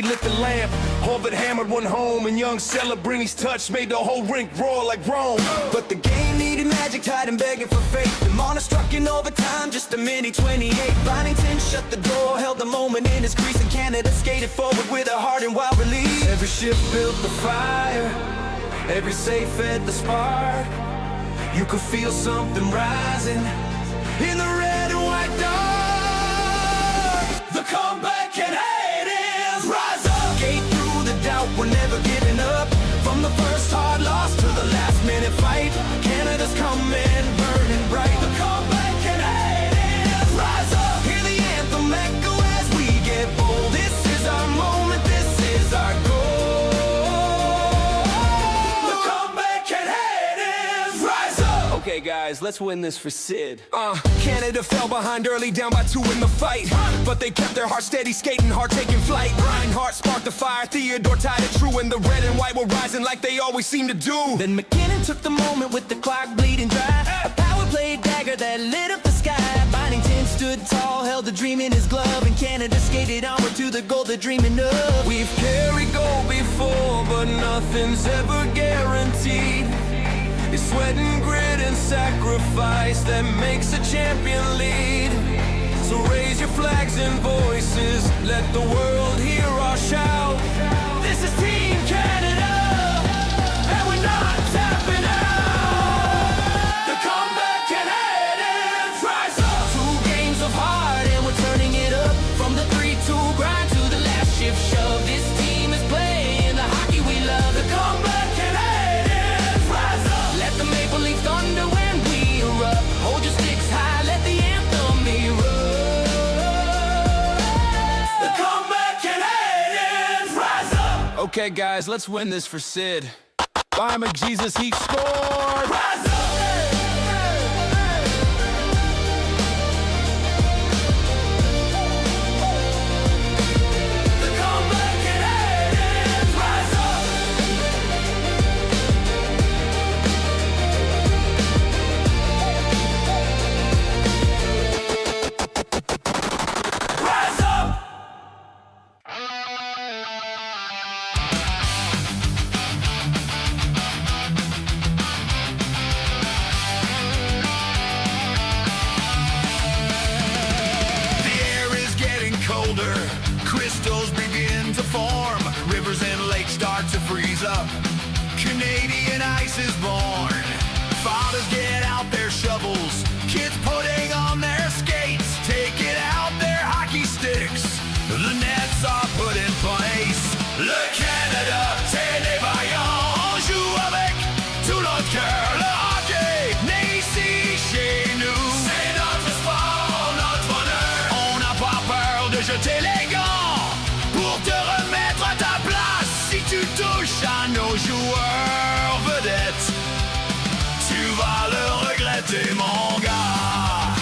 lit the lamp. Harvard hammered one home, and young Celebrini's touch made the whole rink roar like Rome. But the game needed magic, tied and begging for fate. The Marner struck in overtime, just a minute 28. Bonington shut the door, held the moment in his crease, and Canada skated forward with a heart and wild release. Every shift built the fire, every save fed the spark. You could feel something rising in the red and white dark. The comeback and hate is rise up. Skate through the doubt, we're never giving up. From the first hard loss to the last minute fight, Canada's coming, burning bright. The comeback and hate is rise up. Hear the anthem echo as we get bold. This is our moment, this is our goal. The comeback and hate is rise up. Okay guys, let's win this for Sid. Canada fell behind early, down by 2 in the fight, but they kept their heart steady, skating hard, taking flight. Reinhardt sparked the fire, Theodore tied it true, and the red and white were rising like they always seem to do. Then McKinnon took the moment with the clock bleeding dry. A power play dagger that lit up the sky. Bonington stood tall, held the dream in his glove, and Canada skated onward to the goal they're dreaming of. We've carried gold before, but nothing's ever guaranteed. It's sweat and grit and sacrifice that makes a champion lead. So raise your flags and voices, let the world hear our shout. This is Team Canada, and we're not tapping out. The comeback and hate is rise up. 2 games of heart and we're turning it up. From the 3-2 grind to the last shift shove, this team is playing the hockey we love. The comeback and hate is rise up. Let the Maple Leaf thunder when we erupt. Hold your sticks high, let the anthem erupt. The comeback and hate is rise up. Okay guys, let's win this for Sid. Bye McJesus, he scored! Rise up. The comeback and hate is rise up. Rise up. The air is getting colder, crystals begin to form, rivers and lakes start to freeze up, Canadian ice is born. Fathers get out their shovels, kids putting on their skates, taking out their hockey sticks, the nets are put in place. Le Canada, tenez vaillant, joue avec tout notre cœur. Le hockey, né ici chez nous, c'est notre sport, notre bonheur. On n'a pas peur de jeter les gants pour te remettre à ta place. Si tu touches à nos joueurs vedettes, tu vas le regretter, mon gars.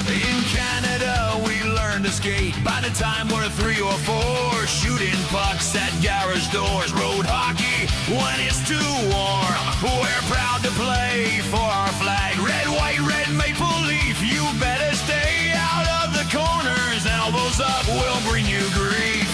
In Canada, we learn to skate. By the time we're 3 or 4, shooting pucks at garage doors. Road hockey when it's too warm. We're proud to play for our flag. Red, white, red, maple leaf. You better stay out of the corners. Elbows up will bring you grief.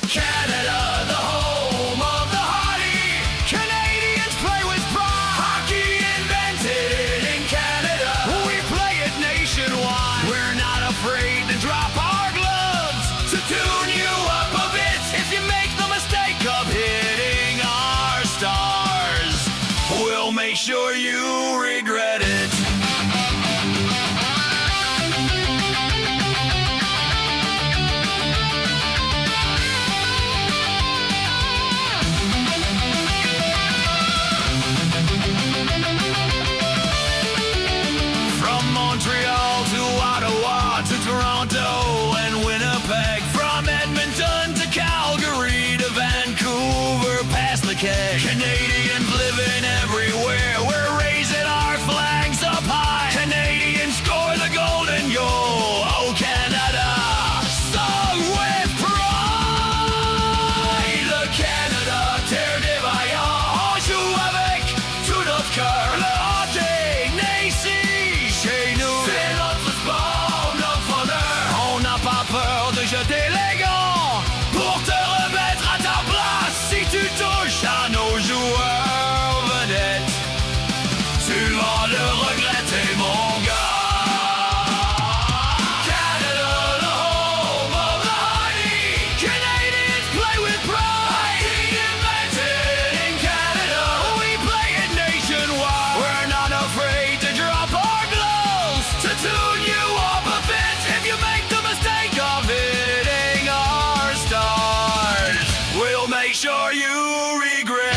Canada, the home of the hardy. Canadians play with pride. Hockey invented in Canada. We play it nationwide. We're not afraid to drop our gloves to tune you up a bit. If you make the mistake of hitting our stars, we'll make sure you regret it. From Montreal to Ottawa to Toronto and Winnipeg, from Edmonton to Calgary to Vancouver, past the keg. Canadians living everywhere, we're raising our make sure you regret.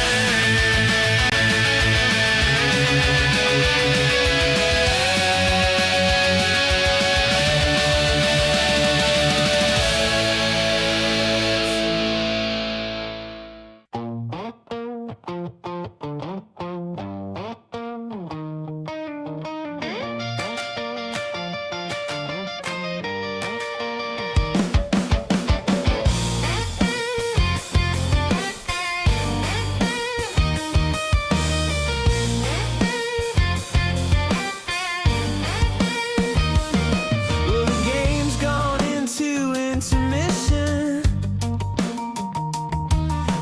Well, the game's gone into intermission.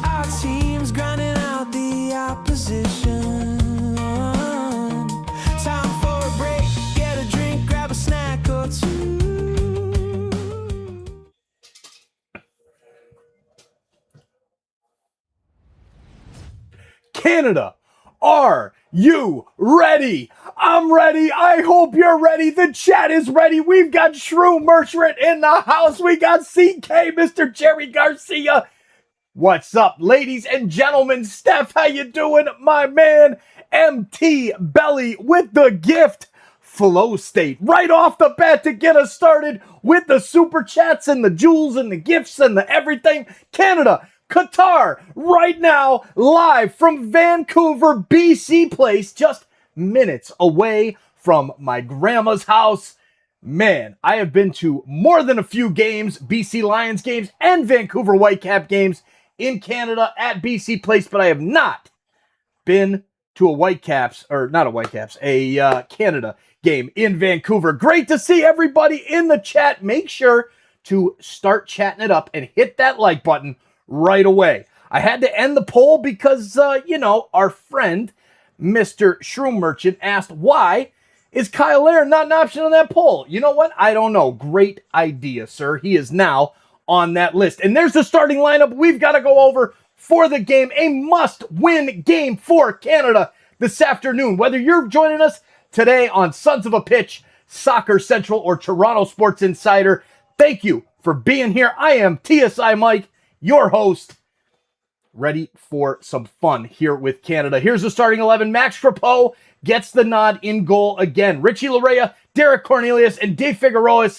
Our team's grinding out the opposition. Time for a break, get a drink, grab a snack or two. Canada, are you ready? I'm ready. I hope you're ready. The chat is ready. We've got Shrew Merchant in the house. We got CK, Mr. Jerry Garcia. What's up, ladies and gentlemen? Steph, how you doing? My man, MT Belly with the gift. Flow State right off the bat to get us started with the super chats and the jewels and the gifts and the everything. Canada, Qatar, right now, live from Vancouver, BC Place, just minutes away from my grandma's house. Man, I have been to more than a few games, BC Lions games and Vancouver Whitecap games in Canada at BC Place, but I have not been to a Whitecaps, or not a Whitecaps, a Canada game in Vancouver. Great to see everybody in the chat. Make sure to start chatting it up and hit that like button right away. I had to end the poll because, our friend, Mr. Shrew Merchant, asked, why is Kyle Aaron not an option on that poll? You know what? I don't know. Great idea, sir. He is now on that list. And there's the starting lineup we've got to go over for the game. A must-win game for Canada this afternoon. Whether you're joining us today on Sons of a Pitch, Soccer Central, or Toronto Sports Insider, thank you for being here. I am TSI Mike, your host, ready for some fun here with Canada. Here's the starting 11. Max Crepeau gets the nod in goal again. Richie Larea, Derek Cornelius, and Dave Figueroa,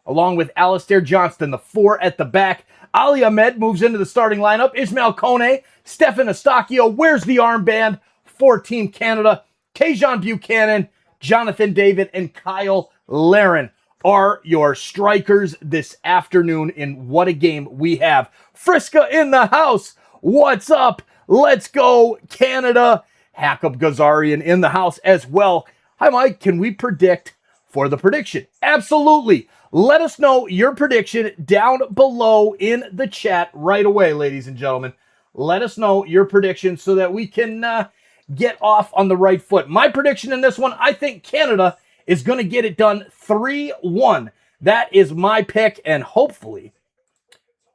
along with Alistair Johnston, the four at the back. Ali Ahmed moves into the starting lineup. Ismail Kone, Stefan Eustachio, where's the armband for Team Canada? Kajon Buchanan, Jonathan David, and Kyle Laren are your strikers this afternoon, in what a game we have. Friska in the house. What's up? Let's go, Canada. Hackab Gazarian in the house as well. Hi, Mike. Can we predict for the prediction? Absolutely. Let us know your prediction down below in the chat right away, ladies and gentlemen. Let us know your prediction so that we can get off on the right foot. My prediction in this one, I think Canada is going to get it done 3-1. That is my pick, and hopefully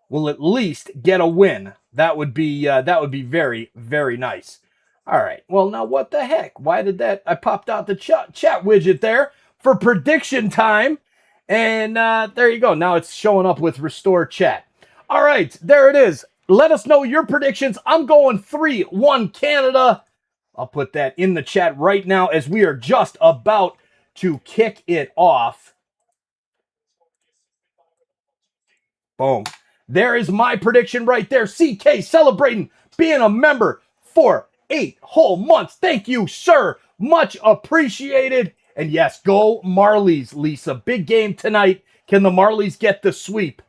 we'll at least get a win. That would be very, very nice. All right. Well, now what the heck? Why did that? I popped out the chat widget there for prediction time, and there you go. Now it's showing up with restore chat. All right, there it is. Let us know your predictions. I'm going 3-1 Canada. I'll put that in the chat right now as we are just about to kick it off. Boom. There is my prediction right there. CK celebrating being a member for 8 whole months. Thank you, sir. Much appreciated. And yes, go Marlies, Lisa. Big game tonight. Can the Marlies get the sweep?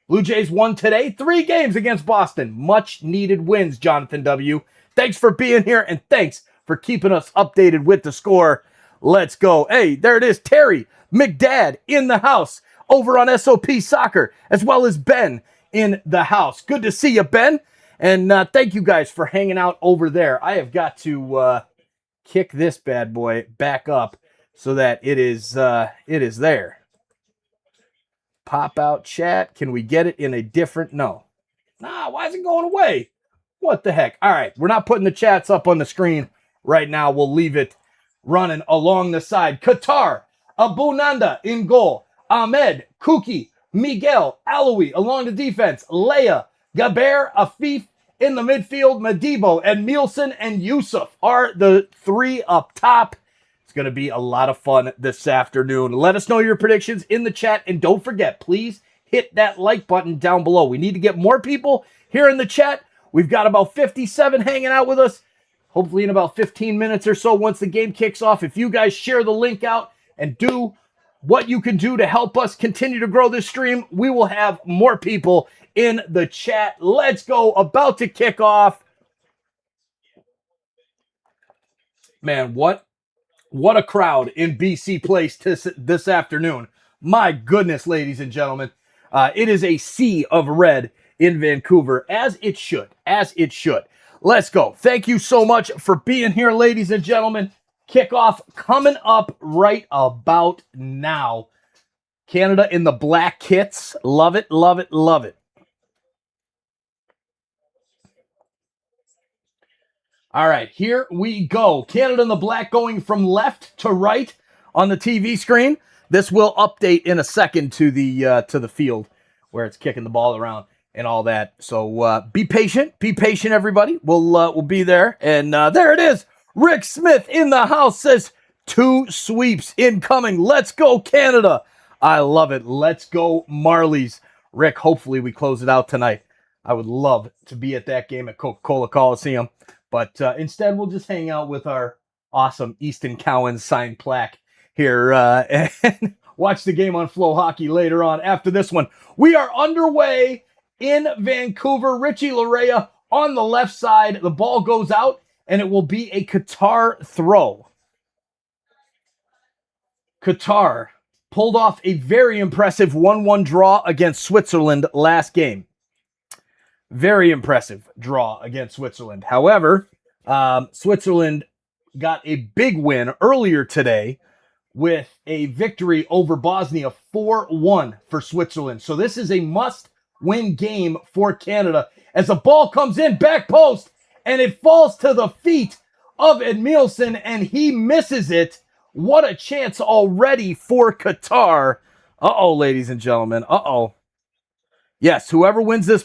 Blue Jays won today. 3 games against Boston. Much needed wins, Jonathan W. Thanks for being here, and thanks for keeping us updated with the score. Let's go. Hey, there it is. Terry McDad in the house over on SOP Soccer, as well as Ben in the house. Good to see you, Ben. And thank you guys for hanging out over there. I have got to kick this bad boy back up so that it is there. Pop out chat. Can we get it in a different? No. Nah, why is it going away? What the heck? All right, we're not putting the chats up on the screen right now. We'll leave it running along the side. Qatar, Abu Nanda in goal. Ahmed, Kuki, Miguel, Alawi along the defense. Leia, Gaber, Afif, In the midfield, Madibo and Nielsen and Yusuf are the three up top. It's going to be a lot of fun this afternoon. Let us know your predictions in the chat. And don't forget, please hit that like button down below. We need to get more people here in the chat. We've got about 57 hanging out with us. Hopefully in about 15 minutes or so once the game kicks off. If you guys share the link out and do what you can do to help us continue to grow this stream, we will have more people in the chat. Let's go. About to kick off. Man, what a crowd in BC Place this afternoon. My goodness, ladies and gentlemen. It is a sea of red in Vancouver, as it should. Let's go. Thank you so much for being here, ladies and gentlemen. Kickoff coming up right about now. Canada in the black kits. Love it, love it, love it. All right, here we go. Canada in the black going from left to right on the TV screen. This will update in a second to the field where it's kicking the ball around and all that. So be patient, everybody. We'll be there. And there it is. Rick Smith in the house says 2 sweeps incoming. Let's go, Canada. I love it. Let's go, Marlies. Rick, hopefully we close it out tonight. I would love to be at that game at Coca-Cola Coliseum. But instead, we'll just hang out with our awesome Easton Cowan signed plaque here and watch the game on Flow Hockey later on after this one. We are underway in Vancouver. Richie Larea on the left side. The ball goes out, and it will be a Qatar throw. Qatar pulled off a very impressive 1-1 draw against Switzerland last game. Very impressive draw against Switzerland. However, Switzerland got a big win earlier today with a victory over Bosnia, 4-1 for Switzerland. So this is a must-win game for Canada as the ball comes in, back post, and it falls to the feet of Edmilson, and he misses it. What a chance already for Qatar. Uh-oh, ladies and gentlemen. Uh-oh. Yes, whoever wins this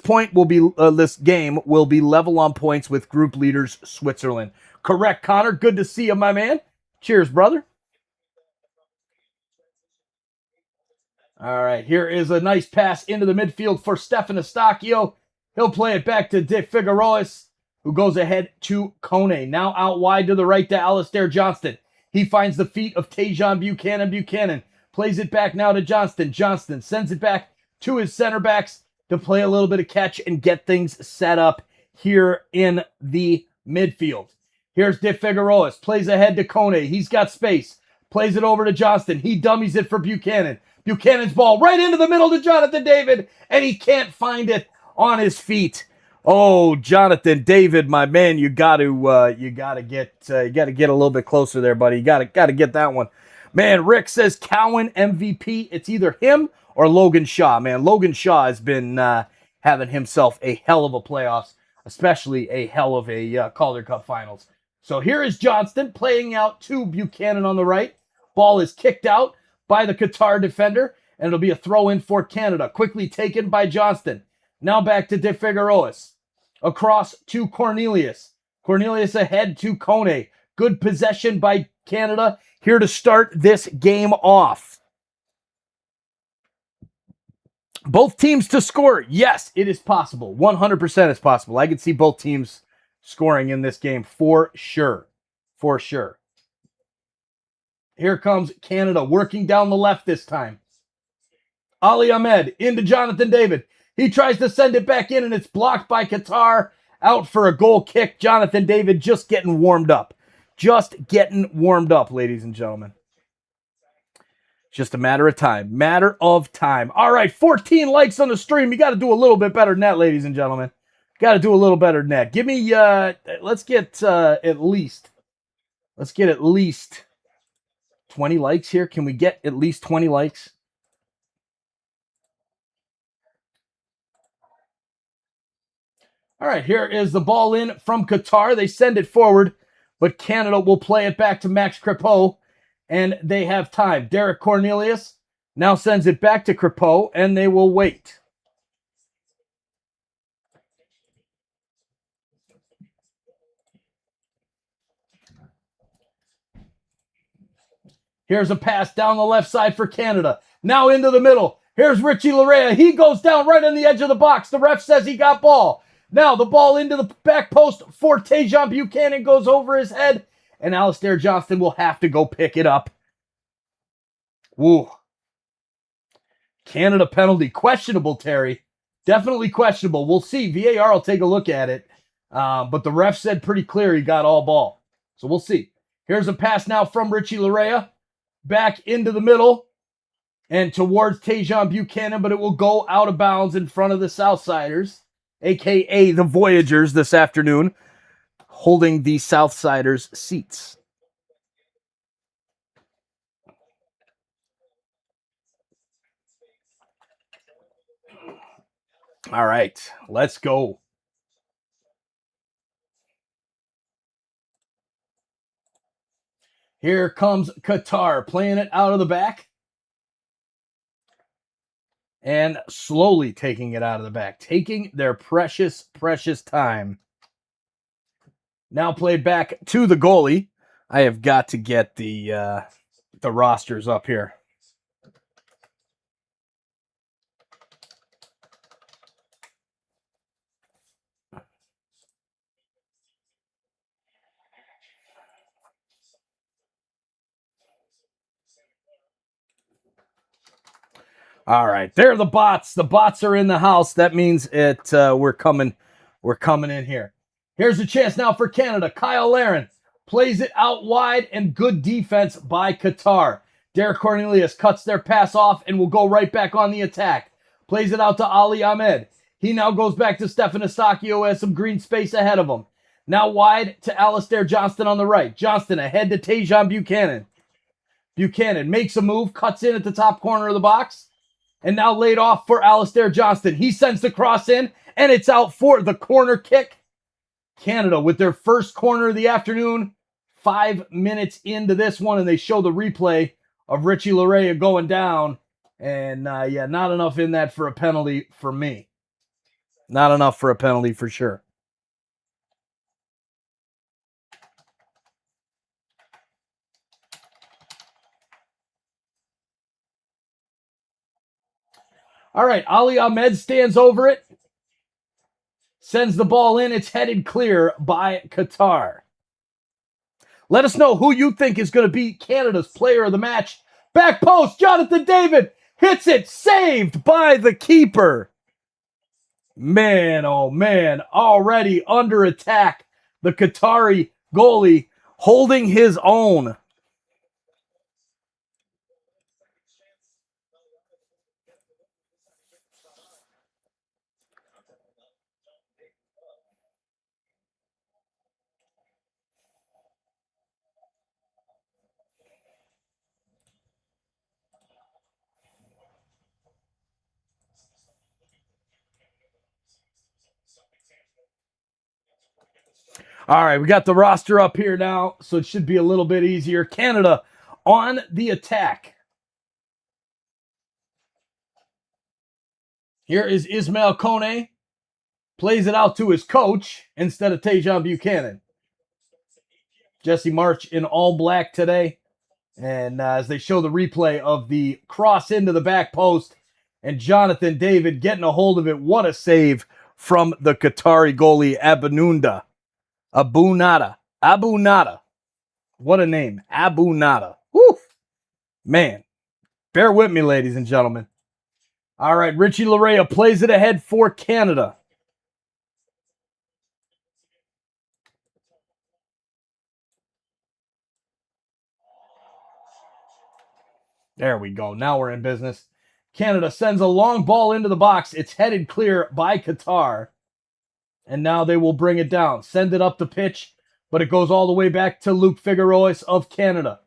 game will be level on points with group leaders Switzerland. Correct, Connor. Good to see you, my man. Cheers, brother. All right, here is a nice pass into the midfield for Stefan Eustachio. He'll play it back to Dick Figueroas, who goes ahead to Kone. Now out wide to the right to Alistair Johnston. He finds the feet of Tajon Buchanan. Buchanan plays it back now to Johnston. Johnston sends it back to his center backs to play a little bit of catch and get things set up here in the midfield. Here's Dick Figueroas. Plays ahead to Kone. He's got space. Plays it over to Johnston. He dummies it for Buchanan. Buchanan's ball right into the middle to Jonathan David, and he can't find it on his feet. Oh, Jonathan David, my man, you got to get a little bit closer there, buddy. You got to get that one. Man, Rick says Cowan MVP. It's either him or Logan Shaw. Man, Logan Shaw has been having himself a hell of a playoffs, especially a hell of a Calder Cup Finals. So here is Johnston playing out to Buchanan on the right. Ball is kicked out by the Qatar defender, and it'll be a throw-in for Canada. Quickly taken by Johnston. Now back to De Figueroas. Across to Cornelius. Cornelius ahead to Kone. Good possession by Canada here to start this game off. Both teams to score. Yes, it is possible. 100% is possible. I can see both teams scoring in this game for sure. For sure. Here comes Canada working down the left this time. Ali Ahmed into Jonathan David. He tries to send it back in, and it's blocked by Qatar. Out for a goal kick. Jonathan David just getting warmed up. Just getting warmed up, ladies and gentlemen. Just a matter of time. Matter of time. All right, 14 likes on the stream. You got to do a little bit better than that, ladies and gentlemen. Got to do a little better than that. Give me, let's get at least 20 likes here. Can we get at least 20 likes? All right, here is the ball in from Qatar. They send it forward, but Canada will play it back to Max Crepeau, and they have time. Derek Cornelius now sends it back to Crepeau, and they will wait. Here's a pass down the left side for Canada. Now into the middle. Here's Richie Larea. He goes down right on the edge of the box. The ref says he got ball. Now the ball into the back post for Tajon Buchanan, goes over his head, and Alistair Johnston will have to go pick it up. Woo. Canada penalty. Questionable, Terry. Definitely questionable. We'll see. VAR will take a look at it. But the ref said pretty clear he got all ball. So we'll see. Here's a pass now from Richie Larea. Back into the middle and towards Tajon Buchanan, but it will go out of bounds in front of the Southsiders, a.k.a. the Voyagers this afternoon, holding the Southsiders' seats. All right, let's go. Here comes Qatar, playing it out of the back. And slowly taking it out of the back. Taking their precious, precious time. Now played back to the goalie. I have got to get the rosters up here. All right, there the bots. The bots are in the house. That means we're coming in here. Here's a chance now for Canada. Kyle Larin plays it out wide, and good defense by Qatar. Derek Cornelius cuts their pass off and will go right back on the attack. Plays it out to Ali Ahmed. He now goes back to Stefan Eustáquio, has some green space ahead of him. Now wide to Alistair Johnston on the right. Johnston ahead to Tajon Buchanan. Buchanan makes a move, cuts in at the top corner of the box. And now laid off for Alistair Johnston. He sends the cross in, and it's out for the corner kick. Canada with their first corner of the afternoon. 5 minutes into this one, and they show the replay of Richie Larea going down. And, not enough in that for a penalty for me. Not enough for a penalty for sure. All right, Ali Ahmed stands over it. Sends the ball in. It's headed clear by Qatar. Let us know who you think is going to be Canada's player of the match. Back post, Jonathan David hits it. Saved by the keeper. Man, oh man, already under attack. The Qatari goalie holding his own. All right, we got the roster up here now, so it should be a little bit easier. Canada on the attack. Here is Ismail Kone. Plays it out to his coach instead of Tajon Buchanan. Jesse March in all black today. And as they show the replay of the cross into the back post, and Jonathan David getting a hold of it. What a save from the Qatari goalie, Abu Nada. What a name. Abu Nada. Woo! Man. Bear with me, ladies and gentlemen. All right, Richie Larea plays it ahead for Canada. There we go. Now we're in business. Canada sends a long ball into the box. It's headed clear by Qatar. And now they will bring it down. Send it up the pitch, but it goes all the way back to Luke Figueroa of Canada.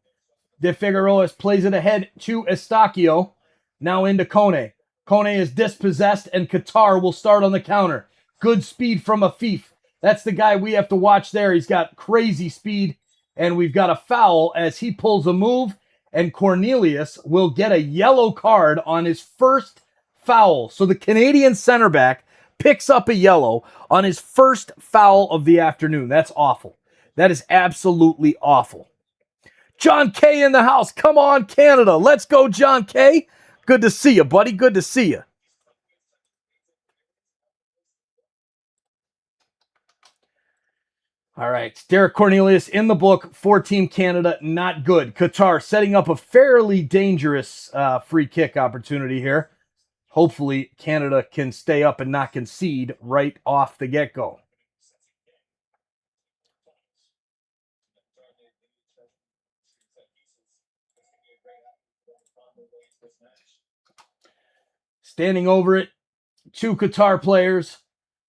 De Figueroa plays it ahead to Eustáquio. Now into Kone. Kone is dispossessed, and Qatar will start on the counter. Good speed from Afif. That's the guy we have to watch there. He's got crazy speed, and we've got a foul as he pulls a move, and Cornelius will get a yellow card on his first foul. So the Canadian center back picks up a yellow on his first foul of the afternoon. That's awful. That is absolutely awful. John K in the house. Come on, Canada. Let's go, John K. Good to see you, buddy. Good to see you. All right, Derek Cornelius in the book for Team Canada, not good. Qatar setting up a fairly dangerous free kick opportunity here. Hopefully, Canada can stay up and not concede right off the get-go. Standing over it, 2 Qatar players.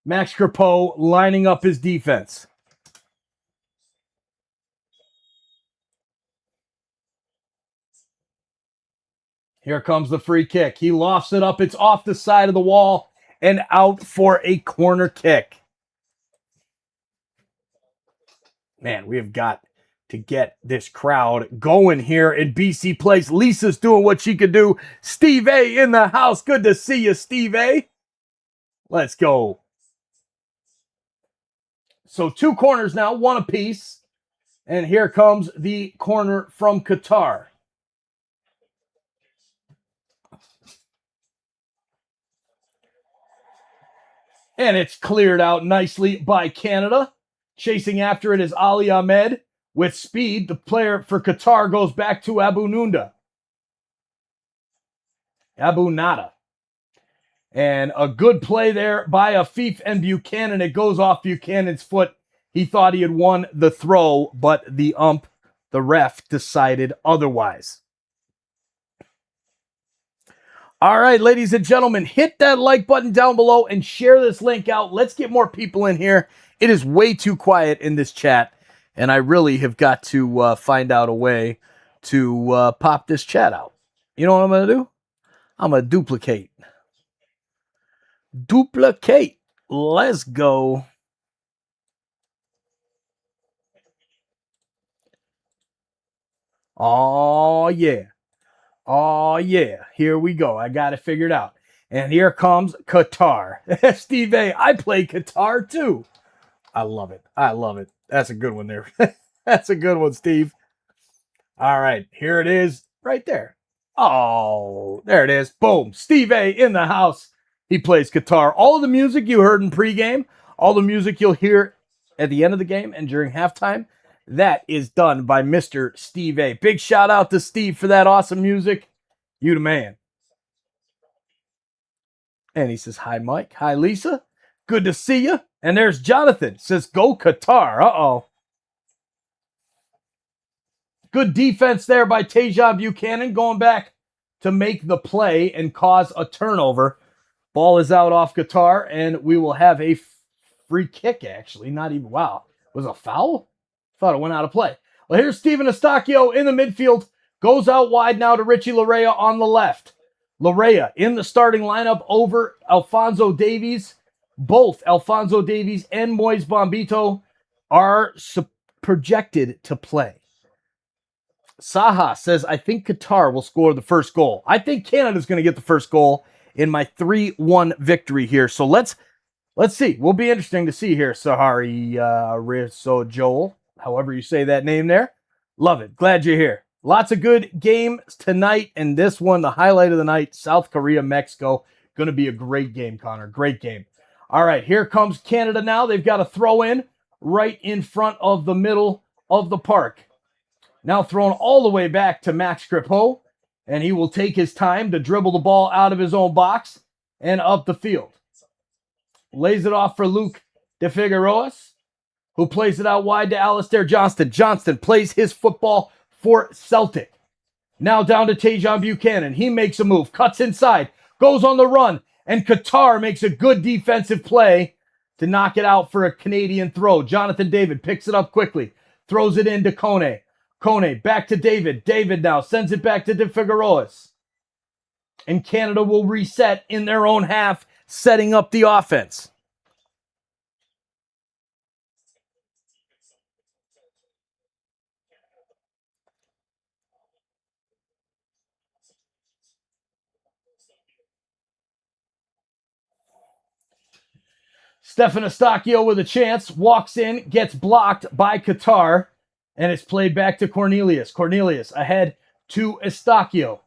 Max Crepeau lining up his defense. Here comes the free kick. He lofts it up. It's off the side of the wall and out for a corner kick. Man, we have got to get this crowd going here in BC Place. Lisa's doing what she could do. Steve A in the house. Good to see you, Steve A. Let's go. So 2 corners now, 1 apiece. And here comes the corner from Qatar. And it's cleared out nicely by Canada. Chasing after it is Ali Ahmed. With speed, the player for Qatar goes back to Abu Nada. And a good play there by Afif and Buchanan. It goes off Buchanan's foot. He thought he had won the throw, but the ref, decided otherwise. All right, ladies and gentlemen, hit that like button down below and share this link out. Let's get more people in here. It is way too quiet in this chat, and I really have got to find out a way to pop this chat out. You know what I'm going to do? I'm going to duplicate. Duplicate. Let's go. Oh, yeah. Oh, yeah. Here we go. I got it figured out. And here comes Qatar. Steve A, I play Qatar too. I love it. I love it. That's a good one there. That's a good one, Steve. All right. Here it is right there. Oh, there it is. Boom. Steve A in the house. He plays Qatar. All of the music you heard in pregame, all the music you'll hear at the end of the game and during halftime, that is done by Mr. Steve A. Big shout out to Steve for that awesome music. You the man. And he says, hi, Mike. Hi, Lisa. Good to see you. And there's Jonathan. Says, go Qatar. Uh-oh. Good defense there by Tajon Buchanan. Going back to make the play and cause a turnover. Ball is out off Qatar. And we will have a free kick, actually. Not even, wow. Was it a foul? Thought it went out of play. Well, here's Steven Eustachio in the midfield. Goes out wide now to Richie Larea on the left. Larea in the starting lineup over Alphonso Davies. Both Alphonso Davies and Moise Bombito are projected to play. Saha says, I think Qatar will score the first goal. I think Canada's going to get the first goal in my 3-1 victory here. So let's see. Will be interesting to see here, Sahari Rizzo Joel. However you say that name there. Love it. Glad you're here. Lots of good games tonight. And this one, the highlight of the night, South Korea, Mexico. Going to be a great game, Connor. Great game. All right, here comes Canada now. They've got a throw in right in front of the middle of the park. Now thrown all the way back to Max Crepeau. And he will take his time to dribble the ball out of his own box and up the field. Lays it off for Luke de Figueroas, who plays it out wide to Alistair Johnston. Johnston plays his football for Celtic. Now down to Tajon Buchanan. He makes a move, cuts inside, goes on the run, and Qatar makes a good defensive play to knock it out for a Canadian throw. Jonathan David picks it up quickly, throws it into Kone. Kone back to David. David now sends it back to de Figueroas. And Canada will reset in their own half, setting up the offense. Stefan Eustachio with a chance, walks in, gets blocked by Qatar, And it's played back to Cornelius. Cornelius ahead to Estacio.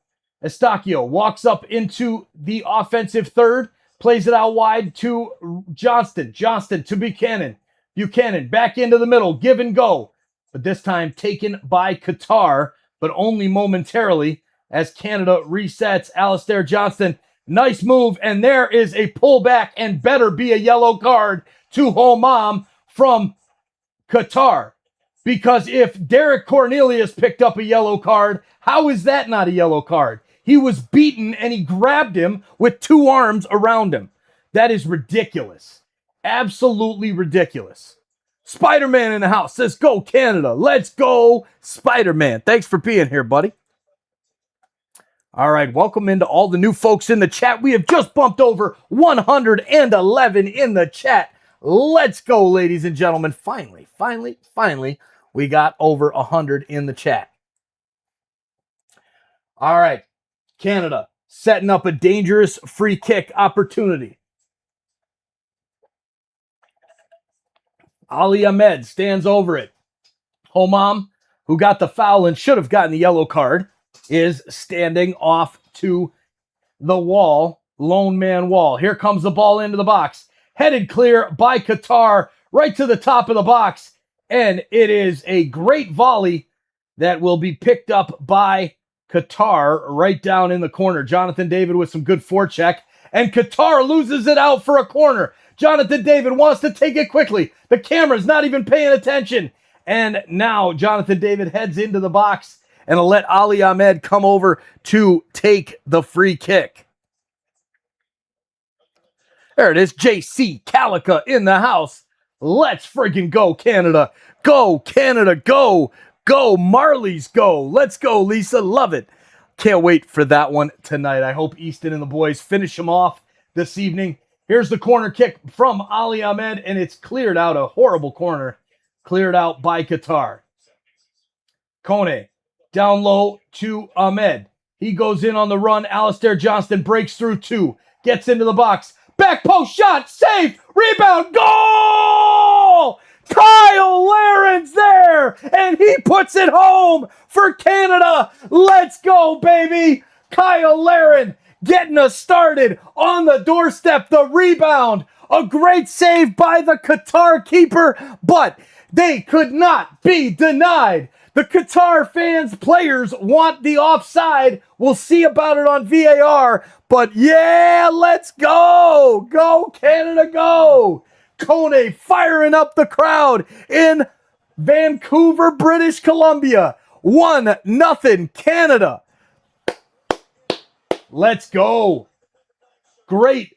Estacio walks up into the offensive third, plays it out wide to Johnston. Johnston to Buchanan. Buchanan back into the middle, give and go. But this time taken by Qatar, but only momentarily as Canada resets. Alistair Johnston, nice move, and there is a pullback and better be a yellow card to Homam from Qatar. Because if Derek Cornelius picked up a yellow card, how is that not a yellow card? He was beaten and he grabbed him with two arms around him. That is ridiculous. Absolutely ridiculous. Spider-Man in the house says, go Canada. Let's go Spider-Man. Thanks for being here, buddy. All right, welcome into all the new folks in the chat. We have just bumped over 111 in the chat. Let's go, ladies and gentlemen. Finally, we got over 100 in the chat. All right, Canada setting up a dangerous free kick opportunity. Ali Ahmed stands over it. Homam, who got the foul and should have gotten the yellow card, is standing off to the wall, lone man wall. Here comes the ball into the box. Headed clear by Qatar, right to the top of the box. And it is a great volley that will be picked up by Qatar right down in the corner. Jonathan David with some good forecheck. And Qatar loses it out for a corner. Jonathan David wants to take it quickly. The camera's not even paying attention. And now Jonathan David heads into the box and will let Ali Ahmed come over to take the free kick. There it is. JC Calica in the house. Let's freaking go, Canada. Go, Canada, go. Go, Marlies, go. Let's go, Lisa. Love it. Can't wait for that one tonight. I hope Easton and the boys finish them off this evening. Here's the corner kick from Ali Ahmed, and it's cleared out. A horrible corner. Cleared out by Qatar. Kone down low to Ahmed. He goes in on the run. Alistair Johnston breaks through two. Gets into the box. Back post shot. Save. Rebound. Goal! Kyle Laren's there, and he puts it home for Canada. Let's go, baby. Kyle Laren getting us started on the doorstep. The rebound. A great save by the Qatar keeper, but they could not be denied. The Qatar fans, players want the offside. We'll see about it on VAR, but yeah, let's go. Go, Canada, go. Kone firing up the crowd in Vancouver, British Columbia. 1-0 Canada. Let's go. Great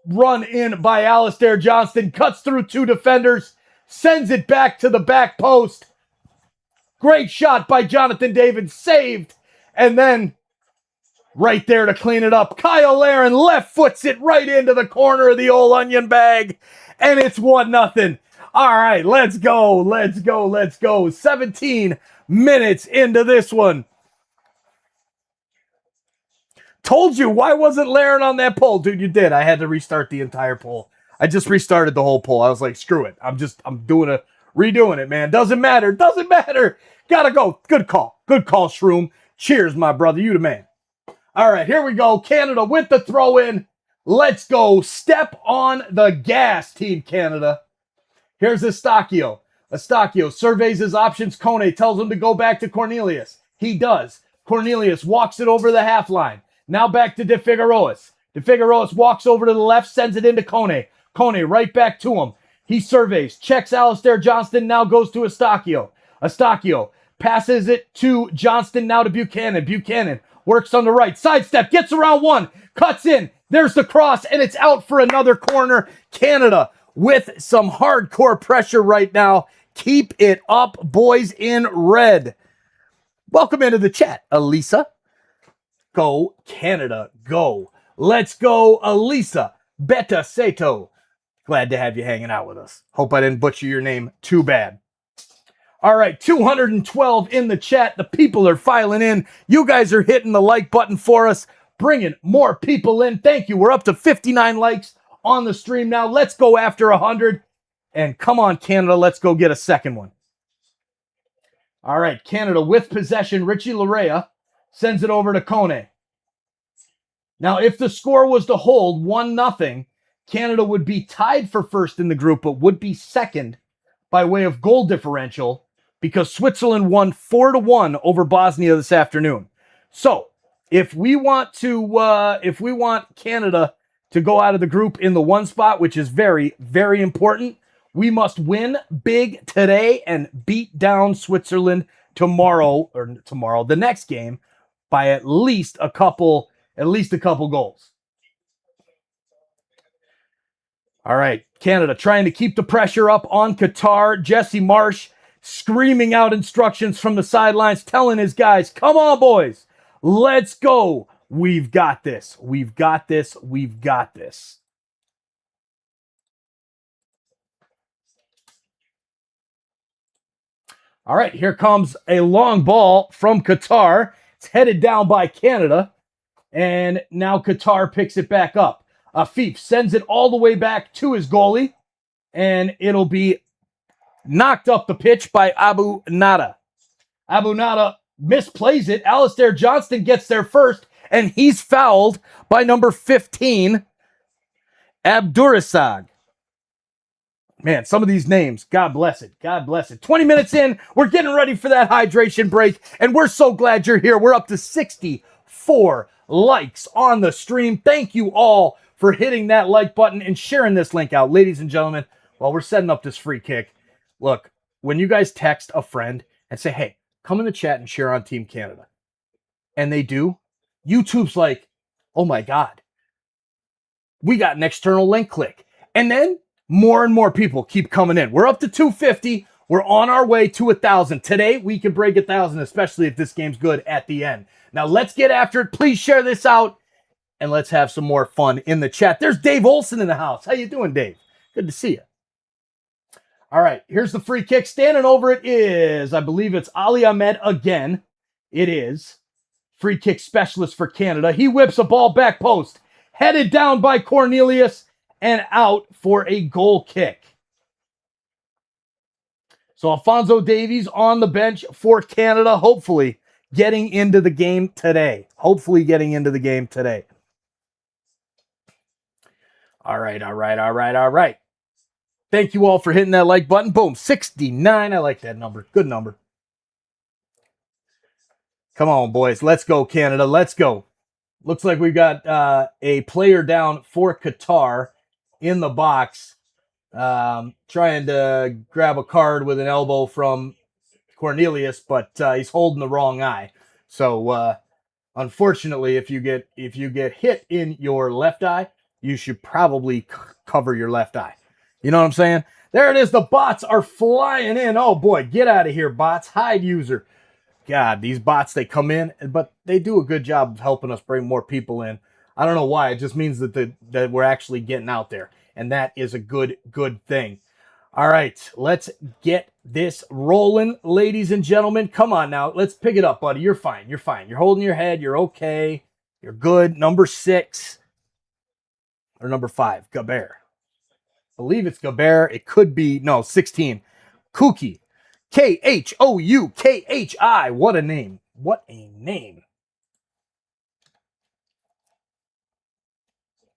run in by Alistair Johnston. Cuts through two defenders. Sends it back to the back post. Great shot by Jonathan David. Saved. And then right there to clean it up, Kyle Laren left foots it right into the corner of the old onion bag. And it's 1-0. All right, let's go. Let's go. Let's go. 17 minutes into this one. Told you, why wasn't Laren on that poll? Dude, you did. I had to restart the entire poll. I just restarted the whole poll. I was like, screw it. I'm redoing it, man. Doesn't matter. Doesn't matter. Gotta go. Good call. Good call, Shroom. Cheers, my brother. You the man. All right, here we go. Canada with the throw in. Let's go. Step on the gas, Team Canada. Here's Estacio. Estacio surveys his options. Kone tells him to go back to Cornelius. He does. Cornelius walks it over the half line. Now back to De Figueroas. De Figueroas walks over to the left, sends it into Kone. Kone right back to him. He surveys, checks Alistair Johnston, now goes to Estacio. Estacio passes it to Johnston, now to Buchanan. Buchanan works on the right. Sidestep, gets around one, cuts in. There's the cross, and it's out for another corner. Canada with some hardcore pressure right now. Keep it up, boys in red. Welcome into the chat, Elisa. Go, Canada, go. Let's go, Elisa Beta Seto. Glad to have you hanging out with us. Hope I didn't butcher your name too bad. All right, 212 in the chat. The people are filing in. You guys are hitting the like button for us, bringing more people in. Thank you. We're up to 59 likes on the stream now. Let's go after 100. And come on, Canada, let's go get a second one. All right, Canada with possession. Richie Larea sends it over to Kone. Now, if the score was to hold 1-0, Canada would be tied for first in the group, but would be second by way of goal differential because Switzerland won 4-1 over Bosnia this afternoon. So, if we want Canada to go out of the group in the 1 spot, which is very, very important, we must win big today and beat down Switzerland the next game by at least a couple goals. All right, Canada trying to keep the pressure up on Qatar. Jesse Marsh screaming out instructions from the sidelines, telling his guys, come on, boys, let's go. We've got this. We've got this. We've got this. All right, here comes a long ball from Qatar. It's headed down by Canada, and now Qatar picks it back up. Afif sends it all the way back to his goalie, and it'll be knocked up the pitch by Abu Nada. Abu Nada misplays it. Alistair Johnston gets there first, and he's fouled by number 15, Abdurasag. Man, some of these names, God bless it. God bless it. 20 minutes in, we're getting ready for that hydration break, and we're so glad you're here. We're up to 64 likes on the stream. Thank you all for hitting that like button and sharing this link out. Ladies and gentlemen, while we're setting up this free kick, look, when you guys text a friend and say, hey, come in the chat and share on Team Canada, and they do, YouTube's like, oh my God, we got an external link click. And then more and more people keep coming in. We're up to 250. We're on our way to 1,000. Today, we can break 1,000, especially if this game's good at the end. Now, let's get after it. Please share this out, and let's have some more fun in the chat. There's Dave Olson in the house. How you doing, Dave? Good to see you. All right, here's the free kick. Standing over it is, I believe it's Ali Ahmed again. It is. Free kick specialist for Canada. He whips a ball back post. Headed down by Cornelius and out for a goal kick. So Alphonso Davies on the bench for Canada, hopefully getting into the game today. All right. Thank you all for hitting that like button. Boom, 69. I like that number. Good number. Come on, boys. Let's go, Canada. Let's go. Looks like we've got a player down for Qatar in the box, trying to grab a card with an elbow from Cornelius, but he's holding the wrong eye. So unfortunately, if you get hit in your left eye, you should probably cover your left eye. You know what I'm saying? There it is. The bots are flying in. Oh boy, get out of here, bots. Hide user. God, these bots, they come in, but they do a good job of helping us bring more people in. I don't know why. It just means that we're actually getting out there, and that is a good thing. All right, let's get this rolling, ladies and gentlemen. Come on now. Let's pick it up, buddy. You're fine. You're fine. You're holding your head. You're okay. You're good. Number 6 or number 5, Gabert. I believe it's Gabert. It could be, no, 16. Kuki. Khouki. What a name. What a name.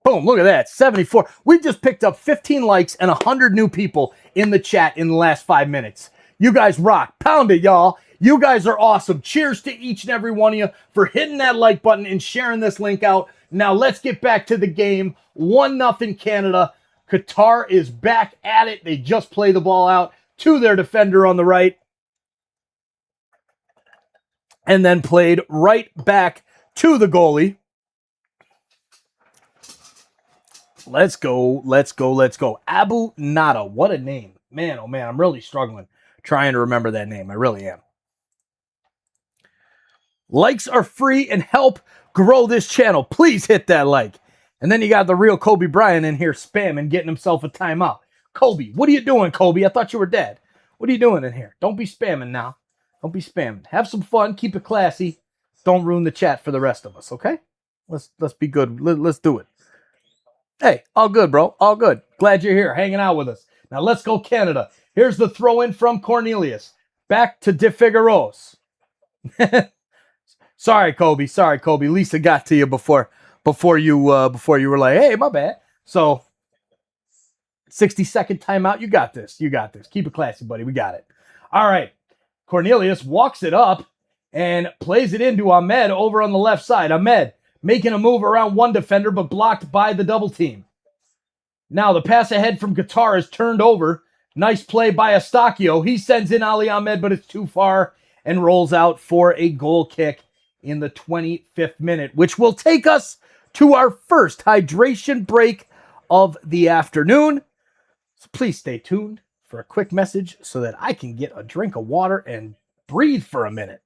Boom, look at that, 74. We just picked up 15 likes and 100 new people in the chat in the last 5 minutes. You guys rock. Pound it, y'all. You guys are awesome. Cheers to each and every one of you for hitting that like button and sharing this link out. Now let's get back to the game. 1-0 Canada. Qatar is back at it. They just play the ball out to their defender on the right, and then played right back to the goalie. Let's go. Abu Nada. What a name. Man, oh man, I'm really struggling trying to remember that name. I really am. Likes are free and help grow this channel. Please hit that like. And then you got the real Kobe Bryant in here spamming, getting himself a timeout. Kobe, what are you doing, Kobe? I thought you were dead. What are you doing in here? Don't be spamming now. Don't be spamming. Have some fun. Keep it classy. Don't ruin the chat for the rest of us, okay? Let's be good. Let's do it. Hey, all good, bro. All good. Glad you're here, hanging out with us. Now let's go, Canada. Here's the throw-in from Cornelius. back to De Figueroa's. Sorry, Kobe. Lisa got to you before you were like, hey, my bad. So 60-second timeout. You got this. Keep it classy, buddy. We got it. All right. Cornelius walks it up and plays it into Ahmed over on the left side. Ahmed making a move around one defender, but blocked by the double team. Now the pass ahead from Qatar is turned over. Nice play by Eustaquio. He sends in Ali Ahmed, but it's too far and rolls out for a goal kick in the 25th minute, which will take us to our first hydration break of the afternoon. So please stay tuned for a quick message so that I can get a drink of water and breathe for a minute.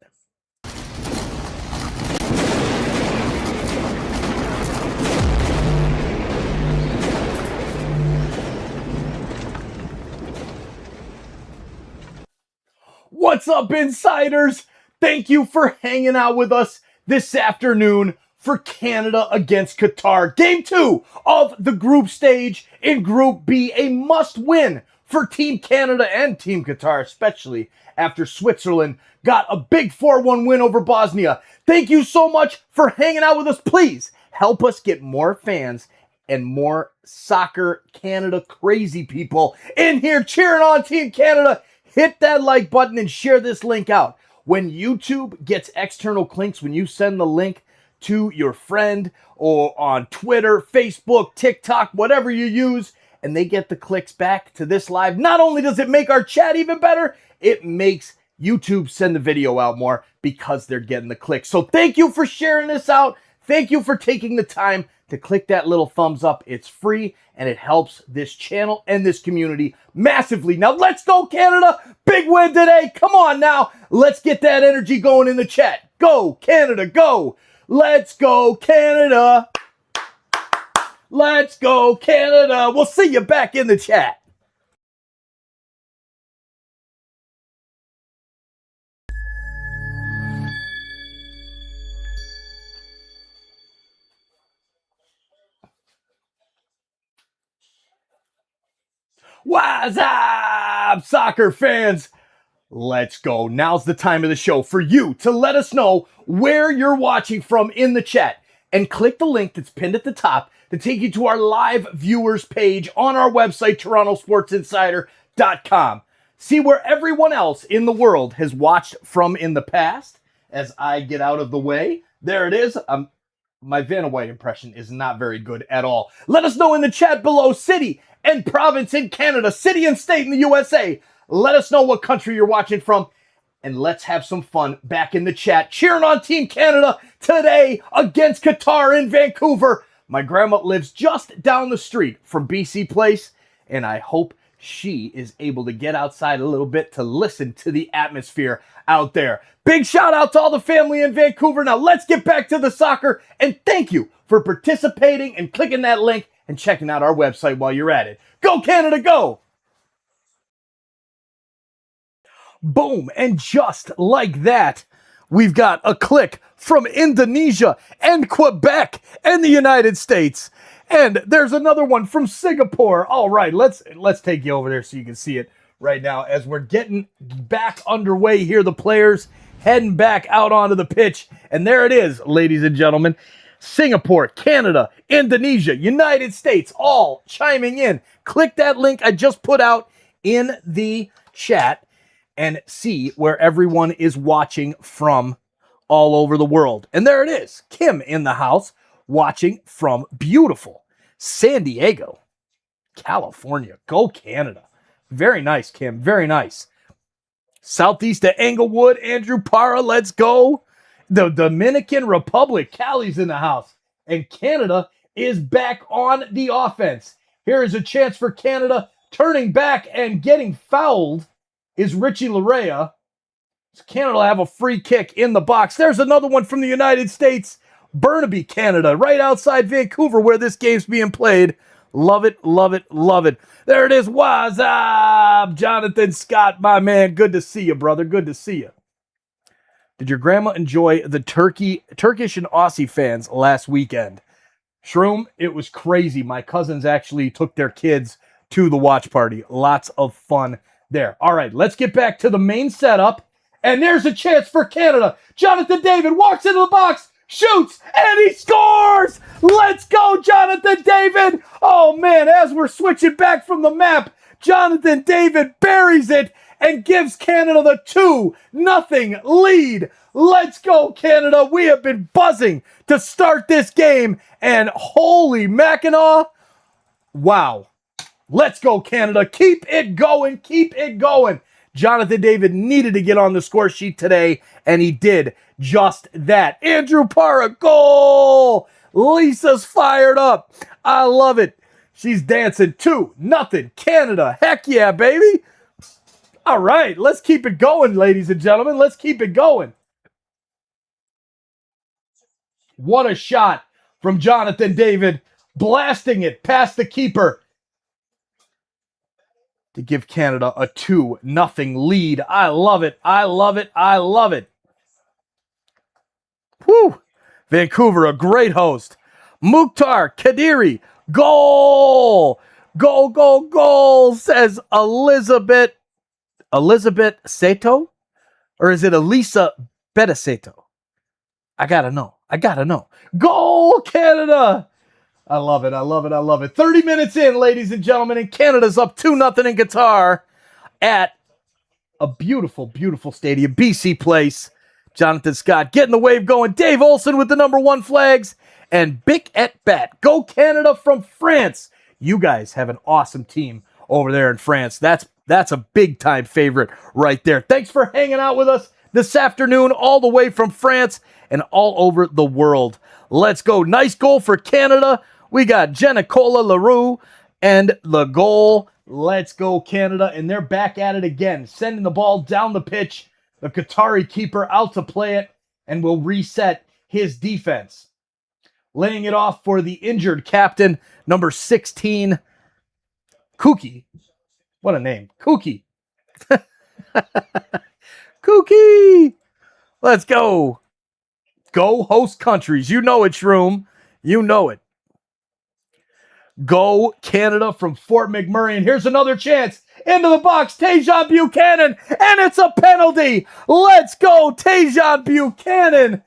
What's up, insiders? Thank you for hanging out with us this afternoon for Canada against Qatar. Game 2 of the group stage in Group B, a must-win for Team Canada and Team Qatar, especially after Switzerland got a big 4-1 win over Bosnia. Thank you so much for hanging out with us. Please help us get more fans and more soccer Canada crazy people in here cheering on Team Canada. Hit that like button and share this link out. When YouTube gets external clicks, when you send the link to your friend or on Twitter, Facebook, TikTok, whatever you use, and they get the clicks back to this live, not only does it make our chat even better, it makes YouTube send the video out more because they're getting the clicks. So thank you for sharing this out. Thank you for taking the time to click that little thumbs up. It's free and it helps this channel and this community massively. Now let's go, Canada. Big win today. Come on now. Let's get that energy going in the chat. Go, Canada, go. Let's go, Canada. Let's go, Canada. We'll see you back in the chat. What's up, soccer fans? Let's go. Now's the time of the show for you to let us know where you're watching from in the chat. And click the link that's pinned at the top to take you to our live viewers page on our website, TorontoSportsInsider.com. See where everyone else in the world has watched from in the past. As I get out of the way, there it is. My Vanna White impression is not very good at all. Let us know in the chat below, city and province in Canada, city and state in the USA. Let us know what country you're watching from, and let's have some fun back in the chat. Cheering on Team Canada today against Qatar in Vancouver. My grandma lives just down the street from BC Place, and I hope she is able to get outside a little bit to listen to the atmosphere out there. Big shout out to all the family in Vancouver. Now let's get back to the soccer, and thank you for participating and clicking that link and checking out our website while you're at it. Go, Canada, go! Boom, and just like that, we've got a click from Indonesia and Quebec and the United States. And there's another one from Singapore. All right, let's take you over there so you can see it right now as we're getting back underway here. The players heading back out onto the pitch. And there it is, ladies and gentlemen. Singapore, Canada, Indonesia, United States, all chiming in. Click that link I just put out in the chat and see where everyone is watching from all over the world. And there it is, Kim in the house, watching from beautiful San Diego, California. Go Canada. Very nice, Kim. Very nice. Southeast of Englewood, Andrew Parra, let's go. The Dominican Republic, Cali's in the house. And Canada is back on the offense. Here is a chance for Canada, turning back and getting fouled is Richie Larea. So Canada will have a free kick in the box. There's another one from the United States. Burnaby, Canada, right outside Vancouver where this game's being played. Love it, love it, love it. There it is. What's up, Jonathan Scott, my man? Good to see you, brother. Good to see you. Did your grandma enjoy the Turkish and Aussie fans last weekend? Shroom, it was crazy. My cousins actually took their kids to the watch party. Lots of fun there. All right, let's get back to the main setup. And there's a chance for Canada. Jonathan David walks into the box, shoots, and he scores! Let's go, Jonathan David! Oh, man, as we're switching back from the map, Jonathan David buries it and gives Canada the 2-0 lead. Let's go, Canada. We have been buzzing to start this game, and holy Mackinac, wow. Let's go, Canada. Keep it going. Keep it going. Jonathan David needed to get on the score sheet today, and he did just that. Andrew Parra, goal! Lisa's fired up. I love it. She's dancing. 2-0 Canada. Heck yeah, baby. All right, let's keep it going, ladies and gentlemen. Let's keep it going. What a shot from Jonathan David, blasting it past the keeper to give Canada a 2-0 lead. I love it. I love it. I love it. Whew. Vancouver, a great host. Mukhtar Kadiri, goal. Goal, goal, goal, says Elizabeth. Elizabeth Sato? Or is it Elisa Bedesato? I gotta know. I gotta know. Goal, Canada! I love it. I love it. I love it. 30 minutes in, ladies and gentlemen, and Canada's up 2-0 in Qatar at a beautiful, beautiful stadium, BC Place. Jonathan Scott getting the wave going. Dave Olson with the #1 flags. And Bic et Bat. Go Canada from France. You guys have an awesome team over there in France. That's a big-time favorite right there. Thanks for hanging out with us this afternoon, all the way from France and all over the world. Let's go. Nice goal for Canada. We got Jenicola LaRue and the goal. Let's go, Canada. And they're back at it again, sending the ball down the pitch. The Qatari keeper out to play it and will reset his defense. Laying it off for the injured captain, number 16, Kookie. What a name. Kookie. Kookie. Let's go. Go host countries. You know it, Shroom. You know it. Go Canada from Fort McMurray. And here's another chance. Into the box, Tajon Buchanan. And it's a penalty. Let's go, Tajon Buchanan.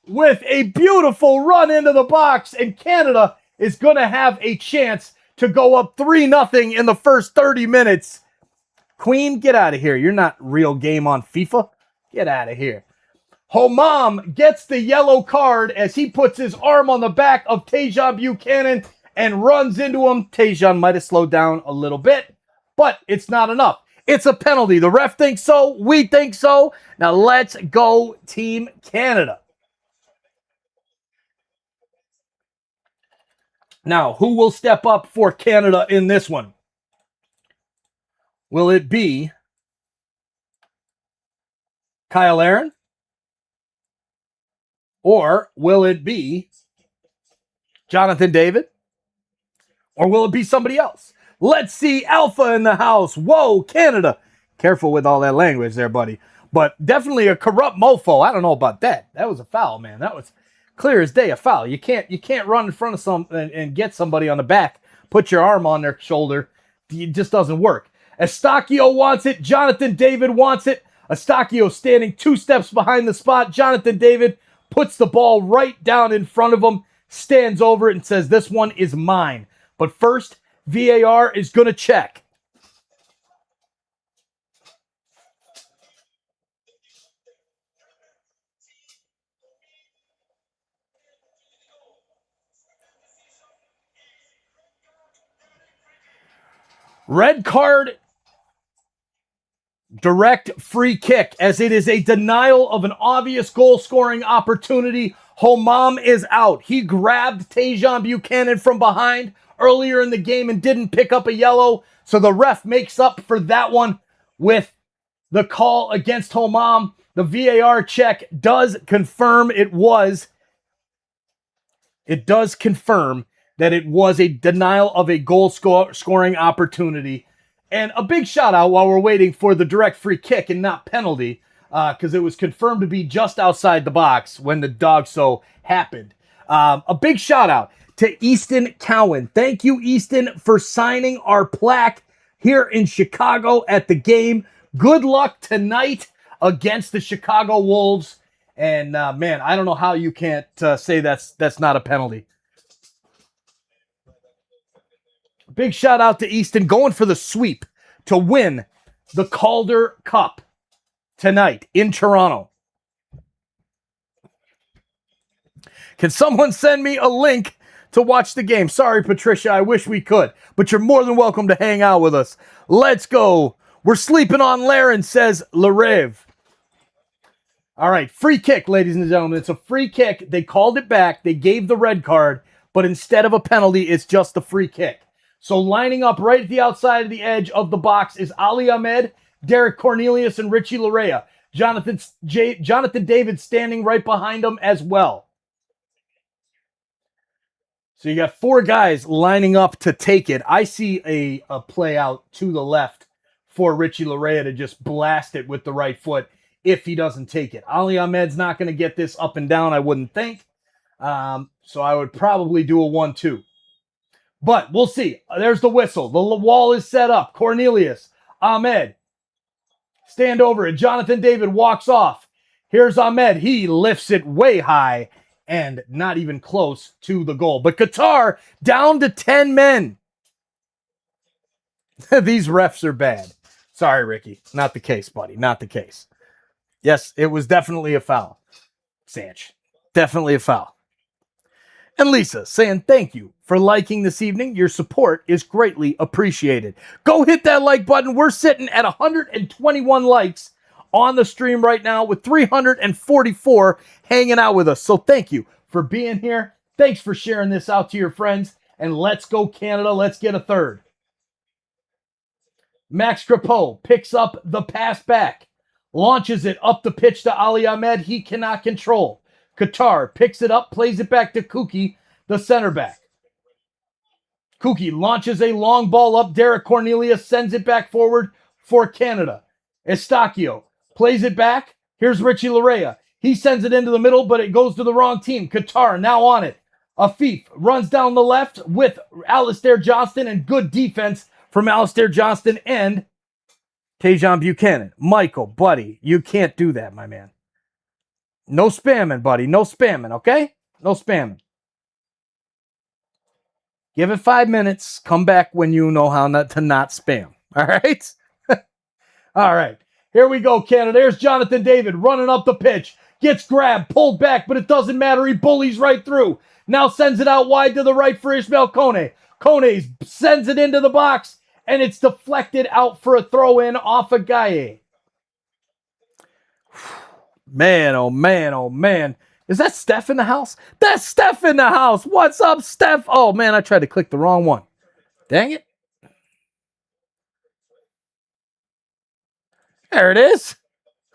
With a beautiful run into the box. And Canada is going to have a chance to go up 3-0 in the first 30 minutes. Queen, get out of here. You're not real game on FIFA. Get out of here. Homam gets the yellow card as he puts his arm on the back of Tajon Buchanan and runs into him. Tajon might have slowed down a little bit, but it's not enough. It's a penalty. The ref thinks so. We think so. Now let's go, Team Canada. Now, who will step up for Canada in this one? Will it be Kyle Aaron? Or will it be Jonathan David? Or will it be somebody else? Let's see. Alpha in the house. Whoa, Canada. Careful with all that language there, buddy. But definitely a corrupt mofo. I don't know about that. That was a foul, man. That was clear as day a foul. You can't run in front of some and get somebody on the back, put your arm on their shoulder. It just doesn't work. Estachio wants it. Jonathan David wants it. Estachio standing 2 steps behind the spot. Jonathan David puts the ball right down in front of him, stands over it and says, this one is mine. But first, VAR is going to check. Red card, direct free kick, as it is a denial of an obvious goal-scoring opportunity. Homam is out. He grabbed Tajon Buchanan from behind earlier in the game and didn't pick up a yellow, so the ref makes up for that one with the call against Homam. The VAR check does confirm it was. It does confirm that it was a denial of a goal-scoring opportunity. And a big shout-out while we're waiting for the direct free kick and not penalty, because it was confirmed to be just outside the box when the dog-so happened. A big shout-out to Easton Cowan. Thank you, Easton, for signing our plaque. here in Chicago at the game. Good luck tonight against the Chicago Wolves. And, man, I don't know how you can't say that's not a penalty. Big shout out to Easton going for the sweep to win the Calder Cup tonight in Toronto. Can someone send me a link to watch the game? Sorry, Patricia, I wish we could, but you're more than welcome to hang out with us. Let's go. We're sleeping on Laren, says Larev. All right, free kick, ladies and gentlemen. It's a free kick. They called it back. They gave the red card, but instead of a penalty, it's just a free kick. So lining up right at the outside of the edge of the box is Ali Ahmed, Derek Cornelius, and Richie Larea. Jonathan David standing right behind them as well. So you got 4 guys lining up to take it. I see a play out to the left for Richie Larea to just blast it with the right foot if he doesn't take it. Ali Ahmed's not going to get this up and down, I wouldn't think. So I would probably do a 1-2. But we'll see. There's the whistle. The wall is set up. Cornelius, Ahmed, stand over it. Jonathan David walks off. Here's Ahmed. He lifts it way high and not even close to the goal. But Qatar down to 10 men. These refs are bad. Sorry, Ricky. Not the case, buddy. Not the case. Yes, it was definitely a foul. Sanch. Definitely a foul. And Lisa saying thank you for liking this evening. Your support is greatly appreciated. Go hit that like button. We're sitting at 121 likes on the stream right now with 344 hanging out with us. So thank you for being here. Thanks for sharing this out to your friends. And let's go Canada. Let's get a third. Max Crepeau picks up the pass back. Launches it up the pitch to Ali Ahmed. He cannot control. Qatar picks it up, plays it back to Kuki, the center back. Kuki launches a long ball up. Derek Cornelius sends it back forward for Canada. Estacio plays it back. Here's Richie Larea. He sends it into the middle, but it goes to the wrong team. Qatar now on it. Afif runs down the left with Alistair Johnston, and good defense from Alistair Johnston and Tajon Buchanan. Michael, buddy, you can't do that, my man. No spamming, buddy. No spamming, okay? No spamming. Give it 5 minutes. Come back when you know how not to not spam. All right? All right. Here we go, Canada. There's Jonathan David running up the pitch. Gets grabbed, pulled back, but it doesn't matter. He bullies right through. Now sends it out wide to the right for Ismail Kone. Kone sends it into the box, and it's deflected out for a throw-in off of Gaye. Man, oh man, oh man. Is that Steph in the house? That's Steph in the house. What's up, Steph? Oh man, I tried to click the wrong one. Dang it. There it is.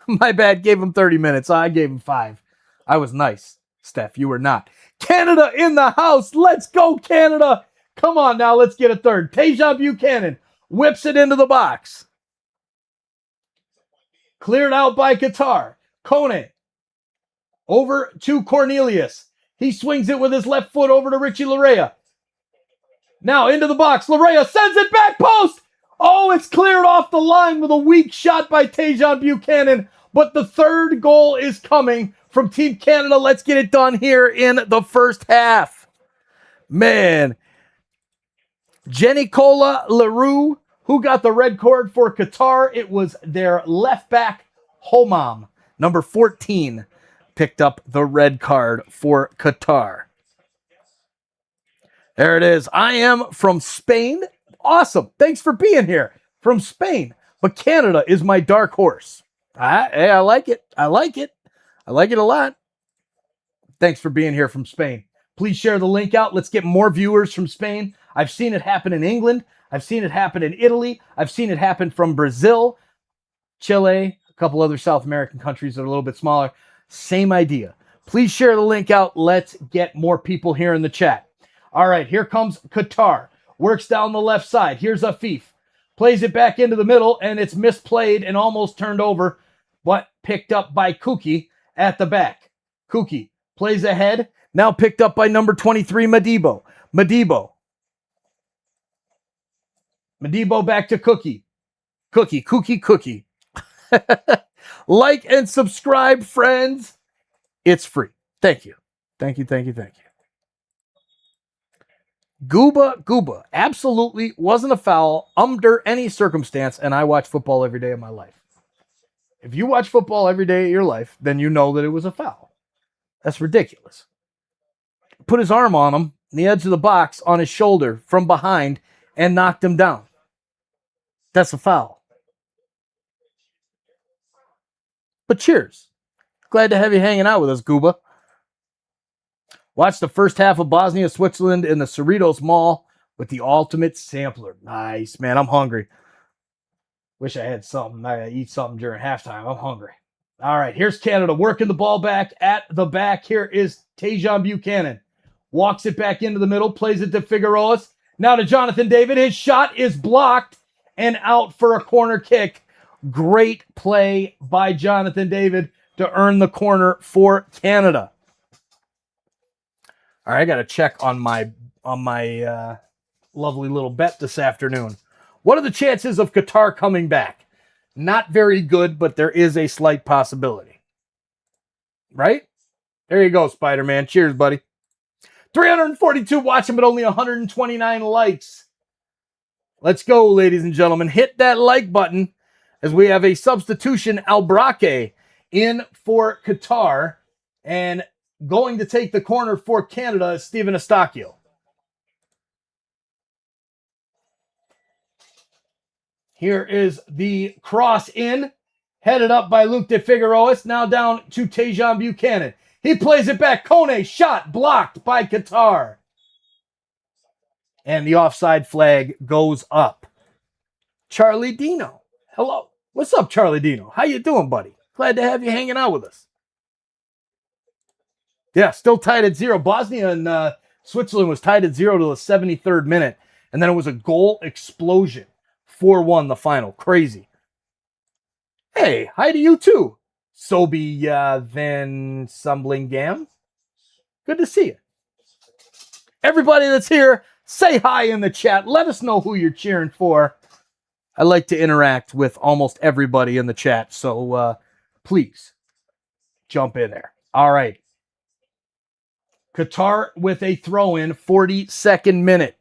My bad, gave him 30 minutes. I gave him 5. I was nice. Steph, you were not. Canada in the house. Let's go, Canada. Come on now, let's get a third. Tajon Buchanan whips it into the box. Cleared out by Qatar. Kone over to Cornelius. He swings it with his left foot over to Richie Larea. Now into the box. Larea sends it back post. Oh, it's cleared off the line with a weak shot by Tajon Buchanan. But the third goal is coming from Team Canada. Let's get it done here in the first half. Man. Jenny Cola LaRue, who got the red card for Qatar. It was their left back, Homam. Number 14 picked up the red card for Qatar. There it is. I am from Spain. Awesome. Thanks for being here. From Spain. But Canada is my dark horse. Hey, I like it. I like it. I like it a lot. Thanks for being here from Spain. Please share the link out. Let's get more viewers from Spain. I've seen it happen in England. I've seen it happen in Italy. I've seen it happen from Brazil, Chile, a couple other South American countries that are a little bit smaller. Same idea. Please share the link out. Let's get more people here in the chat. All right, here comes Qatar. Works down the left side. Here's Afif. Plays it back into the middle, and it's misplayed and almost turned over, but picked up by Kuki at the back. Kuki plays ahead. Now picked up by number 23, Madibo. Madibo Madibo back to Cookie. Cookie. Like and subscribe, friends. It's free. Thank you. Gooba. Absolutely wasn't a foul under any circumstance, and I watch football every day of my life. If you watch football every day of your life, then you know that it was a foul. That's ridiculous. Put his arm on him, the edge of the box, on his shoulder from behind, and knocked him down. That's a foul. But cheers. Glad to have you hanging out with us, Gooba. Watch the first half of Bosnia, Switzerland in the Cerritos Mall with the ultimate sampler. Nice, man. I'm hungry. Wish I had something. I gotta eat something during halftime. I'm hungry. All right, here's Canada working the ball back at the back. Here is Tajon Buchanan. Walks it back into the middle, plays it to Figueroas. Now to Jonathan David. His shot is blocked and out for a corner kick. Great play by Jonathan David to earn the corner for Canada. All right, I got to check on my lovely little bet this afternoon. What are the chances of Qatar coming back? Not very good, but there is a slight possibility. Right? There you go, Spider-Man. Cheers, buddy. 342 watching, but only 129 likes. Let's go, ladies and gentlemen. Hit that like button as we have a substitution, Albraque, in for Qatar. And going to take the corner for Canada is Steven Eustáquio. Here is the cross in, headed up by Luke de Figueroas, now down to Tajon Buchanan. He plays it back. Kone, shot blocked by Qatar. And the offside flag goes up. Charlie Dino. Hello. What's up, Charlie Dino? How you doing, buddy? Glad to have you hanging out with us. Yeah, still tied at 0. Bosnia and Switzerland was tied at 0 to the 73rd minute. And then it was a goal explosion. 4-1 the final. Crazy. Hey, hi to you too. Sobi Van Sumblingam. Good to see you. Everybody that's here, say hi in the chat. Let us know who you're cheering for. I like to interact with almost everybody in the chat, so please jump in there. All right. Qatar with a throw-in, 42nd minute.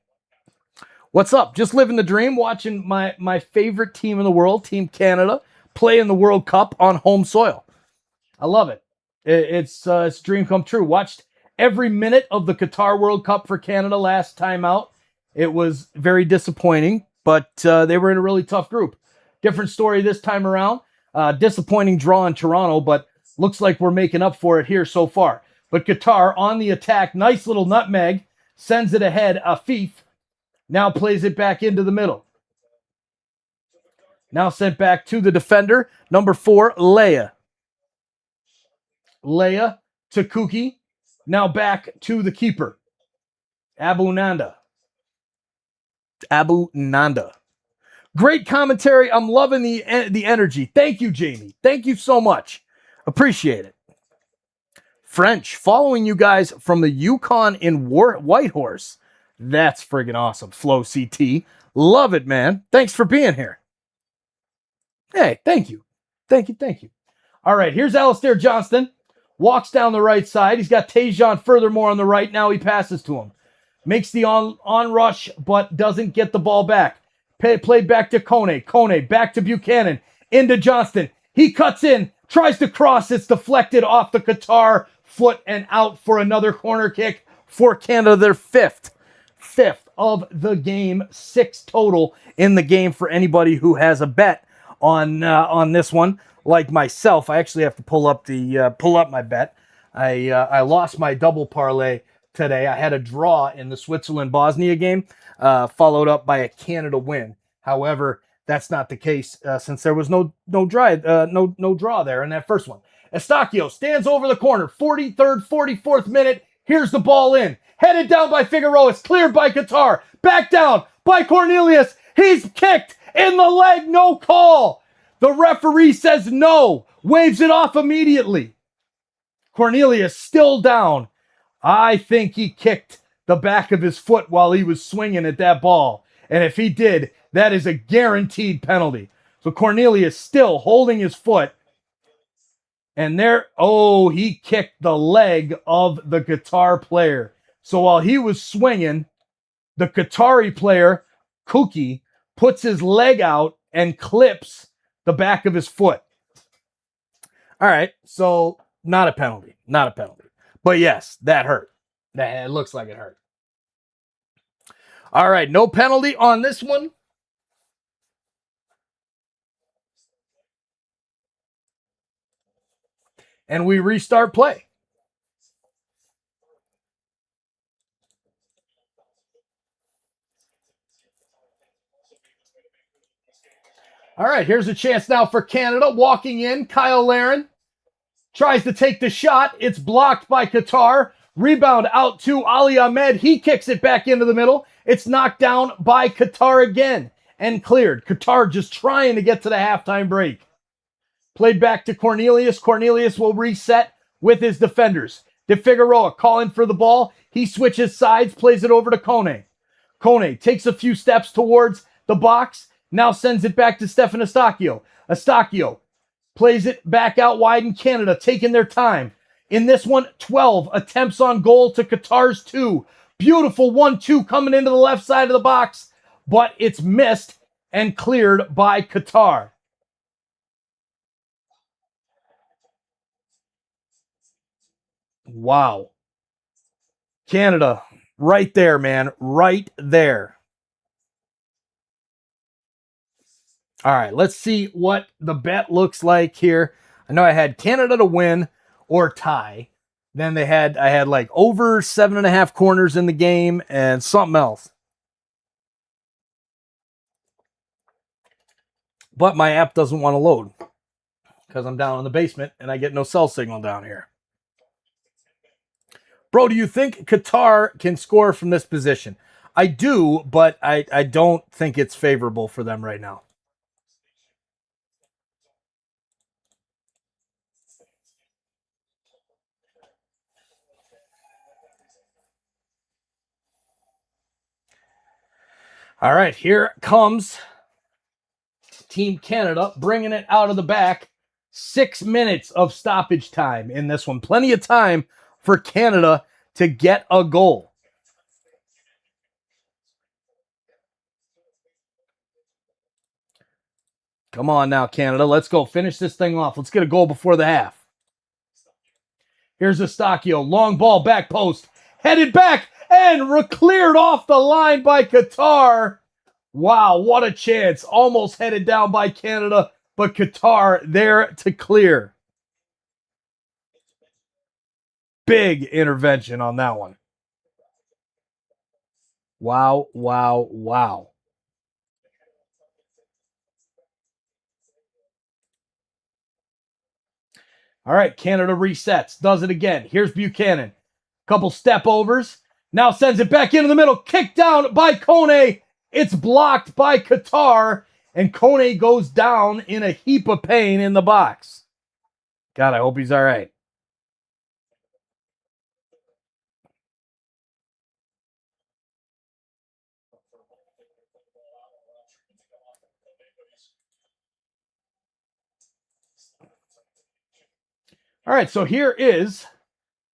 What's up? Just living the dream, watching my favorite team in the world, Team Canada, play in the World Cup on home soil. I love it. It's a dream come true. Watched every minute of the Qatar World Cup for Canada last time out. It was very disappointing, but they were in a really tough group. Different story this time around. Disappointing draw in Toronto, but looks like we're making up for it here so far. But Qatar on the attack. Nice little nutmeg. Sends it ahead. Afif now plays it back into the middle. Now sent back to the defender. Number 4, Leia. Leia to Kuki. Now back to the keeper. Abu Nanda. Great commentary. I'm loving the energy. Thank you, Jamie. Thank you so much. Appreciate it. French, following you guys from the Yukon in Whitehorse. That's friggin' awesome. Flow CT. Love it, man. Thanks for being here. Hey, thank you. Thank you. All right, here's Alistair Johnston. Walks down the right side. He's got Tajon furthermore on the right. Now he passes to him. Makes the on rush, but doesn't get the ball back. Played back to Kone. Kone back to Buchanan. Into Johnston. He cuts in. Tries to cross. It's deflected off the Qatar foot and out for another corner kick for Canada. Their fifth of the game. 6 total in the game for anybody who has a bet on this one. Like myself, I actually have to pull up my bet. I lost my double parlay today. I had a draw in the Switzerland-Bosnia game, followed up by a Canada win. However, that's not the case since there was no draw there in that first one. Eustáquio stands over the corner, 43rd, 44th minute. Here's the ball in. Headed down by Figueroas, cleared by Qatar. Back down by Cornelius. He's kicked in the leg, no call. The referee says no, waves it off immediately. Cornelius still down. I think he kicked the back of his foot while he was swinging at that ball. And if he did, that is a guaranteed penalty. So Cornelius still holding his foot. And there, oh, he kicked the leg of the Qatar player. So while he was swinging, the Qatari player, Kuki, puts his leg out and clips the back of his foot. All right, so not a penalty. Not a penalty. But yes, that hurt. It looks like it hurt. All right, no penalty on this one. And we restart play. All right, here's a chance now for Canada. Walking in, Kyle Larin tries to take the shot. It's blocked by Qatar. Rebound out to Ali Ahmed. He kicks it back into the middle. It's knocked down by Qatar again and cleared. Qatar just trying to get to the halftime break. Played back to Cornelius. Cornelius will reset with his defenders. De Figueroa calling for the ball. He switches sides, plays it over to Kone. Kone takes a few steps towards the box. Now sends it back to Stefan Eustachio. Eustachio plays it back out wide in Canada, taking their time. In this one, 12 attempts on goal to Qatar's 2. Beautiful 1-2 coming into the left side of the box, but it's missed and cleared by Qatar. Wow. Canada, right there, man. Right there. All right, let's see what the bet looks like here. I know I had Canada to win or tie. Then I had like over 7.5 corners in the game and something else. But my app doesn't want to load because I'm down in the basement and I get no cell signal down here. Bro, do you think Qatar can score from this position? I do, but I don't think it's favorable for them right now. All right, here comes Team Canada bringing it out of the back. 6 minutes of stoppage time in this one. Plenty of time for Canada to get a goal. Come on now, Canada. Let's go. Finish this thing off. Let's get a goal before the half. Here's Eustachio. Long ball, back post. Headed back and cleared off the line by Qatar. Wow, what a chance. Almost headed down by Canada, but Qatar there to clear. Big intervention on that one. Wow, wow, wow. All right, Canada resets. Does it again. Here's Buchanan. Couple step overs. Now sends it back into the middle. Kicked down by Kone. It's blocked by Qatar. And Kone goes down in a heap of pain in the box. God, I hope he's all right. All right, so here is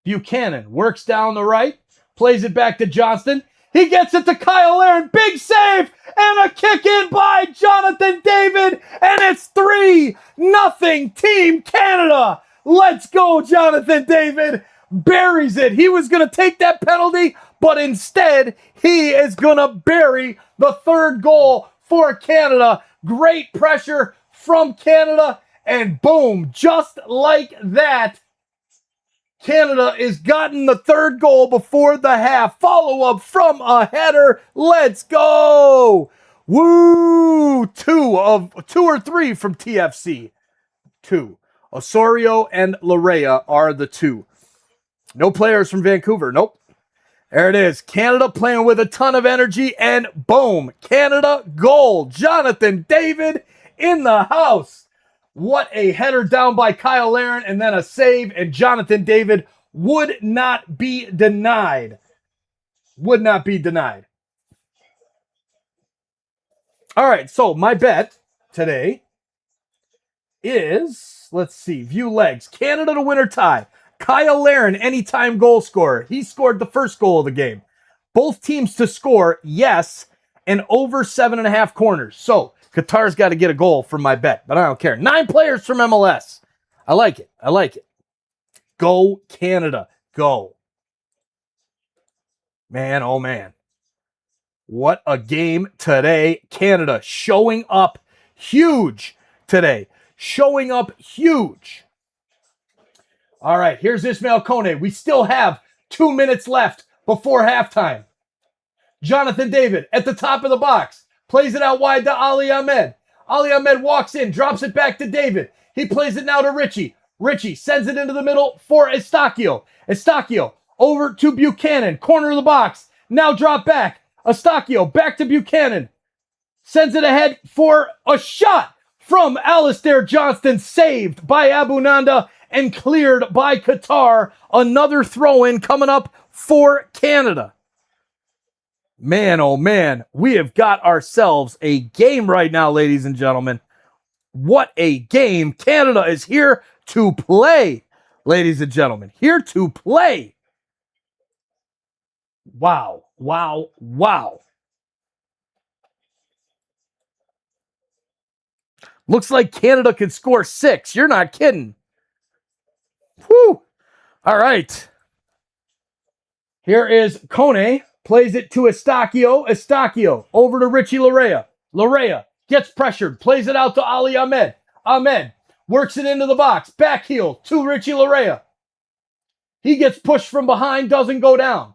Buchanan. Works down the right. Plays it back to Johnston. He gets it to Kyle Larin. Big save and a kick in by Jonathan David. And it's 3-0 Team Canada. Let's go, Jonathan David. Buries it. He was going to take that penalty, but instead he is going to bury the third goal for Canada. Great pressure from Canada. And boom, just like that, Canada is gotten the third goal before the half. Follow-up from a header. Let's go. Woo! 2 or 3 from TFC. 2. Osorio and Larea are the 2. No players from Vancouver. Nope. There it is. Canada playing with a ton of energy. And boom, Canada goal. Jonathan David in the house. What a header down by Kyle Larin and then a save, and Jonathan David would not be denied. Would not be denied. All right, so my bet today is, let's see, view legs. Canada to win or tie. Kyle Larin, anytime goal scorer. He scored the first goal of the game. Both teams to score, yes, and over 7.5 corners. So Qatar's got to get a goal for my bet, but I don't care. 9 players from MLS. I like it. I like it. Go Canada. Go. Man, oh man. What a game today. Canada showing up huge today. Showing up huge. All right, here's Ismail Kone. We still have 2 minutes left before halftime. Jonathan David at the top of the box. Plays it out wide to Ali Ahmed. Ali Ahmed walks in, drops it back to David. He plays it now to Richie. Richie sends it into the middle for Estacio. Estacio over to Buchanan. Corner of the box. Now drop back. Estacio back to Buchanan. Sends it ahead for a shot from Alistair Johnston. Saved by Abu Nanda and cleared by Qatar. Another throw-in coming up for Canada. Man, oh man, we have got ourselves a game right now, ladies and gentlemen. What a game. Canada is here to play, ladies and gentlemen. Here to play. Wow, wow, wow. Looks like Canada could score 6. You're not kidding. Whew. All right. Here is Kone. Plays it to Estacio. Estacio over to Richie Larea. Larea gets pressured. Plays it out to Ali Ahmed. Ahmed works it into the box. Back heel to Richie Larea. He gets pushed from behind. Doesn't go down.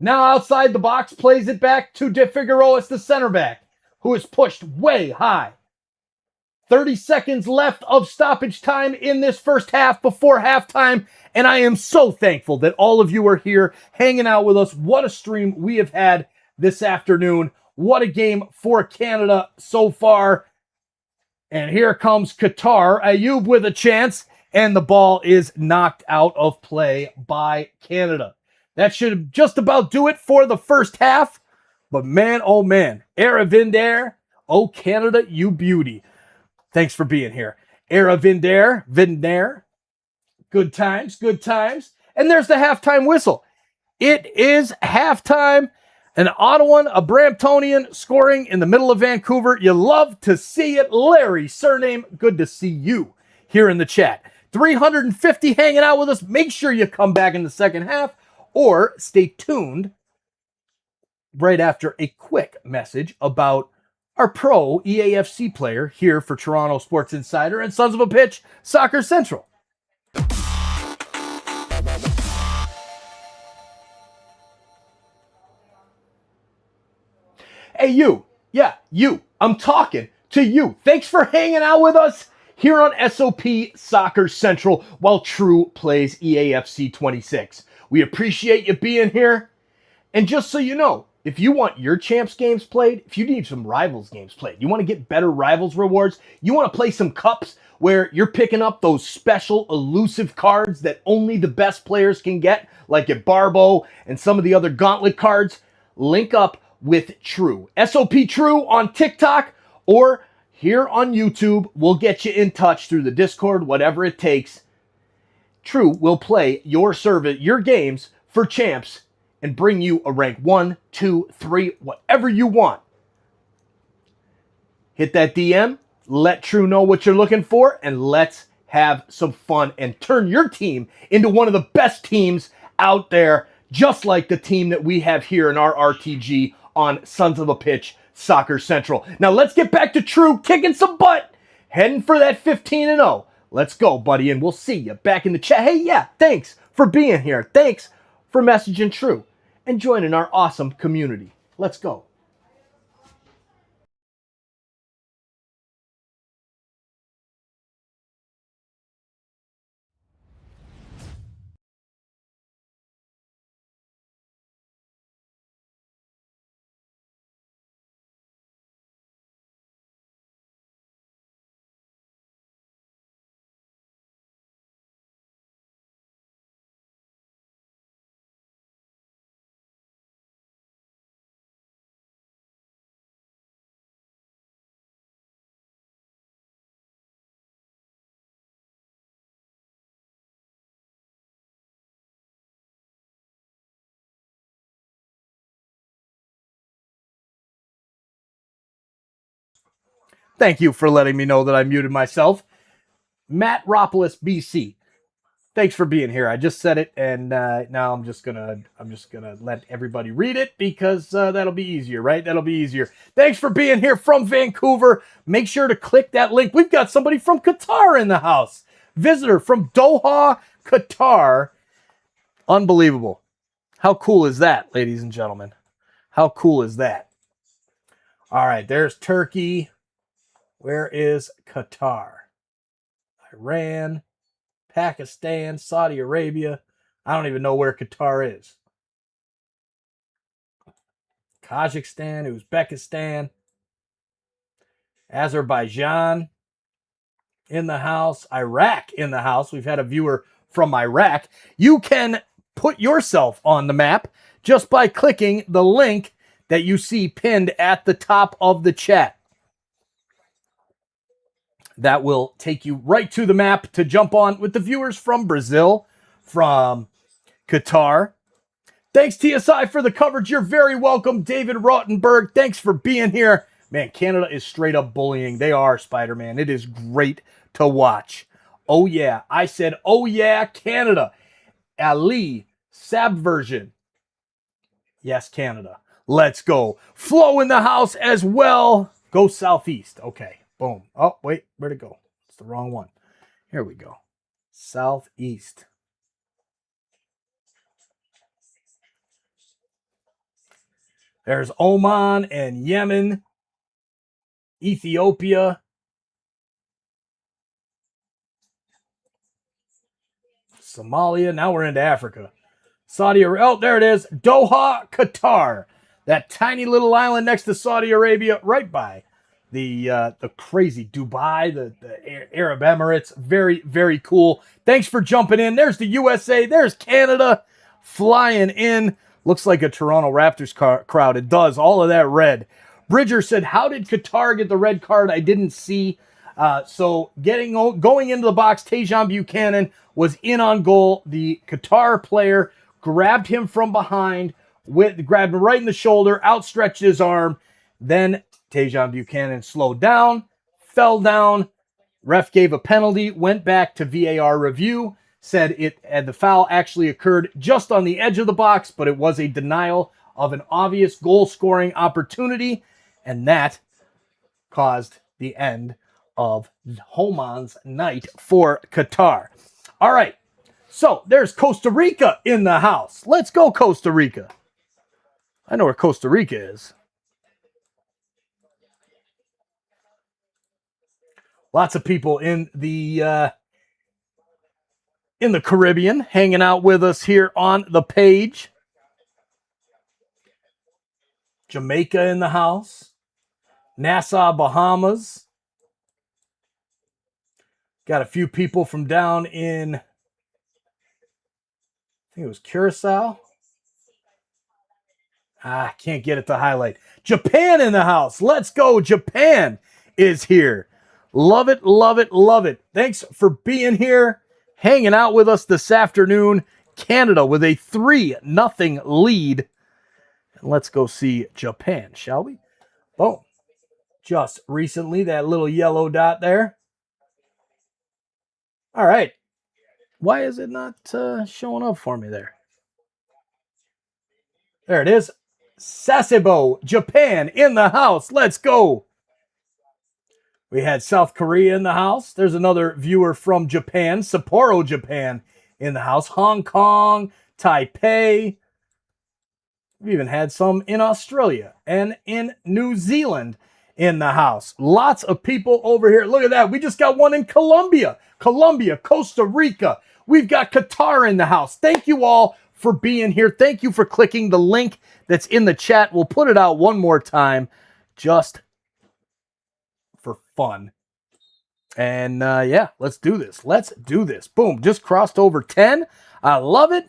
Now outside the box. Plays it back to De Figueroa, the center back, who is pushed way high. 30 seconds left of stoppage time in this first half before halftime. And I am so thankful that all of you are here hanging out with us. What a stream we have had this afternoon. What a game for Canada so far. And here comes Qatar. Ayoub with a chance. And the ball is knocked out of play by Canada. That should just about do it for the first half. But man, oh man. Aravinder, oh Canada, you beauty. Thanks for being here. Vinder. Good times, good times. And there's the halftime whistle. It is halftime. An Ottawan, a Bramptonian scoring in the middle of Vancouver. You love to see it. Larry, surname, good to see you here in the chat. 350 hanging out with us. Make sure you come back in the second half or stay tuned right after a quick message about our pro EAFC player here for Toronto Sports Insider and Sons of a Pitch Soccer Central. Hey, you. Yeah, you. I'm talking to you. Thanks for hanging out with us here on SOP Soccer Central while True plays EAFC 26. We appreciate you being here. And just so you know, if you want your Champs games played, if you need some Rivals games played, you want to get better Rivals rewards, you want to play some cups where you're picking up those special elusive cards that only the best players can get, like at Barbo and some of the other Gauntlet cards, link up with True. SOP True on TikTok or here on YouTube. We'll get you in touch through the Discord, whatever it takes. True will play your games for Champs and bring you a rank 1, 2, 3, whatever you want. Hit that DM, let True know what you're looking for, and let's have some fun and turn your team into one of the best teams out there, just like the team that we have here in our RTG on Sons of a Pitch Soccer Central. Now let's get back to True kicking some butt, heading for that 15-0. Let's go, buddy, and we'll see you back in the chat. Hey, yeah, thanks for being here. Thanks for messaging True and joining our awesome community. Let's go. Thank you for letting me know that I muted myself. Matt Ropolis, BC. Thanks for being here. I just said it, and now I'm just gonna let everybody read it because that'll be easier, right? That'll be easier. Thanks for being here from Vancouver. Make sure to click that link. We've got somebody from Qatar in the house. Visitor from Doha, Qatar. Unbelievable. How cool is that, ladies and gentlemen? How cool is that? All right, there's Turkey. Where is Qatar? Iran, Pakistan, Saudi Arabia. I don't even know where Qatar is. Kazakhstan, Uzbekistan, Azerbaijan in the house, Iraq in the house. We've had a viewer from Iraq. You can put yourself on the map just by clicking the link that you see pinned at the top of the chat. That will take you right to the map to jump on with the viewers from Brazil, from Qatar. Thanks, TSI, for the coverage. You're very welcome. David Rottenberg, thanks for being here. Man, Canada is straight up bullying. They are, Spider-Man. It is great to watch. Oh, yeah. I said, oh, yeah, Canada. Ali, Subversion. Yes, Canada. Let's go. Flo in the house as well. Go Southeast. Okay. Boom. Oh, wait. Where'd it go? It's the wrong one. Here we go. Southeast. There's Oman and Yemen. Ethiopia. Somalia. Now we're into Africa. Saudi Arabia. Oh, there it is. Doha, Qatar. That tiny little island next to Saudi Arabia, right by the crazy Dubai, the Arab Emirates. Very, very cool. Thanks for jumping in. There's the USA. There's Canada flying in. Looks like a Toronto Raptors crowd. It does. All of that red. Bridger said, how did Qatar get the red card? I didn't see. So going into the box, Tajon Buchanan was in on goal. The Qatar player grabbed him from behind, grabbed him right in the shoulder, outstretched his arm. Then Tajon Buchanan slowed down, fell down. Ref gave a penalty, went back to VAR review, said the foul actually occurred just on the edge of the box, but it was a denial of an obvious goal-scoring opportunity, and that caused the end of Homan's night for Qatar. All right, so there's Costa Rica in the house. Let's go, Costa Rica. I know where Costa Rica is. Lots of people in the Caribbean hanging out with us here on the page. Jamaica in the house. Nassau, Bahamas. Got a few people from down in, I think it was Curacao. Can't get it to highlight. Japan in the house. Let's go. Japan is here. Love it, love it, love it. Thanks for being here, hanging out with us this afternoon. Canada with a 3-0 lead. And let's go see Japan, shall we? Boom. Just recently, that little yellow dot there. All right. Why is it not showing up for me there? There it is. Sasebo, Japan in the house. Let's go. We had South Korea in the house. There's another viewer from Japan, Sapporo, Japan in the house. Hong Kong, Taipei. We even had some in Australia and in New Zealand in the house. Lots of people over here. Look at that. We just got one in Colombia, Costa Rica. We've got Qatar in the house. Thank you all for being here. Thank you for clicking the link that's in the chat. We'll put it out one more time just for fun. And yeah, let's do this. Let's do this. Boom. Just crossed over 10. I love it.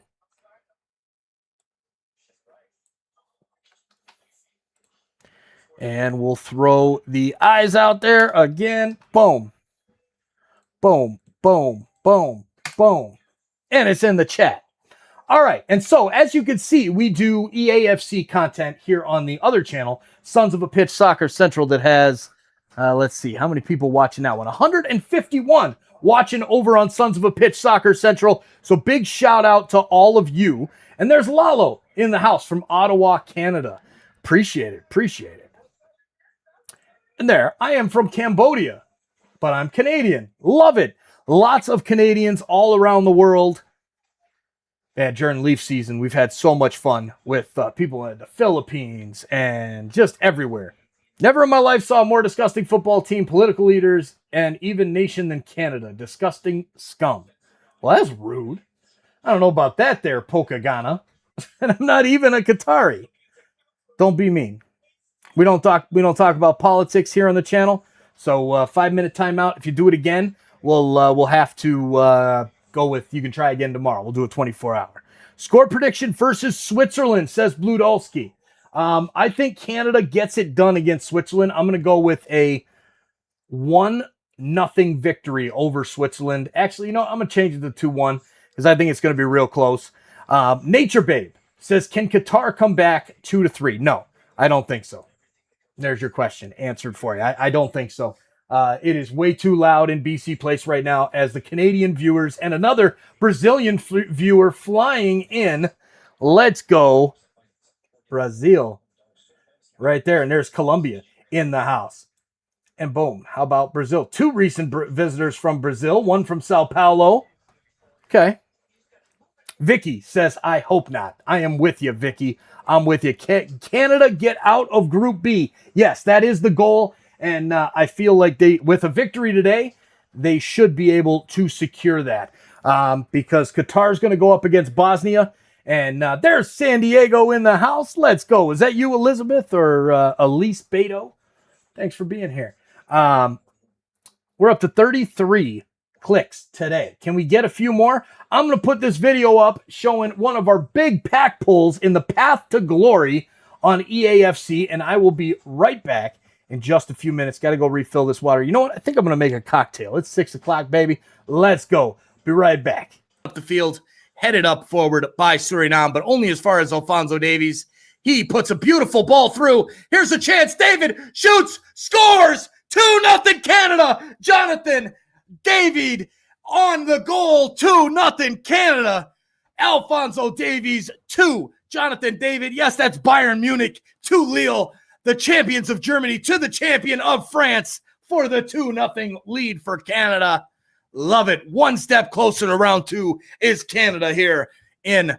And we'll throw the eyes out there again. Boom. Boom. Boom. Boom. Boom. And it's in the chat. All right. And so, as you can see, we do EAFC content here on the other channel, Sons of a Pitch Soccer Central, that has Let's see, how many people watching that one? 151 watching over on Sons of a Pitch Soccer Central. So big shout out to all of you. And there's Lalo in the house from Ottawa, Canada. Appreciate it, appreciate it. And there, I am from Cambodia, but I'm Canadian. Love it. Lots of Canadians all around the world. Yeah, during Leaf season, we've had so much fun with people in the Philippines and just everywhere. Never in my life saw a more disgusting football team, political leaders, and even nation than Canada. Disgusting scum. Well, that's rude. I don't know about that there, Pokagana. And I'm not even a Qatari. Don't be mean. We don't talk about politics here on the channel. So 5-minute timeout. If you do it again, we'll have to go with, you can try again tomorrow. We'll do a 24-hour. Score prediction versus Switzerland, says Bludolski. I think Canada gets it done against Switzerland. I'm going to go with a 1-0 victory over Switzerland. Actually, you know, I'm going to change it to 2-1 because I think it's going to be real close. Nature Babe says, can Qatar come back 2-3? No, I don't think so. There's your question answered for you. I don't think so. It is way too loud in BC Place right now as the Canadian viewers and another Brazilian viewer flying in. Let's go, Brazil. Right there. And there's Colombia in the house. And boom, how about Brazil? 2 recent visitors from Brazil, one from Sao Paulo. Okay. Vicky says, I hope not. I am with you, Vicky. I'm with you. Canada get out of Group B. Yes, that is the goal. And I feel like with a victory today, they should be able to secure that. Because Qatar is going to go up against Bosnia. And there's San Diego in the house. Let's go. Is that you, Elizabeth, or Elise Beto? Thanks for being here. We're up to 33 clicks today. Can we get a few more? I'm going to put this video up showing one of our big pack pulls in the Path to Glory on EAFC. And I will be right back in just a few minutes. Got to go refill this water. You know what? I think I'm going to make a cocktail. It's 6 o'clock, baby. Let's go. Be right back. Up the field, headed up forward by Suriname, but only as far as Alphonso Davies. He puts a beautiful ball through. Here's a chance. David shoots, scores. 2-0 Canada. Jonathan David on the goal. 2-0 Canada. Alphonso Davies 2. Jonathan David. Yes, that's Bayern Munich to Lille. The champions of Germany to the champion of France for the 2-0 lead for Canada. Love it. One step closer to round 2 is Canada here in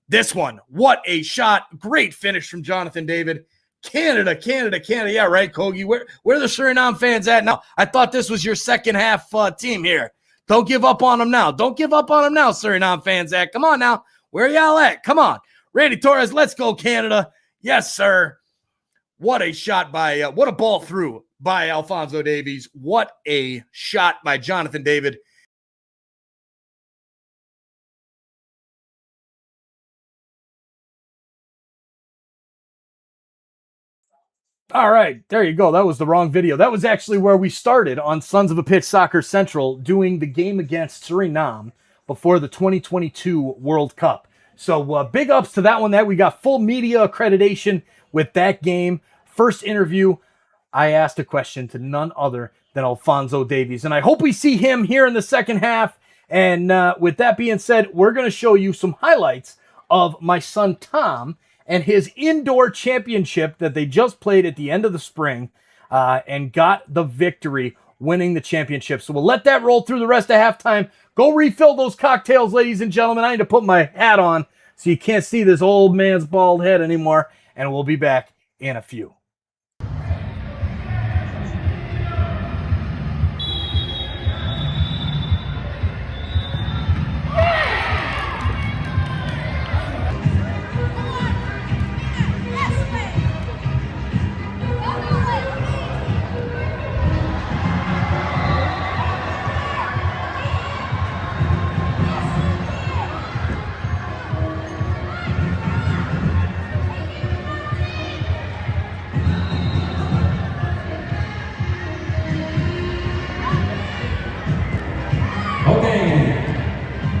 this one. What a shot. Great finish from Jonathan David. Canada. Yeah, right, Kogi. Where the Suriname fans at now? I thought this was your second half team here. Don't give up on them now. Don't give up on them now, Suriname fans at. Come on now. Where y'all at? Come on. Randy Torres, let's go, Canada. Yes, sir. What a shot by, what a ball through by Alphonso Davies. What a shot by Jonathan David. All right, there you go. That was the wrong video. That was actually where we started on Sons of a Pitch Soccer Central doing the game against Suriname before the 2022 World Cup. So big ups to that one. That we got full media accreditation with that game. First interview, I asked a question to none other than Alphonso Davies. And I hope we see him here in the second half. And with that being said, we're going to show you some highlights of my son Tom and his indoor championship that they just played at the end of the spring and got the victory, winning the championship. So we'll let that roll through the rest of halftime. Go refill those cocktails, ladies and gentlemen. I need to put my hat on so you can't see this old man's bald head anymore. And we'll be back in a few.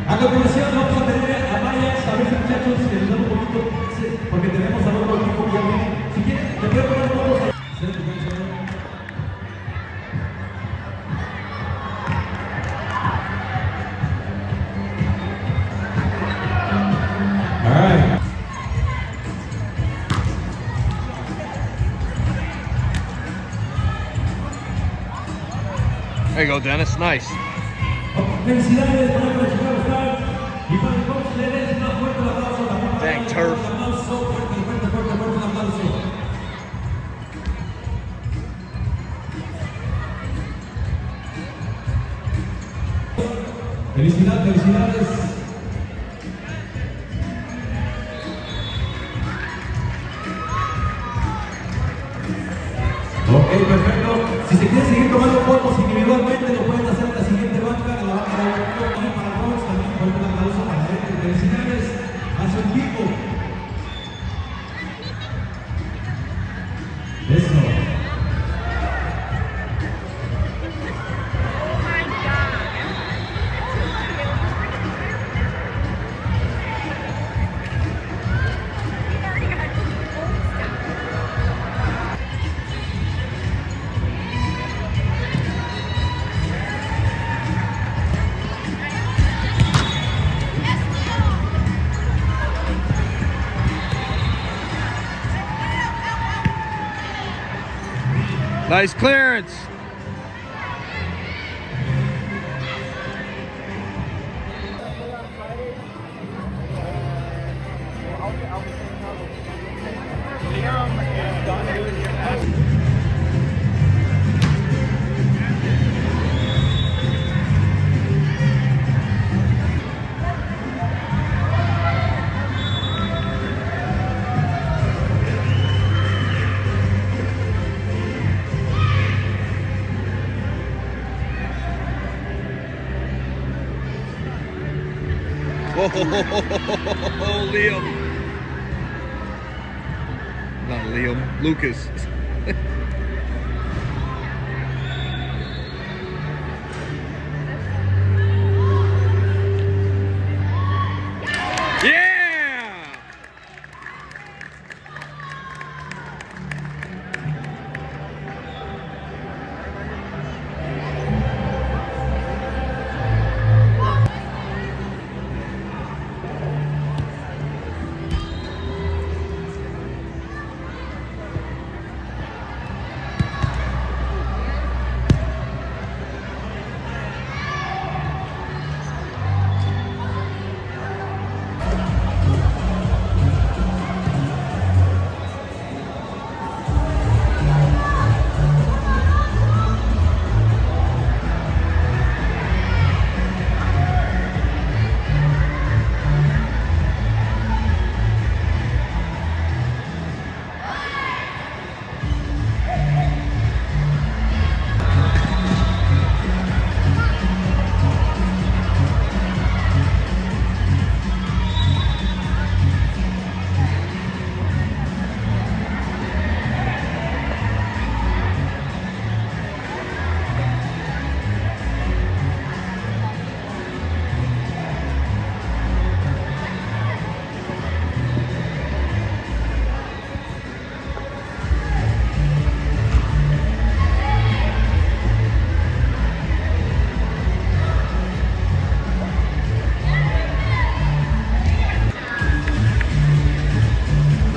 A continuación vamos a tener a varias, a ver si muchachos que nos dan un poquito, porque tenemos a otro equipo que viene. Si quieren, te pueden poner todos. you go, Dennis. Nice. Felicidades para el Chicago Stars y para el coach le des una fuerte aplauso también para Dang él. turf. Un aplauso fuerte, un aplauso. Felicidades. Ok, perfecto. Si se quieren seguir tomando fotos individualmente, lo pueden hacer en la siguiente banca, en la banca de y para Rox también fuerte un aplauso para él. Felicidades a su equipo. Eso. Nice clearance. Oh, Liam. Not Liam, Lucas. Yeah!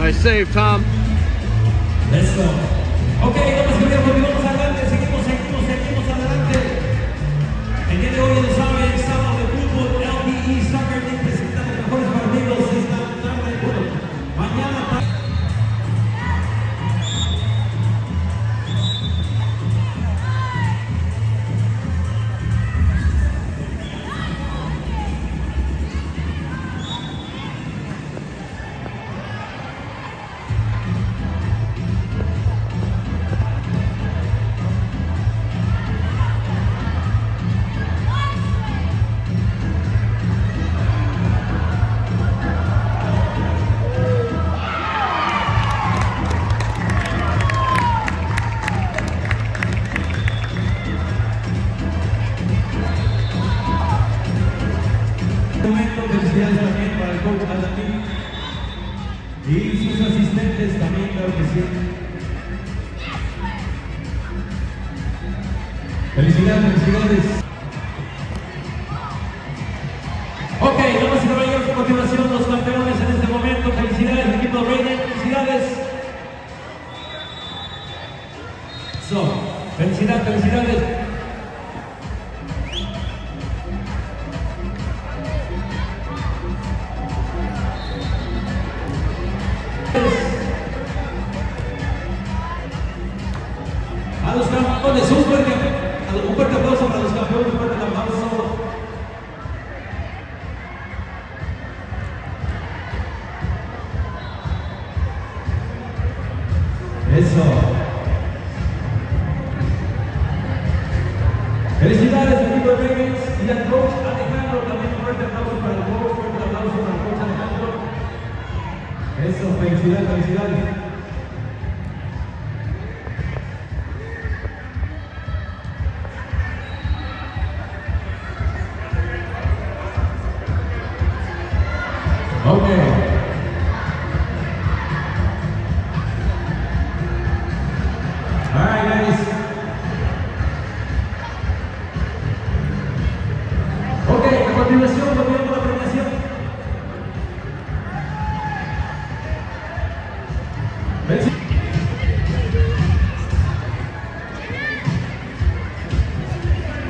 Nice save, Tom. Let's go. Ok, damas y caballeros, continuamos adelante, seguimos adelante. El día de hoy, ya saben, sábado de fútbol, SOP Soccer Central presenta los mejores partidos esta tarde. Bueno, mañana tarde. Felicidades también para el coach Davies y sus asistentes también, claro que sí. Felicidades. Ok, damas y caballeros, a continuación los campeones en este momento. Felicidades, equipo Reyes, felicidades. Felicidades. Felicidades, felicidades. Okay. All right, guys. Okay, a continuación, continuamos la premiación.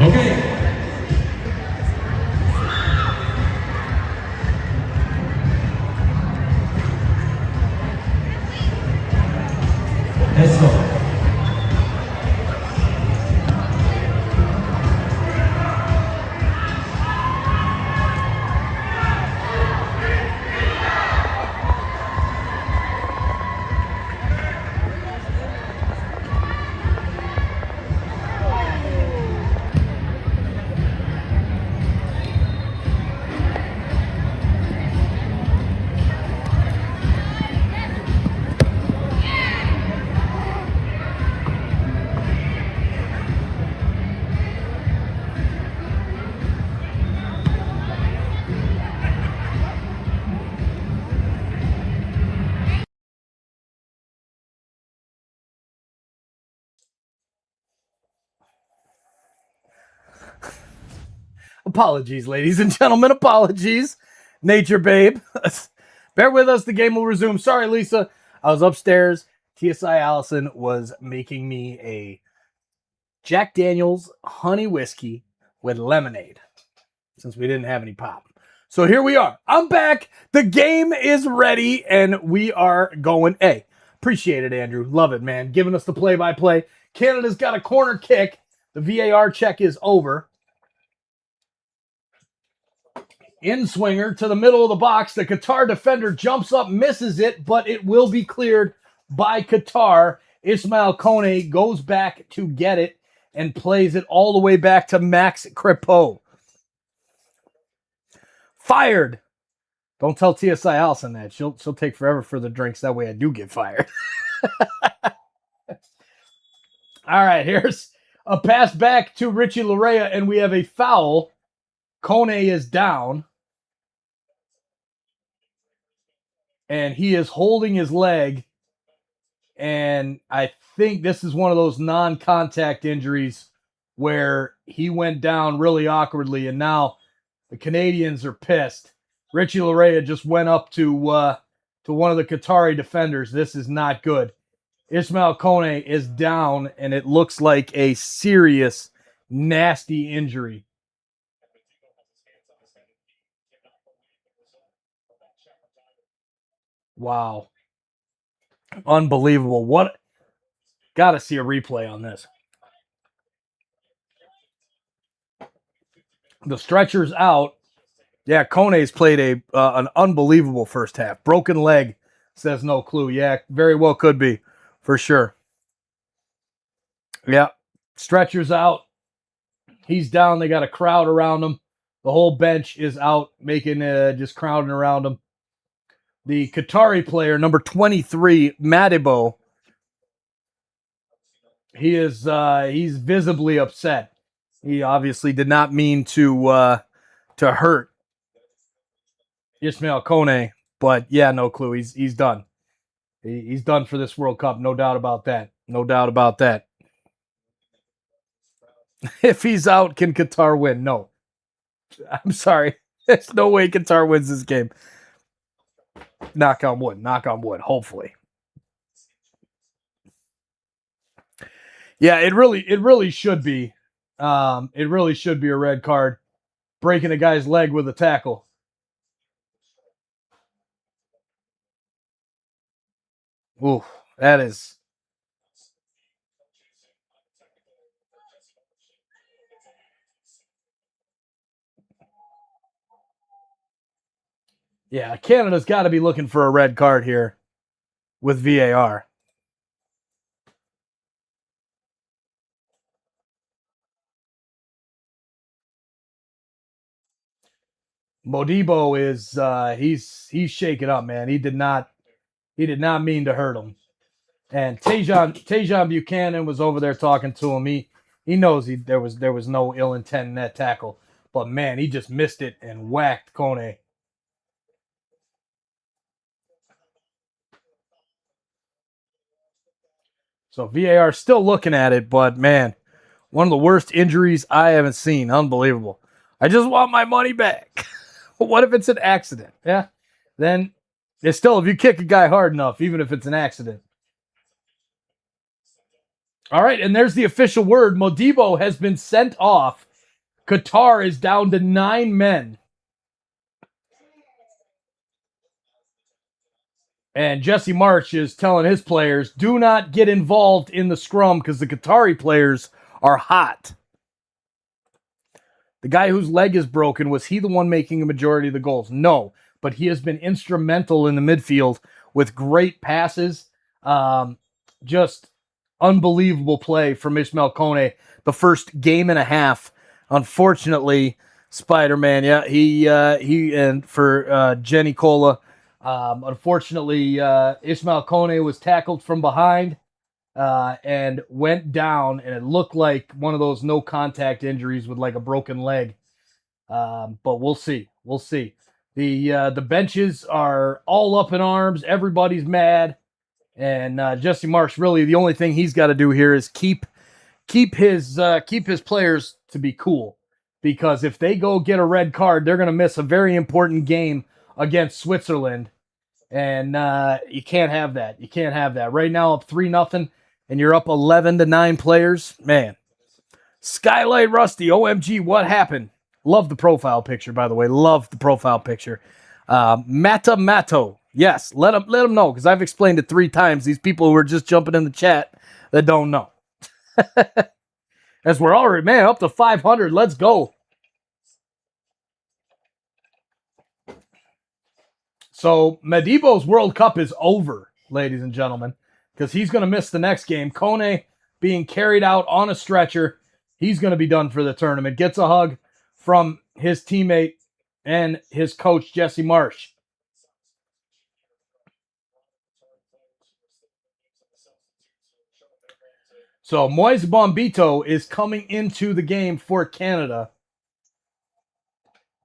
Okay. Eso. Apologies, ladies and gentlemen. Apologies. Nature babe. Bear with us. The game will resume. Sorry, Lisa. I was upstairs. TSI Allison was making me a Jack Daniels honey whiskey with lemonade since we didn't have any pop. So here we are. I'm back. The game is ready, and we are going. Hey, appreciate it, Andrew. Love it, man. Giving us the play-by-play. Canada's got a corner kick. The VAR check is over. In swinger to the middle of the box. The Qatar defender jumps up, misses it, but it will be cleared by Qatar. Ismail Kone goes back to get it and plays it all the way back to Max Crepeau. Fired. Don't tell TSI Allison that. She'll take forever for the drinks. That way I do get fired. All right, here's a pass back to Richie Larea, and we have a foul. Kone is down. And he is holding his leg. And I think this is one of those non-contact injuries where he went down really awkwardly. And now the Canadians are pissed. Richie Larea just went up to one of the Qatari defenders. This is not good. Ismail Kone is down, and it looks like a serious, nasty injury. Wow. Unbelievable. What? Got to see a replay on this. The stretcher's out. Yeah, Kone's played an unbelievable first half. Broken leg, says No Clue. Yeah, very well could be, for sure. Yeah, stretcher's out. He's down. They got a crowd around him. The whole bench is out, making just crowding around him. The Qatari player, number 23, Madibo, he's visibly upset. He obviously did not mean to hurt Ismail Kone, but yeah, No Clue. He's done. He's done for this World Cup. No doubt about that. No doubt about that. If he's out, can Qatar win? No. I'm sorry. There's no way Qatar wins this game. Knock on wood. Knock on wood. Hopefully. Yeah, it really should be. It really should be a red card. Breaking a guy's leg with a tackle. Ooh, that is. Yeah, Canada's got to be looking for a red card here with VAR. Modibo is he's shaken up, man. He did not He did not mean to hurt him. And Tajon Buchanan was over there talking to him. He knows there was no ill intent in that tackle. But man, he just missed it and whacked Kone. So VAR still looking at it, but man, one of the worst injuries I haven't seen. Unbelievable. I just want my money back. What if it's an accident? Yeah. Then it's still, if you kick a guy hard enough, even if it's an accident. All right, and there's the official word. Modibo has been sent off. Qatar is down to 9 men. And Jesse Marsh is telling his players, do not get involved in the scrum because the Qatari players are hot. The guy whose leg is broken, was he the one making a majority of the goals? No, but he has been instrumental in the midfield with great passes. Just unbelievable play from Ishmael Kone the first game and a half. Unfortunately, Spider-Man, he and for Jenny Cola, unfortunately, Ishmael Kone was tackled from behind and went down, and it looked like one of those no contact injuries with like a broken leg. But we'll see. We'll see. The benches are all up in arms. Everybody's mad. And Jesse Marsh, really, the only thing he's got to do here is keep his players to be cool. Because if they go get a red card, they're going to miss a very important game against Switzerland. And you can't have that. You can't have that. Right now, up 3-0, and you're up 11-9 players. Man. Skylight Rusty, OMG, what happened? Love the profile picture, by the way. Love the profile picture. Mata Mato. Yes, let them know, because I've explained it 3 times. These people who are just jumping in the chat that don't know. As we're already, man, up to 500. Let's go. So Modibo's World Cup is over, ladies and gentlemen, because he's going to miss the next game. Kone being carried out on a stretcher. He's going to be done for the tournament. Gets a hug from his teammate and his coach, Jesse Marsh. So Moise Bombito is coming into the game for Canada.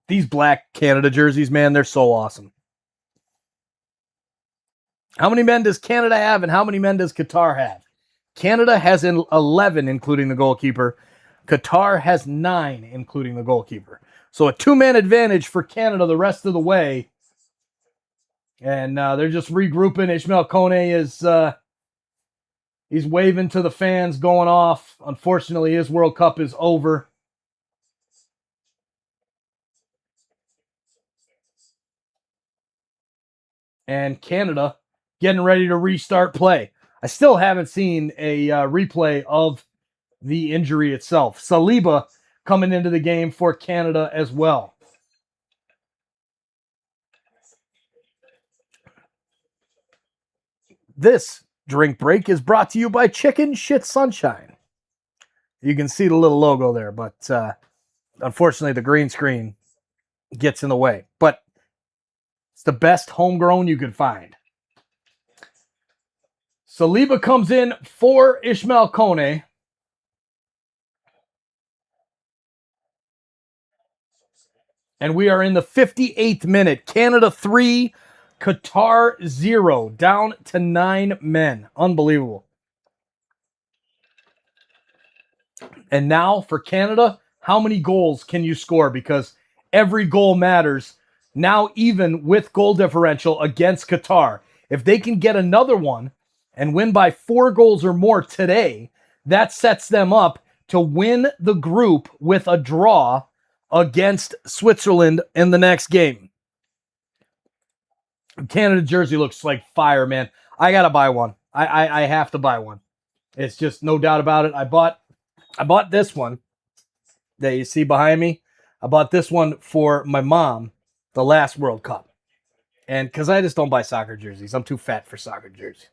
These black Canada jerseys, man, they're so awesome. How many men does Canada have, and how many men does Qatar have? Canada has 11, including the goalkeeper. Qatar has 9, including the goalkeeper. So a 2-man advantage for Canada the rest of the way. And they're just regrouping. Ishmael Kone is he's waving to the fans, going off. Unfortunately, his World Cup is over. And Canada getting ready to restart play. I still haven't seen a replay of the injury itself. Saliba coming into the game for Canada as well. This drink break is brought to you by Chicken Shit Sunshine. You can see the little logo there, but unfortunately the green screen gets in the way. But it's the best homegrown you could find. Saliba comes in for Ishmael Kone. And we are in the 58th minute. Canada 3, Qatar 0. Down to 9 men. Unbelievable. And now for Canada, how many goals can you score? Because every goal matters. Now even with goal differential against Qatar. If they can get another one and win by 4 goals or more today, that sets them up to win the group with a draw against Switzerland in the next game. Canada jersey looks like fire, man. I gotta buy one. I have to buy one. It's just no doubt about it. I bought this one that you see behind me. I bought this one for my mom the last World Cup. And because I just don't buy soccer jerseys. I'm too fat for soccer jerseys.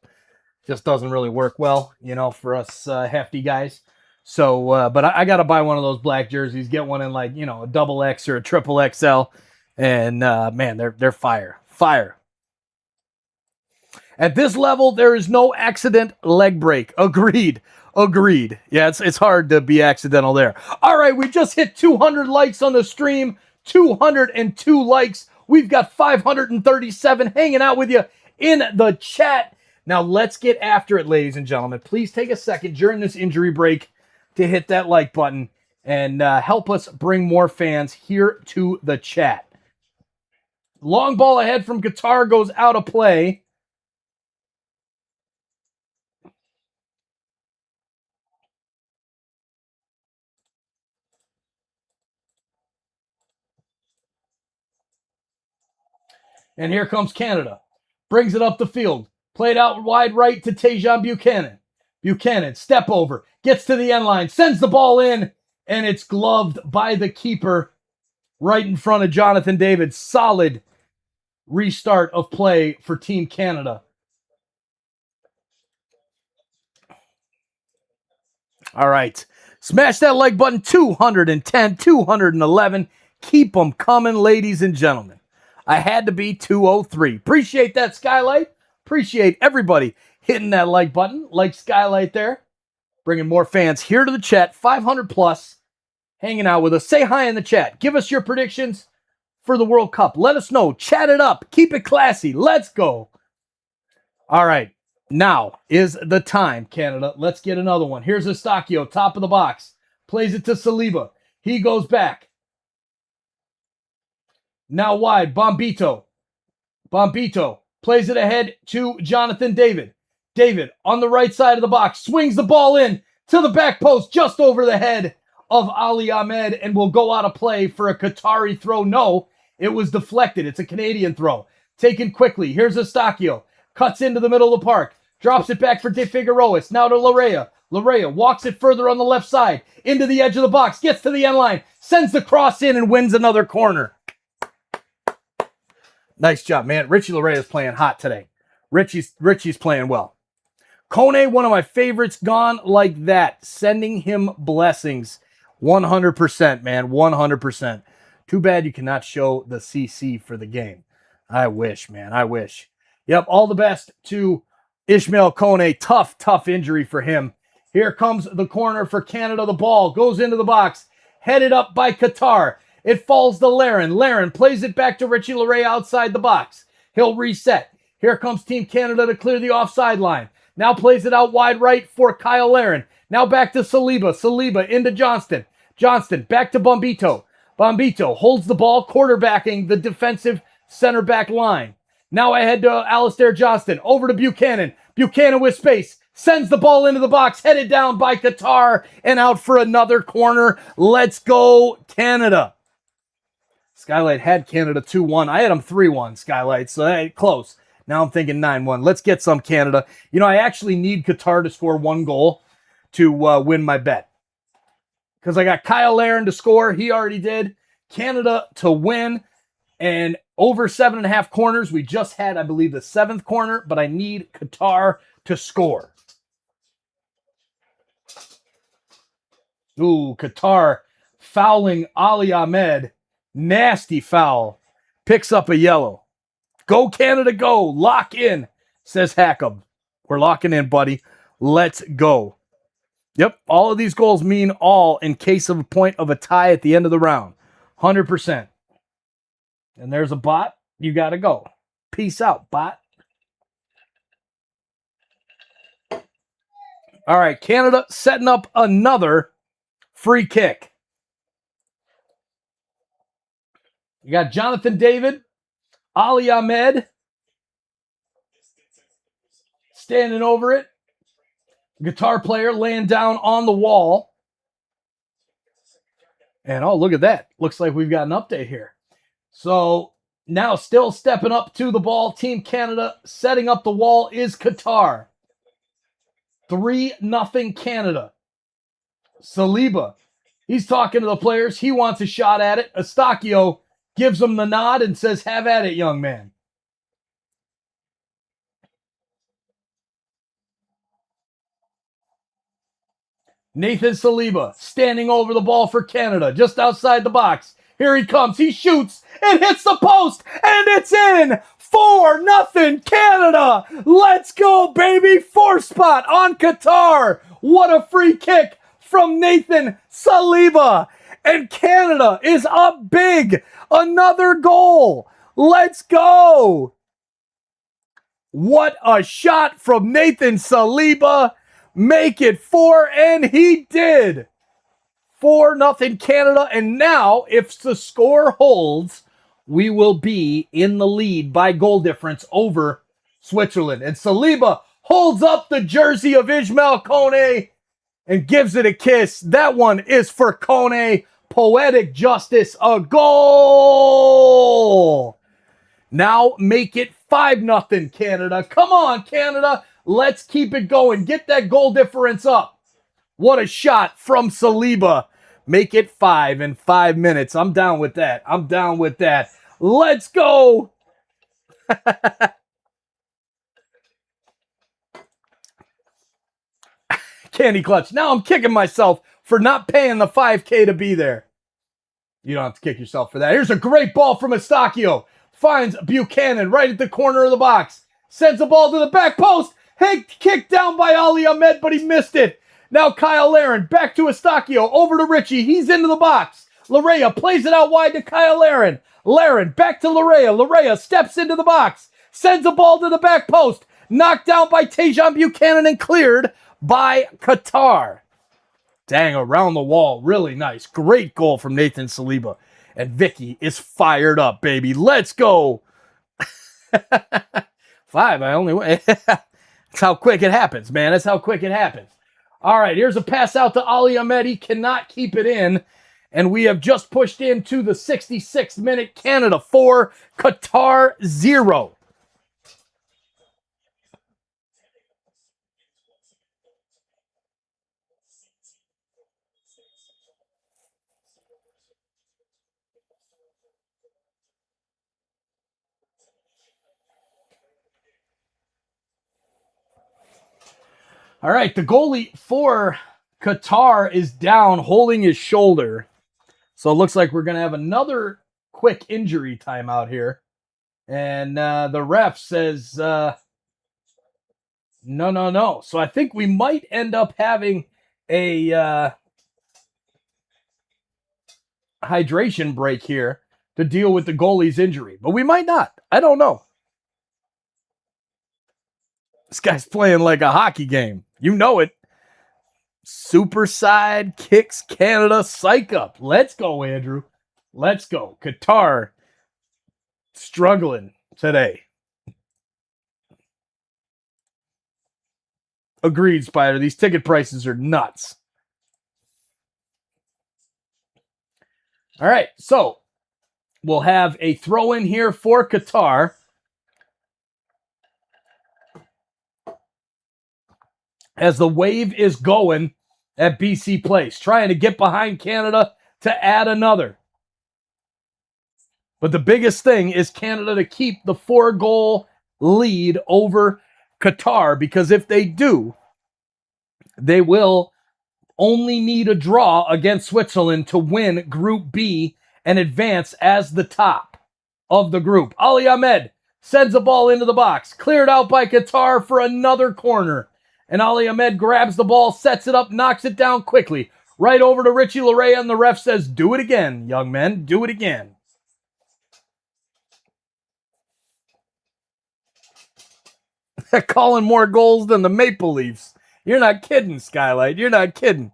Just doesn't really work well, for us hefty guys. So, but I got to buy one of those black jerseys, get one in like, a double X or a triple XL. And, man, they're fire. Fire. At this level, there is no accident leg break. Agreed. Agreed. Yeah, it's hard to be accidental there. All right, we just hit 200 likes on the stream. 202 likes. We've got 537 hanging out with you in the chat. Now, let's get after it, ladies and gentlemen. Please take a second during this injury break to hit that like button and help us bring more fans here to the chat. Long ball ahead from Qatar goes out of play. And here comes Canada. Brings it up the field. Played out wide right to Tajon Buchanan. Buchanan, step over. Gets to the end line. Sends the ball in. And it's gloved by the keeper right in front of Jonathan David. Solid restart of play for Team Canada. All right. Smash that like button. 210, 211. Keep them coming, ladies and gentlemen. I had to be 203. Appreciate that, Skylight. Appreciate everybody hitting that like button. Like Skylight there. Bringing more fans here to the chat. 500 plus hanging out with us. Say hi in the chat. Give us your predictions for the World Cup. Let us know. Chat it up. Keep it classy. Let's go. All right. Now is the time, Canada. Let's get another one. Here's Eustachio, top of the box. Plays it to Saliba. He goes back. Now wide, Bombito. Bombito plays it ahead to Jonathan David. David on the right side of the box. Swings the ball in to the back post just over the head of Ali Ahmed and will go out of play for a Qatari throw. No, it was deflected. It's a Canadian throw. Taken quickly. Here's Eustachio. Cuts into the middle of the park. Drops it back for De Figueroa. Now to Larea. Larea walks it further on the left side. Into the edge of the box. Gets to the end line. Sends the cross in and wins another corner. Nice job, man. Richie Larea is playing hot today. Richie's playing well. Kone, one of my favorites, gone like that. Sending him blessings. 100%, man. 100%. Too bad you cannot show the CC for the game. I wish, man. I wish. Yep, all the best to Ishmael Kone. Tough injury for him. Here comes the corner for Canada. The ball goes into the box. Headed up by Qatar. It falls to Laren. Laren plays it back to Richie Larea outside the box. He'll reset. Here comes Team Canada to clear the offside line. Now plays it out wide right for Kyle Laren. Now back to Saliba. Saliba into Johnston. Johnston back to Bombito. Bombito holds the ball, quarterbacking the defensive center back line. Now ahead to Alistair Johnston. Over to Buchanan. Buchanan with space. Sends the ball into the box. Headed down by Qatar and out for another corner. Let's go, Canada. Skylight had Canada 2-1. I had them 3-1, Skylight, so hey, close. Now I'm thinking 9-1. Let's get some Canada. You know, I actually need Qatar to score one goal to win my bet. Because I got Kyle Laren to score. He already did. Canada to win. And over 7.5 corners. We just had, I believe, the 7th corner. But I need Qatar to score. Ooh, Qatar fouling Ali Ahmed. Nasty foul. Picks up a yellow. Go Canada, go. Lock in, says Hackham. We're locking in, buddy. Let's go. Yep, all of these goals mean all in case of a point of a tie at the end of the round. 100%. And there's a bot. You got to go. Peace out, bot. All right, Canada setting up another free kick. You got Jonathan David, Ali Ahmed standing over it. Guitar player laying down on the wall. And oh, look at that. Looks like we've got an update here. So now still stepping up to the ball. Team Canada setting up the wall is Qatar. 3-0 Canada. Saliba. He's talking to the players. He wants a shot at it. Eustachio gives him the nod and says, have at it, young man. Nathan Saliba standing over the ball for Canada, just outside the box. Here he comes. He shoots. It hits the post. And it's in. 4-0 Canada. Let's go, baby. 4th spot on Qatar. What a free kick from Nathan Saliba. And Canada is up big. Another goal. Let's go. What a shot from Nathan Saliba. Make it 4, and he did. 4-0 Canada, and now if the score holds, we will be in the lead by goal difference over Switzerland. And Saliba holds up the jersey of Ismail Kone and gives it a kiss. That one is for Kone. Poetic justice, a goal. Now make it 5-0 Canada. Come on, Canada. Let's keep it going. Get that goal difference up. What a shot from Saliba. Make it 5 in 5 minutes. I'm down with that. I'm down with that. Let's go. Candy clutch. Now I'm kicking myself for not paying the $5K to be there. You don't have to kick yourself for that. Here's a great ball from Eustachio. Finds Buchanan right at the corner of the box. Sends the ball to the back post. Hey, kicked down by Ali Ahmed, but he missed it. Now Kyle Larin back to Eustachio. Over to Richie. He's into the box. Larea plays it out wide to Kyle Larin. Larin back to Larea. Larea steps into the box. Sends the ball to the back post. Knocked down by Tajon Buchanan and cleared by Qatar. Dang, around the wall. Really nice. Great goal from Nathan Saliba. And Vicky is fired up, baby. Let's go. 5, I only went. That's how quick it happens, man. That's how quick it happens. All right, here's a pass out to Ali Ahmed. He cannot keep it in. And we have just pushed into the 66th minute. Canada 4, Qatar 0. All right, the goalie for Qatar is down, holding his shoulder. So it looks like we're going to have another quick injury timeout here. And the ref says, no. So I think we might end up having a hydration break here to deal with the goalie's injury. But we might not. I don't know. This guy's playing like a hockey game. You know it. Super side kicks Canada. Psych up. Let's go, Andrew. Let's go. Qatar struggling today. Agreed, Spider. These ticket prices are nuts. All right, so we'll have a throw in here for Qatar. As the wave is going at BC Place, trying to get behind Canada to add another. But the biggest thing is Canada to keep the 4-goal lead over Qatar, because if they do, they will only need a draw against Switzerland to win Group B and advance as the top of the group. Ali Ahmed sends the ball into the box, cleared out by Qatar for another corner. And Ali Ahmed grabs the ball, sets it up, knocks it down quickly. Right over to Richie Larea, and the ref says, do it again, young men. Do it again. They're calling more goals than the Maple Leafs. You're not kidding, Skylight. You're not kidding.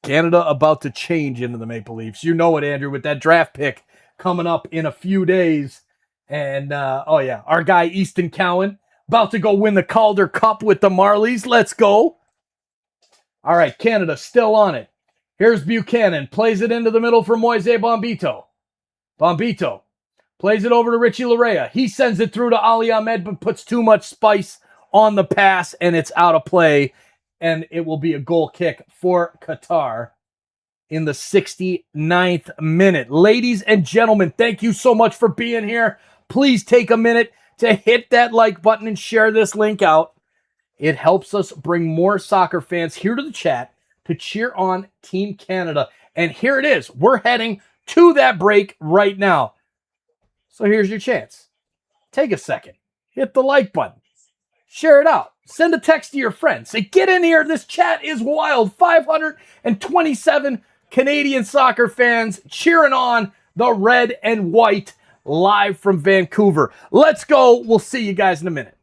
Canada about to change into the Maple Leafs. You know it, Andrew, with that draft pick coming up in a few days. And, our guy Easton Cowan about to go win the Calder Cup with the Marlies. Let's go. All right, Canada still on it. Here's Buchanan. Plays it into the middle for Moise Bombito. Bombito plays it over to Richie Larea. He sends it through to Ali Ahmed, but puts too much spice on the pass, and it's out of play. And it will be a goal kick for Qatar in the 69th minute. Ladies and gentlemen, thank you so much for being here. Please take a minute to hit that like button and share this link out. It helps us bring more soccer fans here to the chat to cheer on Team Canada. And here it is. We're heading to that break right now. So here's your chance. Take a second. Hit the like button. Share it out. Send a text to your friends. Say, get in here. This chat is wild. 527 Canadian soccer fans cheering on the red and white live from Vancouver. Let's go. We'll see you guys in a minute.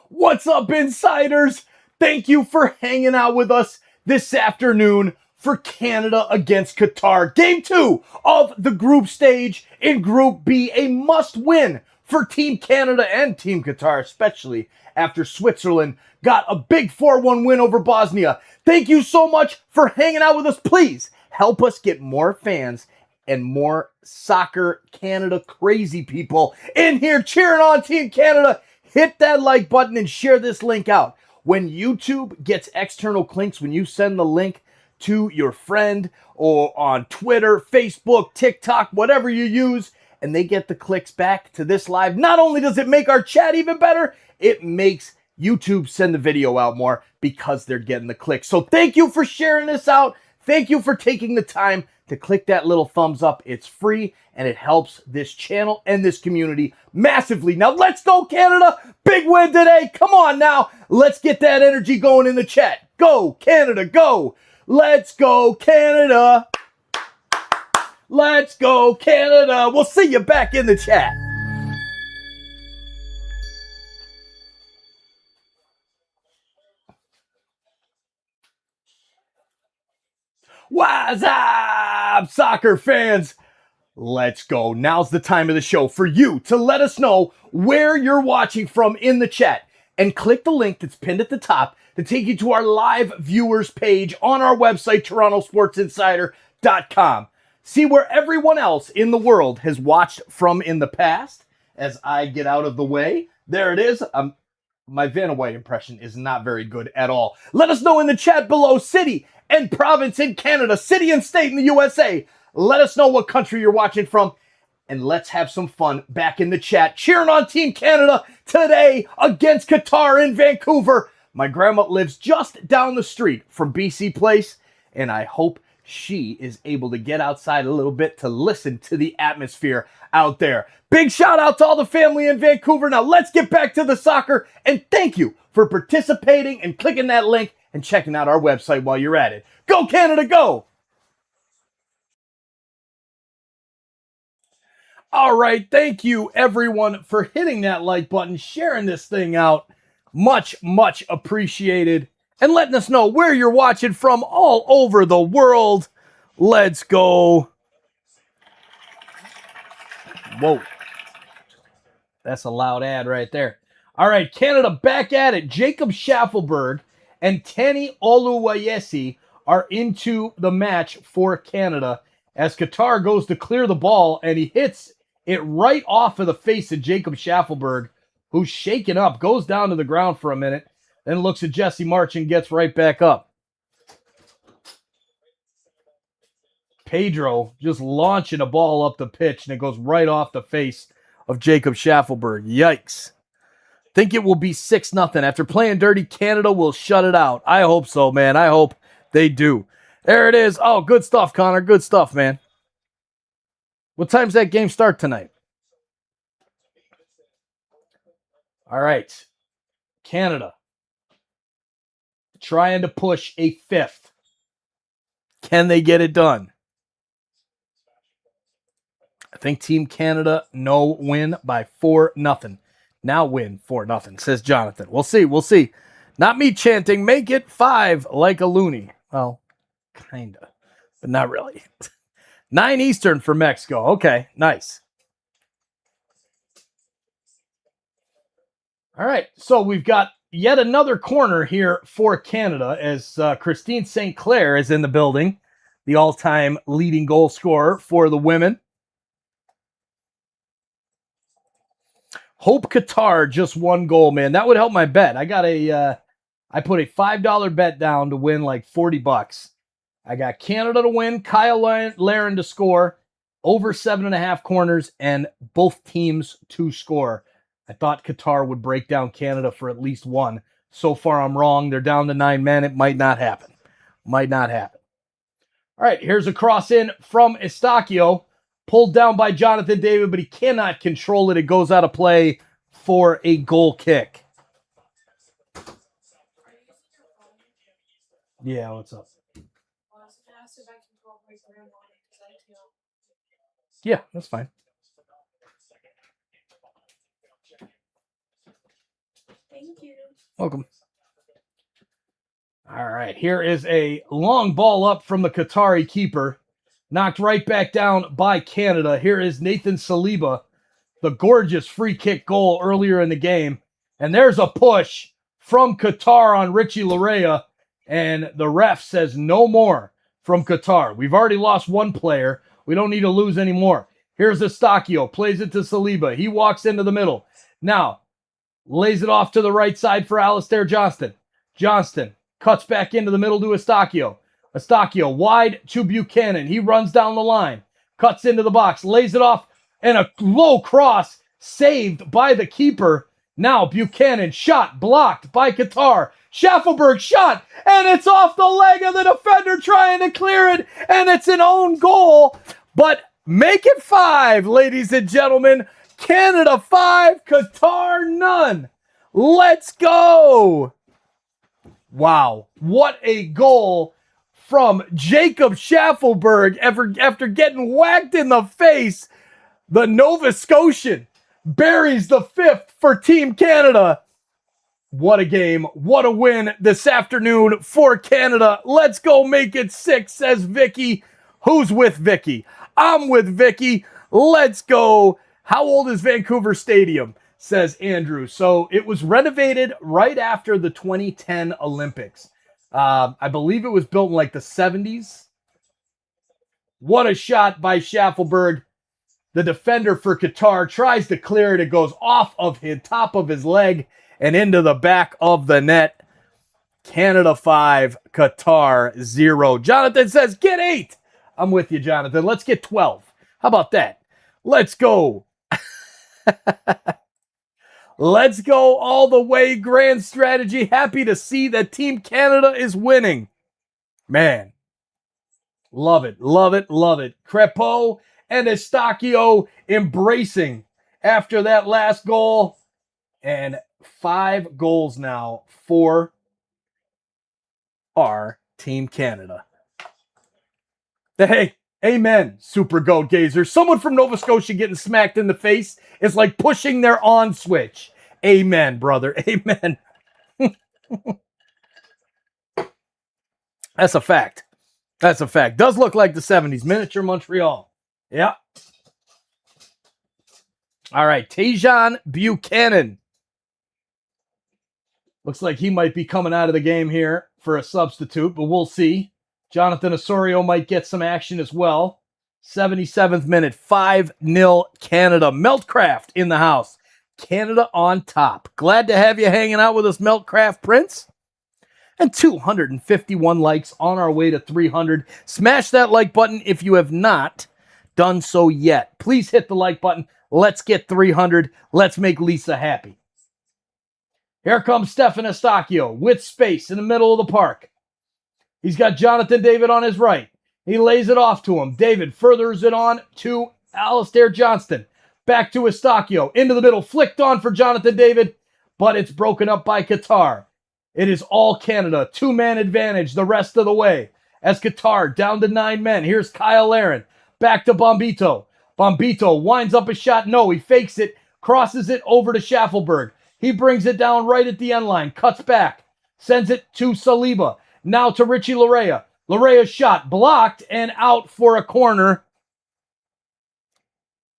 What's up, insiders? Thank you for hanging out with us this afternoon for Canada against Qatar. Game 2 of the group stage in Group B, a must-win for Team Canada and Team Qatar, especially after Switzerland got a big 4-1 win over Bosnia. Thank you so much for hanging out with us. Please help us get more fans and more soccer Canada crazy people in here cheering on Team Canada. Hit that like button and share this link out. When YouTube gets external links, when you send the link to your friend or on Twitter, Facebook, TikTok, whatever you use, and they get the clicks back to this live, not only does it make our chat even better, it makes YouTube send the video out more because they're getting the clicks. So thank you for sharing this out. Thank you for taking the time to click that little thumbs up. It's free and it helps this channel and this community massively. Now let's go, Canada. Big win today. Come on now. Let's get that energy going in the chat. Go, Canada, go. Let's go, Canada. Let's go, Canada. We'll see you back in the chat. What's up, soccer fans? Let's go. Now's the time of the show for you to let us know where you're watching from in the chat. And click the link that's pinned at the top to take you to our live viewers page on our website, TorontoSportsInsider.com. See where everyone else in the world has watched from in the past. As I get out of the way, there it is. My Vanna White impression is not very good at all. Let us know in the chat below, city and province in Canada, city and state in the USA. Let us know what country you're watching from, and let's have some fun back in the chat. Cheering on Team Canada today against Qatar in Vancouver. My grandma lives just down the street from BC Place, and I hope she is able to get outside a little bit to listen to the atmosphere out there. Big shout out to all the family in Vancouver. Now let's get back to the soccer, and thank you for participating and clicking that link and checking out our website while you're at it. Go, Canada, go! All right, thank you, everyone, for hitting that like button, sharing this thing out. Much, much appreciated. And letting us know where you're watching from all over the world. Let's go. Whoa. That's a loud ad right there. All right, Canada back at it. Jacob Schaffelberg and Tani Oluwayesi are into the match for Canada as Qatar goes to clear the ball, and he hits it right off of the face of Jacob Schaffelberg, who's shaken up, goes down to the ground for a minute, then looks at Jesse March and gets right back up. Pedro just launching a ball up the pitch, and it goes right off the face of Jacob Schaffelberg. Yikes. Think it will be 6-0. After playing dirty, Canada will shut it out. I hope so, man. I hope they do. There it is. Oh, good stuff, Connor. Good stuff, man. What time's that game start tonight? All right. Canada trying to push a 5th. Can they get it done? I think Team Canada no win by 4-0. Now win 4-0, says Jonathan. We'll see. We'll see. Not me chanting, make it 5 like a loony. Well, kind of, but not really. 9 Eastern for Mexico. Okay, nice. All right, so we've got yet another corner here for Canada as Christine St. Clair is in the building, the all-time leading goal scorer for the women. Hope Qatar just 1 goal, man. That would help my bet. I got I put a $5 bet down to win like $40. I got Canada to win, Kyle Laren to score, over 7.5 corners, and both teams to score. I thought Qatar would break down Canada for at least one. So far, I'm wrong. They're down to 9 men. It might not happen. Might not happen. All right, here's a cross in from Eustaquio. Pulled down by Jonathan David, but he cannot control it. It goes out of play for a goal kick. Yeah, what's up? Yeah, that's fine. Thank you. Welcome. All right, here is a long ball up from the Qatari keeper. Knocked right back down by Canada. Here is Nathan Saliba, the gorgeous free kick goal earlier in the game. And there's a push from Qatar on Richie Larea. And the ref says no more from Qatar. We've already lost one player. We don't need to lose any more. Here's Eustaquio, plays it to Saliba. He walks into the middle. Now, lays it off to the right side for Alistair Johnston. Johnston cuts back into the middle to Eustaquio. Eustaquio wide to Buchanan. He runs down the line, cuts into the box, lays it off, and a low cross saved by the keeper. Now Buchanan shot blocked by Qatar. Schaffelberg shot, and it's off the leg of the defender trying to clear it, and it's an own goal. But make it 5, ladies and gentlemen. Canada 5, Qatar none. Let's go. Wow, what a goal from Jacob Schaffelberg after getting whacked in the face. The Nova Scotian buries the 5th for Team Canada. What a game. What a win this afternoon for Canada. Let's go make it 6, says Vicky. Who's with Vicky? I'm with Vicky. Let's go. How old is Vancouver Stadium? Says Andrew. So it was renovated right after the 2010 Olympics. I believe it was built in like the 70s. What a shot by Schaffelberg. The defender for Qatar tries to clear it. It goes off of the top of his leg and into the back of the net. Canada 5, Qatar 0. Jonathan says, get 8. I'm with you, Jonathan. Let's get 12. How about that? Let's go. Let's go all the way. Grand strategy. Happy to see that Team Canada is winning. Man. Love it. Love it. Love it. Crepeau and Eustaquio embracing after that last goal. And 5 goals now for our Team Canada. Hey, amen, Super Goat Gazer. Someone from Nova Scotia getting smacked in the face is like pushing their on switch. Amen, brother. Amen. That's a fact. That's a fact. Does look like the 70s. Miniature Montreal. Yeah. All right. Tajon Buchanan. Looks like he might be coming out of the game here for a substitute, but we'll see. Jonathan Osorio might get some action as well. 77th minute, 5-0 Canada. Meltcraft in the house. Canada on top. Glad to have you hanging out with us, Meltcraft Prince. And 251 likes on our way to 300. Smash that like button if you have not done so yet. Please hit the like button. Let's get 300. Let's make Lisa happy. Here comes Stefan Eustaquio with space in the middle of the park. He's got Jonathan David on his right. He lays it off to him. David furthers it on to Alistair Johnston. Back to Eustaquio. Into the middle. Flicked on for Jonathan David. But it's broken up by Qatar. It is all Canada. 2-man advantage the rest of the way. As Qatar down to 9 men. Here's Kyle Aaron. Back to Bombito. Bombito winds up a shot. No, he fakes it. Crosses it over to Schaffelberg. He brings it down right at the end line. Cuts back. Sends it to Saliba. Now to Richie Larea. Larea's shot blocked and out for a corner.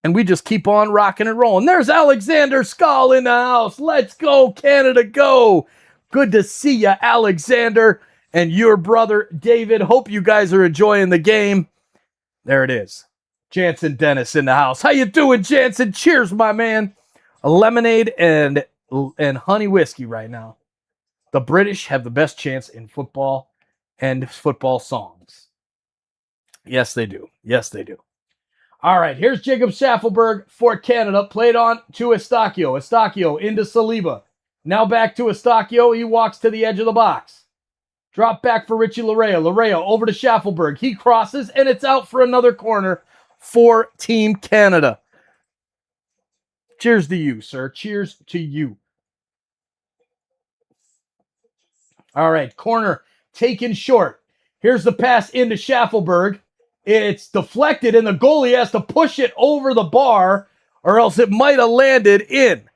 And we just keep on rocking and rolling. There's Alexander Skull in the house. Let's go, Canada, go. Good to see you, Alexander, and your brother, David. Hope you guys are enjoying the game. There it is. Jansen Dennis in the house. How you doing, Jansen? Cheers, my man. A lemonade and honey whiskey right now. The British have the best chance in football and football songs. Yes, they do. Yes, they do. All right, here's Jacob Schaffelberg for Canada. Played on to Eustachio. Eustachio into Saliba. Now back to Eustachio. He walks to the edge of the box. Drop back for Richie Larea. Larea over to Schaffelberg. He crosses, and it's out for another corner for Team Canada. Cheers to you, sir. Cheers to you. All right, corner taken short. Here's the pass into Schaffelberg. It's deflected, and the goalie has to push it over the bar, or else it might have landed in.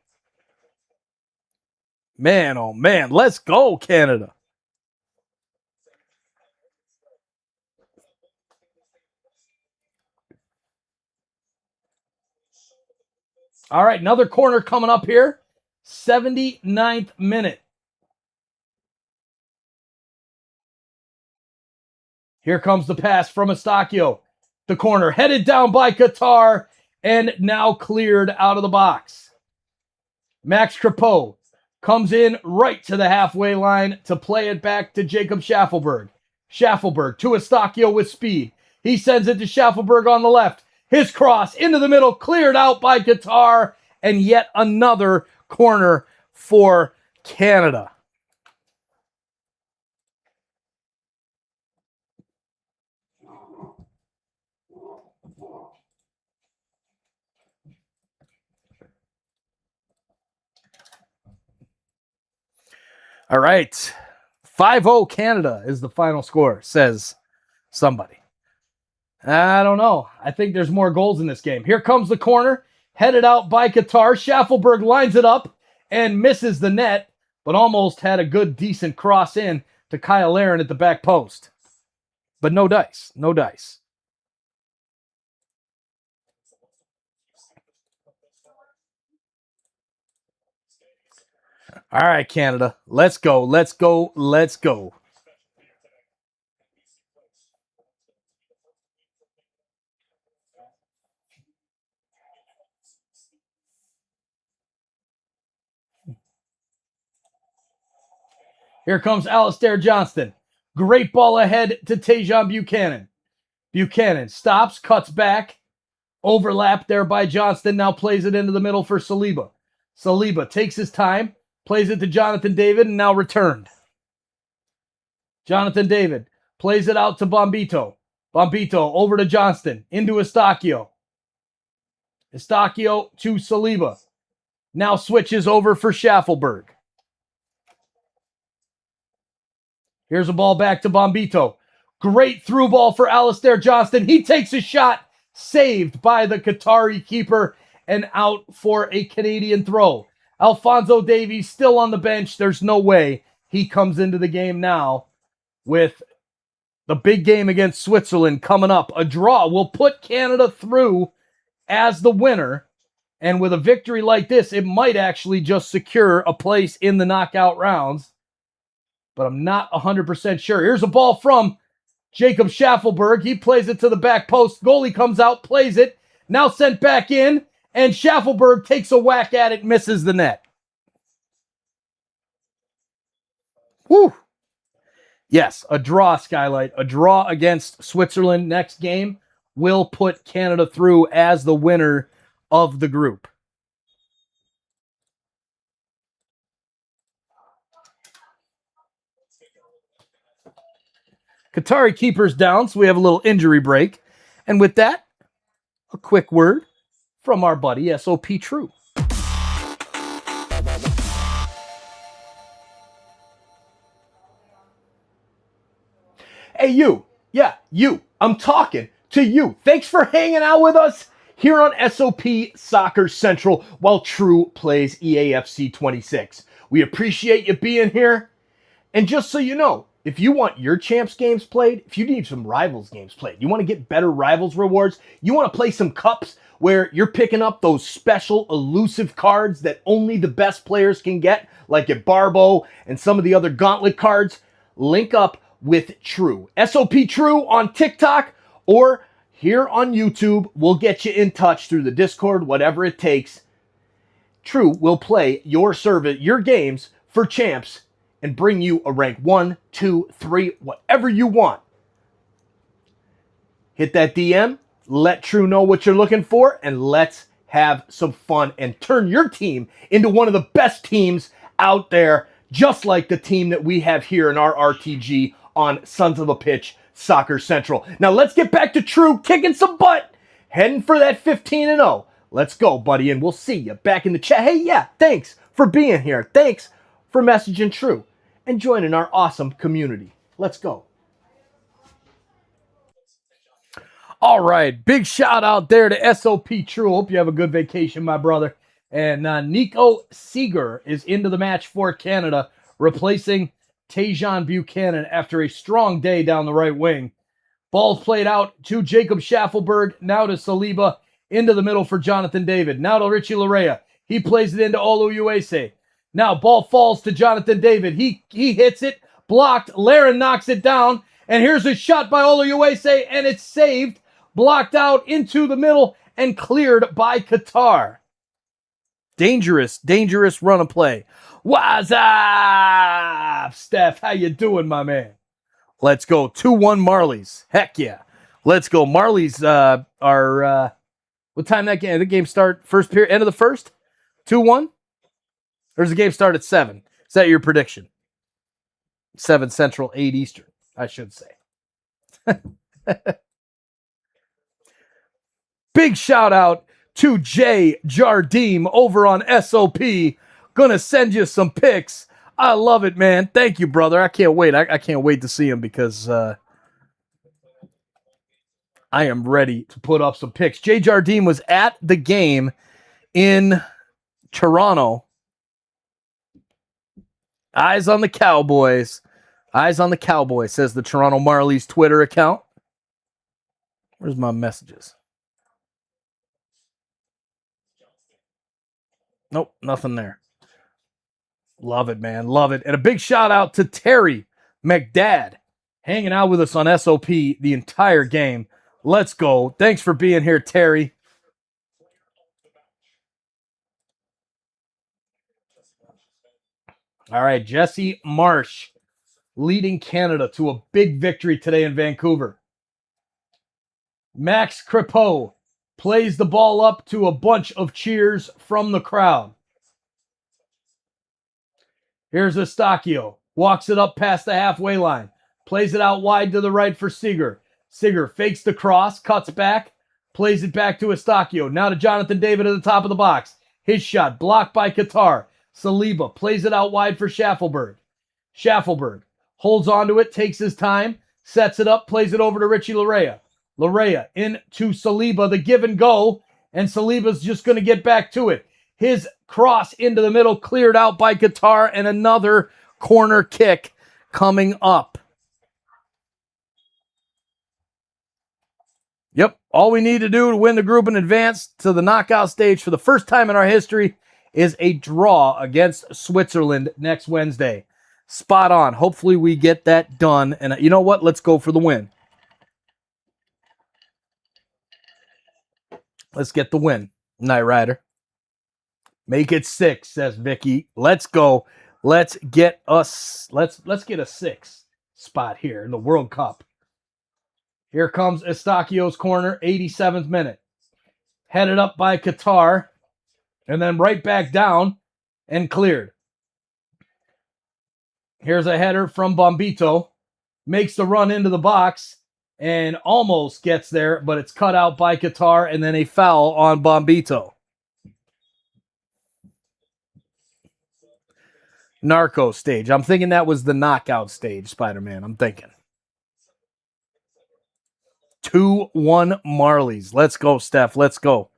Man, oh man, let's go, Canada. All right, another corner coming up here. 79th minute. Here comes the pass from Eustachio. The corner headed down by Qatar and now cleared out of the box. Max Crepeau comes in right to the halfway line to play it back to Jacob Schaffelberg. Schaffelberg to Eustachio with speed. He sends it to Schaffelberg on the left. His cross into the middle, cleared out by Qatar, and yet another corner for Canada. All right. 5-0 Canada is the final score, says somebody. I don't know. I think there's more goals in this game. Here comes the corner, headed out by Qatar. Schaffelberg lines it up and misses the net, but almost had a good, decent cross in to Kyle Larin at the back post. But no dice. No dice. All right, Canada. Let's go. Let's go. Let's go. Here comes Alistair Johnston. Great ball ahead to Tajon Buchanan. Buchanan stops, cuts back. Overlap there by Johnston. Now plays it into the middle for Saliba. Saliba takes his time. Plays it to Jonathan David and now returned. Jonathan David plays it out to Bombito. Bombito over to Johnston. Into Eustachio. Eustachio to Saliba. Now switches over for Schaffelberg. Here's a ball back to Bombito. Great through ball for Alistair Johnston. He takes a shot. Saved by the Qatari keeper and out for a Canadian throw. Alphonso Davies still on the bench. There's no way he comes into the game now with the big game against Switzerland coming up. A draw will put Canada through as the winner. And with a victory like this, it might actually just secure a place in the knockout rounds. But I'm not 100% sure. Here's a ball from Jacob Schaffelberg. He plays it to the back post. Goalie comes out, plays it. Now sent back in. And Schaffelberg takes a whack at it, misses the net. Woo! Yes, a draw, Skylight. A draw against Switzerland next game will put Canada through as the winner of the group. Qatari keeper's down, so we have a little injury break. And with that, a quick word from our buddy SOPTRUE. Hey, you. Yeah, you. I'm talking to you. Thanks for hanging out with us here on SOP Soccer Central while True plays EAFC 26. We appreciate you being here. And just so you know, if you want your Champs games played, if you need some Rivals games played, you want to get better Rivals rewards, you want to play some cups where you're picking up those special elusive cards that only the best players can get, like at Barbo and some of the other Gauntlet cards, link up with True. SOPTRUE on TikTok or here on YouTube. We'll get you in touch through the Discord, whatever it takes. True will play your games for Champs and bring you a rank 1, 2, 3, whatever you want. Hit that DM, Let True know what you're looking for, and let's have some fun and turn your team into one of the best teams out there, just like the team that we have here in our RTG on Sons of a Pitch Soccer Central. Now let's get back to True kicking some butt, heading for that 15-0. Let's go, buddy, and we'll see you back in the chat. Hey, yeah, thanks for being here. Thanks for messaging True and joining our awesome community. Let's go. All right, big shout out there to SOP True. Hope you have a good vacation, my brother. And Nico Seeger is into the match for Canada, replacing Tajon Buchanan after a strong day down the right wing. Ball's played out to Jacob Schaffelberg, now to Saliba, into the middle for Jonathan David. Now to Richie Larea. He plays it into Oluwase. Now ball falls to Jonathan David. He hits it, blocked. Laren knocks it down, and here's a shot by Oluwase, and it's saved, blocked out into the middle, and cleared by Qatar. Dangerous, dangerous run of play. What's up, Steph? How you doing, my man? Let's go. 2-1 Marlies. Heck yeah. Let's go. Marlies are, what time that game? The game start first period, end of the first? 2-1? Or does the game start at 7? Is that your prediction? 7 Central, 8 Eastern, I should say. Big shout out to Jay Jardim over on SOP. Gonna send you some pics. I love it, man. Thank you, brother. I can't wait. I can't wait to see him because I am ready to put up some pics. Jay Jardim was at the game in Toronto. Eyes on the Cowboys. Eyes on the Cowboys, says the Toronto Marlies Twitter account. Where's my messages? Nope, nothing there. Love it, man. Love it. And a big shout out to Terry McDad, hanging out with us on SOP the entire game. Let's go. Thanks for being here, Terry. All right, Jesse Marsh leading Canada to a big victory today in Vancouver. Max Crepeau plays the ball up to a bunch of cheers from the crowd. Here's Eustachio. Walks it up past the halfway line. Plays it out wide to the right for Seeger. Seeger fakes the cross, cuts back, plays it back to Eustachio. Now to Jonathan David at the top of the box. His shot blocked by Qatar. Saliba plays it out wide for Schaffelberg. Schaffelberg holds onto it, takes his time, sets it up, plays it over to Richie Larea. Larea into Saliba, the give and go, and Saliba's just going to get back to it. His cross into the middle, cleared out by Qatar, and another corner kick coming up. Yep, all we need to do to win the group and advance to the knockout stage for the first time in our history is a draw against Switzerland next Wednesday. Spot on. Hopefully we get that done. And you know what? Let's go for the win. Let's get the win. Knight Rider. Make it 6, says Vicky. Let's go. Let's get a 6 spot here in the World Cup. Here comes Eustachio's corner, 87th minute. Headed up by Qatar. And then right back down and cleared. Here's a header from Bombito. Makes the run into the box and almost gets there, but it's cut out by Qatar, and then a foul on Bombito. Narco stage. I'm thinking that was the knockout stage, Spider-Man. I'm thinking. 2-1 Marlies. Let's go, Steph. Let's go.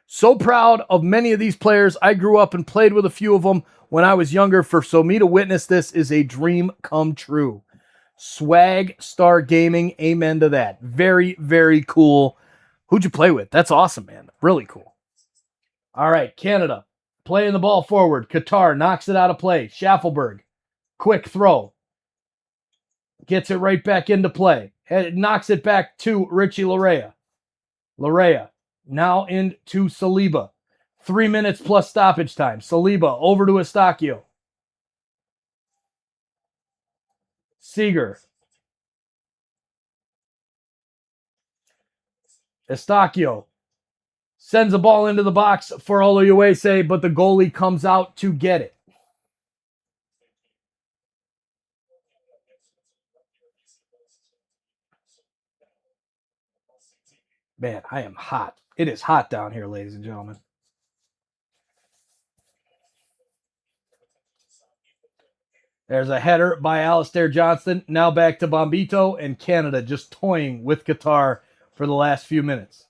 So proud of many of these players. I grew up and played with a few of them when I was younger. So me to witness this is a dream come true. Swag Star Gaming. Amen to that. Very, very cool. Who'd you play with? That's awesome, man. Really cool. All right, Canada. Playing the ball forward. Qatar knocks it out of play. Schaffelberg. Quick throw. Gets it right back into play. Knocks it back to Richie Larea. Larea. Now into Saliba. 3 minutes plus stoppage time. Saliba over to Eustachio. Seeger. Estacio sends a ball into the box for Oluwase, but the goalie comes out to get it. Man, I am hot. It is hot down here, ladies and gentlemen. There's a header by Alistair Johnston. Now back to Bombito, and Canada just toying with Qatar for the last few minutes.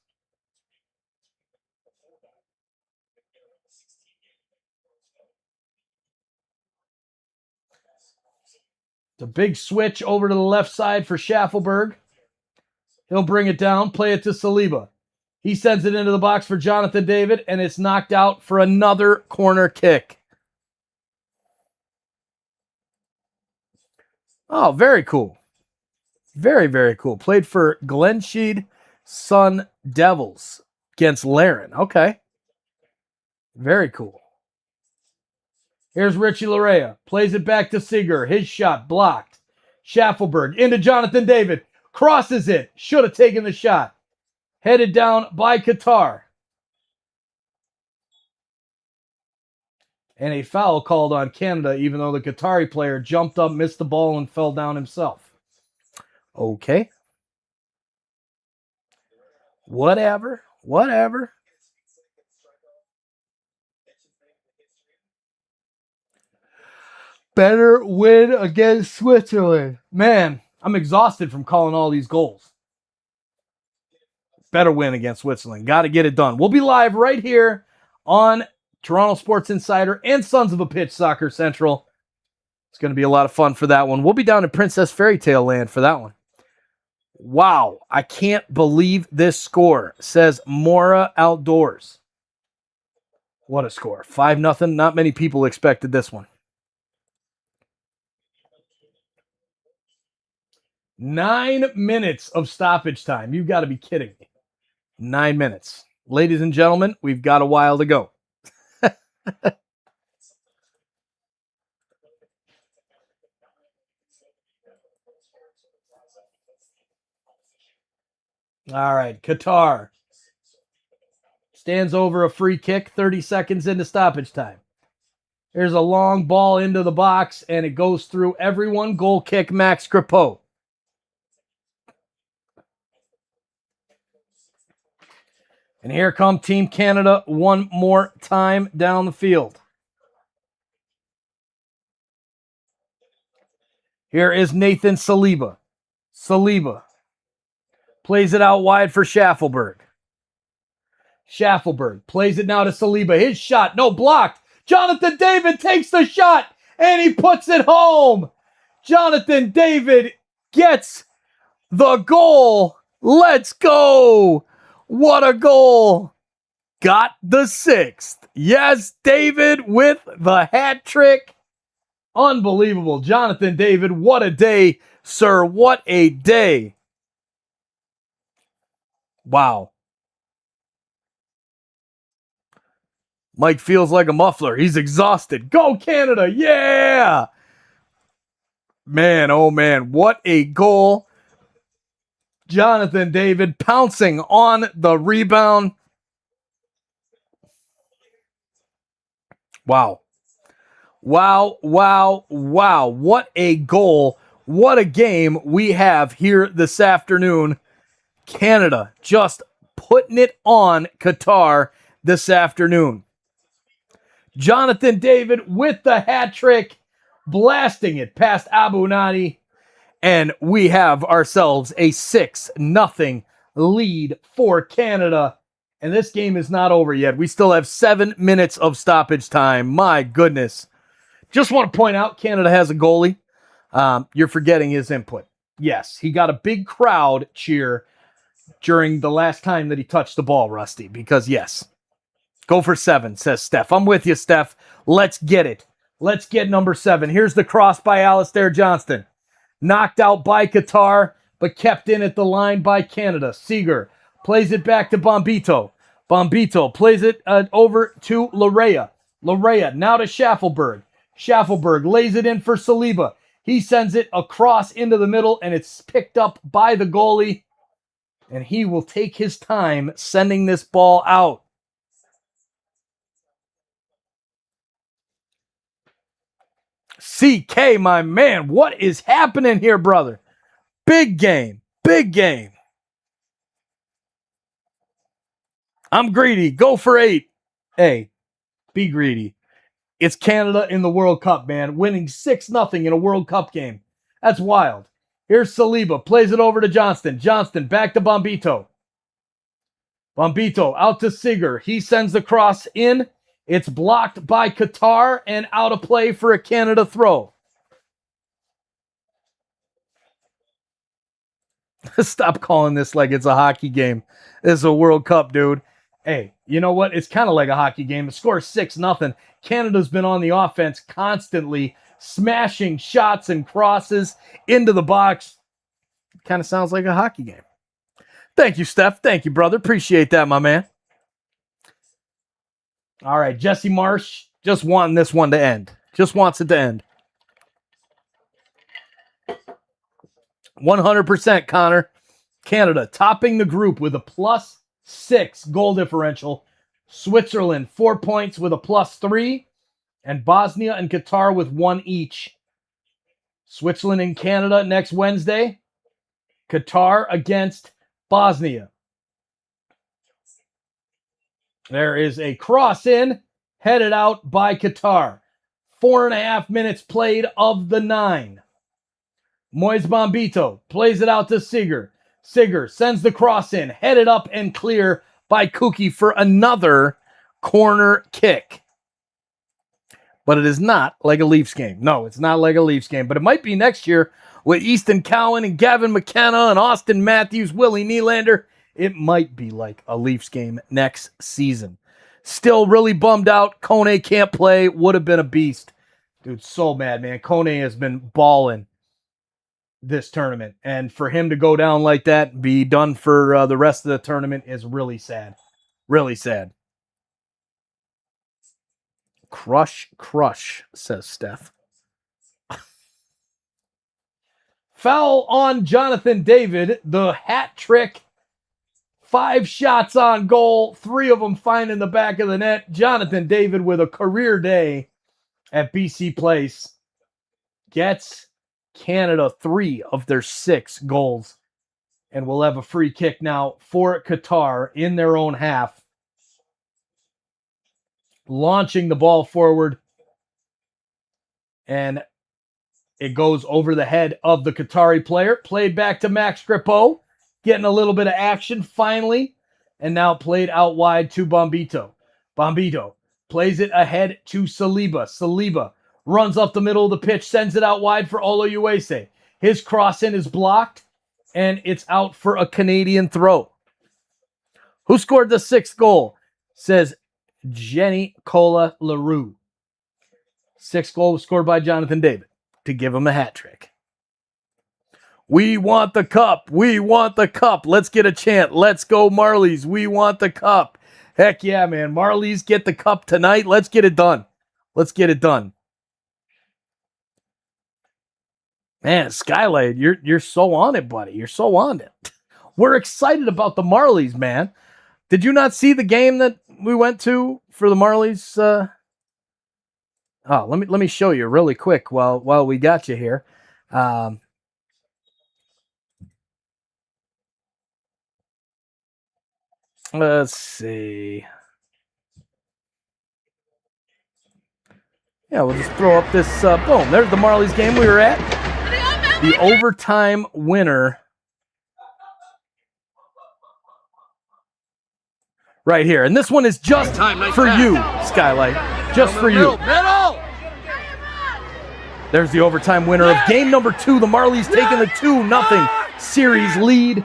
It's a big switch over to the left side for Schaffelberg. He'll bring it down, play it to Saliba. He sends it into the box for Jonathan David, and it's knocked out for another corner kick. Oh, very cool. Very, very cool. Played for Glenshede Sun Devils against Laren. Okay. Very cool. Here's Richie Larea. Plays it back to Seeger. His shot blocked. Schaffelberg into Jonathan David. Crosses it. Should have taken the shot. Headed down by Qatar. And a foul called on Canada, even though the Qatari player jumped up, missed the ball, and fell down himself. Okay. Whatever. Whatever. Better win against Switzerland. Man, I'm exhausted from calling all these goals. Better win against Switzerland. Got to get it done. We'll be live right here on Toronto Sports Insider and Sons of a Pitch Soccer Central. It's going to be a lot of fun for that one. We'll be down in Princess Fairy Tale Land for that one. Wow, I can't believe this score, says Mora Outdoors. What a score. 5-0. Not many people expected this one. 9 minutes of stoppage time. You've got to be kidding me. 9 minutes. Ladies and gentlemen, we've got a while to go. All right, Qatar stands over a free kick 30 seconds into stoppage time. There's a long ball into the box, and it goes through everyone. Goal kick, Max Crepeau. And here come Team Canada one more time down the field. Here is Nathan Saliba. Saliba plays it out wide for Schaffelberg. Schaffelberg plays it now to Saliba. His shot, no, blocked. Jonathan David takes the shot, and he puts it home. Jonathan David gets the goal. Let's go. What a goal. Got the 6th. Yes, David with the hat trick. Unbelievable. Jonathan David, what a day, sir. What a day. Wow. Mike feels like a muffler. He's exhausted. Go Canada. Yeah. Man, oh man, what a goal. Jonathan David pouncing on the rebound. Wow. Wow, wow, wow. What a goal. What a game we have here this afternoon. Canada just putting it on Qatar this afternoon. Jonathan David with the hat trick, blasting it past Abu Nani. And we have ourselves a 6-0 lead for Canada. And this game is not over yet. We still have 7 minutes of stoppage time. My goodness. Just want to point out, Canada has a goalie. You're forgetting his input. Yes, he got a big crowd cheer during the last time that he touched the ball, Rusty. Because, yes, go for 7, says Steph. I'm with you, Steph. Let's get it. Let's get number 7. Here's the cross by Alistair Johnston. Knocked out by Qatar, but kept in at the line by Canada. Seeger plays it back to Bombito. Bombito plays it over to Larea. Larea now to Schaffelberg. Schaffelberg lays it in for Saliba. He sends it across into the middle, and it's picked up by the goalie. And he will take his time sending this ball out. CK, my man, what is happening here, brother? Big game. Big game. I'm greedy. Go for 8. Hey, be greedy. It's Canada in the World Cup, man. Winning 6-0 in a World Cup game. That's wild. Here's Saliba. Plays it over to Johnston. Johnston back to Bombito. Bombito out to Seager. He sends the cross in. It's blocked by Qatar and out of play for a Canada throw. Stop calling this like it's a hockey game. This is a World Cup, dude. Hey, you know what? It's kind of like a hockey game. The score is 6-0. Canada's been on the offense constantly, smashing shots and crosses into the box. Kind of sounds like a hockey game. Thank you, Steph. Thank you, brother. Appreciate that, my man. All right, Jesse Marsh just wanting this one to end. Just wants it to end. 100%, Connor. Canada topping the group with a +6 goal differential. Switzerland 4 points with a +3. And Bosnia and Qatar with 1 each. Switzerland and Canada next Wednesday. Qatar against Bosnia. There is a cross in, headed out by Qatar. 4.5 minutes played of the 9. Moise Bombito plays it out to Seager. Seager sends the cross in, headed up and clear by Kuki for another corner kick. But it is not like a Leafs game. No, it's not like a Leafs game. But it might be next year with Easton Cowan and Gavin McKenna and Austin Matthews, Willie Nylander. It might be like a Leafs game next season. Still really bummed out. Kone can't play. Would have been a beast. Dude, so mad, man. Kone has been balling this tournament. And for him to go down like that, be done for the rest of the tournament is really sad. Really sad. Crush, crush, says Steph. Foul on Jonathan David. The hat trick. 5 shots on goal. 3 of them finding the back of the net. Jonathan David with a career day at BC Place gets Canada 3 of their 6 goals. And we'll have a free kick now for Qatar in their own half. Launching the ball forward. And it goes over the head of the Qatari player. Played back to Max Grippo. Getting a little bit of action finally. And now played out wide to Bombito. Bombito plays it ahead to Saliba. Saliba runs up the middle of the pitch. Sends it out wide for Olo Uese. His cross in is blocked. And it's out for a Canadian throw. Who scored the 6th goal? Says Jenny Cola LaRue. 6th goal was scored by Jonathan David to give him a hat trick. We want the cup. We want the cup. Let's get a chant. Let's go Marlies. We want the cup. Heck yeah, man. Marlies get the cup tonight. Let's get it done. Let's get it done. Man, Skylight, you're so on it, buddy. You're so on it. We're excited about the Marlies, man. Did you not see the game that we went to for the Marlies? Let me show you really quick while we got you here. Let's see. Yeah, we'll just throw up this. Boom. There's the Marlies game we were at. The overtime winner. Right here. And this one is just for you, Skylight. Just for you. There's the overtime winner of game number 2. The Marlies taking the 2-0 series lead.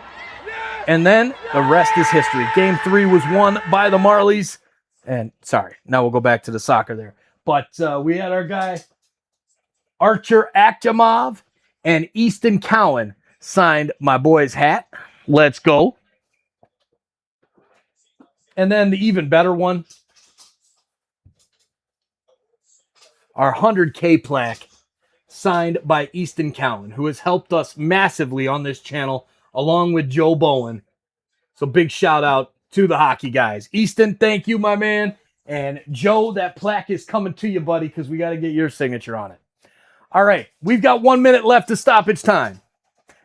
And then the rest is history. Game 3 was won by the Marlies. And sorry, now we'll go back to the soccer there. But we had our guy, Archer Akhtamov, and Easton Cowan signed my boy's hat. Let's go. And then the even better one, our 100K plaque signed by Easton Cowan, who has helped us massively on this channel, along with Joe Bowen. So big shout out to the hockey guys. Easton, thank you, my man. And Joe, that plaque is coming to you, buddy, because we got to get your signature on it. All right, we've got 1 minute left to stoppage time.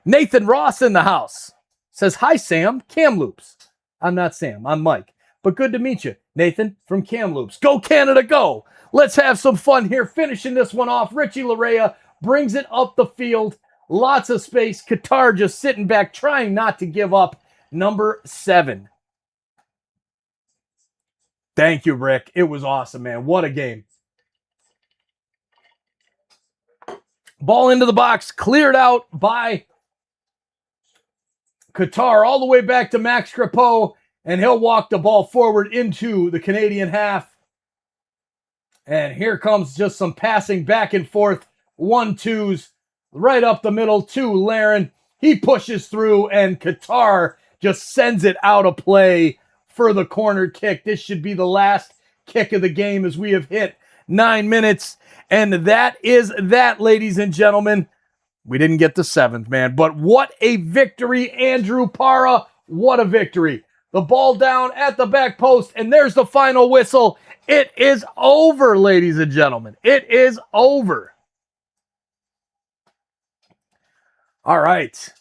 Nathan Ross in the house says, hi, Sam, Kamloops. I'm not Sam, I'm Mike. But good to meet you, Nathan from Kamloops. Go Canada, go. Let's have some fun here. Finishing this one off, Richie Larea brings it up the field. Lots of space. Qatar just sitting back, trying not to give up. Number 7. Thank you, Rick. It was awesome, man. What a game. Ball into the box, cleared out by Qatar all the way back to Max Crepeau, and he'll walk the ball forward into the Canadian half. And here comes just some passing back and forth. 1-2s right up the middle to Laren. He pushes through, and Qatar just sends it out of play for the corner kick. This should be the last kick of the game as we have hit 9 minutes. And that is that, ladies and gentlemen. We didn't get the 7th, man. But what a victory, Andrew Para. What a victory. The ball down at the back post, and there's the final whistle. It is over, ladies and gentlemen. It is over. All right.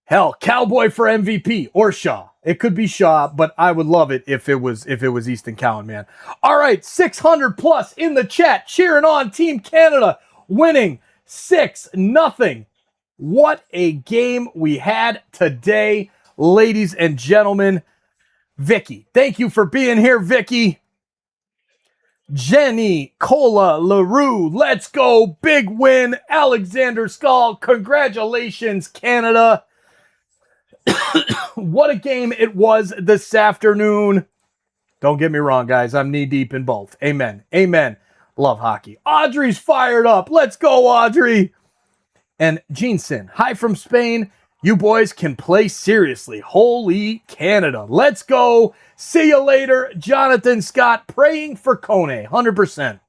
Hell, Cowboy for MVP or Shaw. It could be Shaw, but I would love it if it was Easton Cowan, man. All right, 600 plus in the chat, cheering on Team Canada, winning 6-0. What a game we had today, ladies and gentlemen. Vicky, thank you for being here, Vicky. Jenny Cola LaRue, let's go. Big win. Alexander Skull, congratulations, Canada. What a game it was this afternoon. Don't get me wrong, guys. I'm knee deep in both. Amen. Amen. Love hockey. Audrey's fired up. Let's go, Audrey. And Jeanson, hi from Spain. You boys can play seriously. Holy Canada. Let's go. See you later. Jonathan Scott praying for Kone. 100%.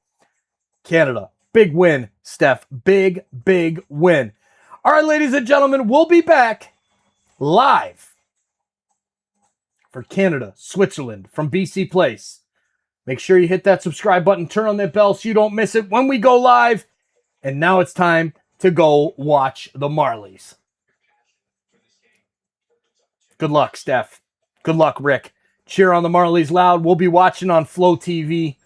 Canada. Big win, Steph. Big, big win. All right, ladies and gentlemen, we'll be back live for Canada, Switzerland from BC Place. Make sure you hit that subscribe button, turn on that bell so you don't miss it when we go live. And now it's time to go watch the Marlies. Good luck, Steph. Good luck, Rick. Cheer on the Marlies loud. We'll be watching on Flow TV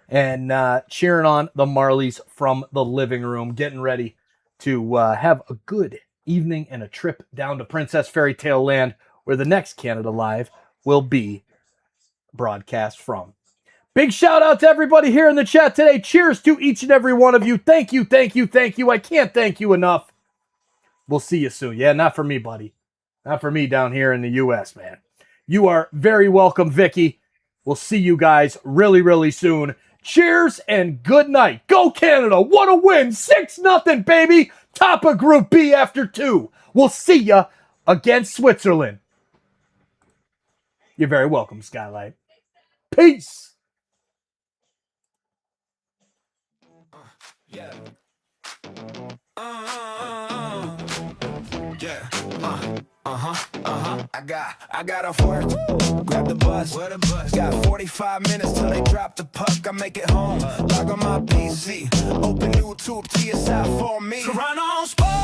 and cheering on the Marlies from the living room, getting ready to have a good evening and a trip down to Princess Fairy Tale Land, where the next Canada Live will be broadcast from. Big shout out to everybody here in the chat today. Cheers to each and every one of you. Thank you, thank you, thank you. I can't thank you enough. We'll see you soon. Yeah, not for me, buddy. Not for me down here in the U.S., man. You are very welcome, Vicky. We'll see you guys really, really soon. Cheers and good night. Go Canada. What a win. 6-0, baby. Top of Group B after 2. We'll see ya against Switzerland. You're very welcome, Skylight. Peace. Yeah. I got off work, grab the bus. Where the bus? Got 45 minutes till they drop the puck. I make it home, log on my PC, open YouTube, TSI for me. Run on sport.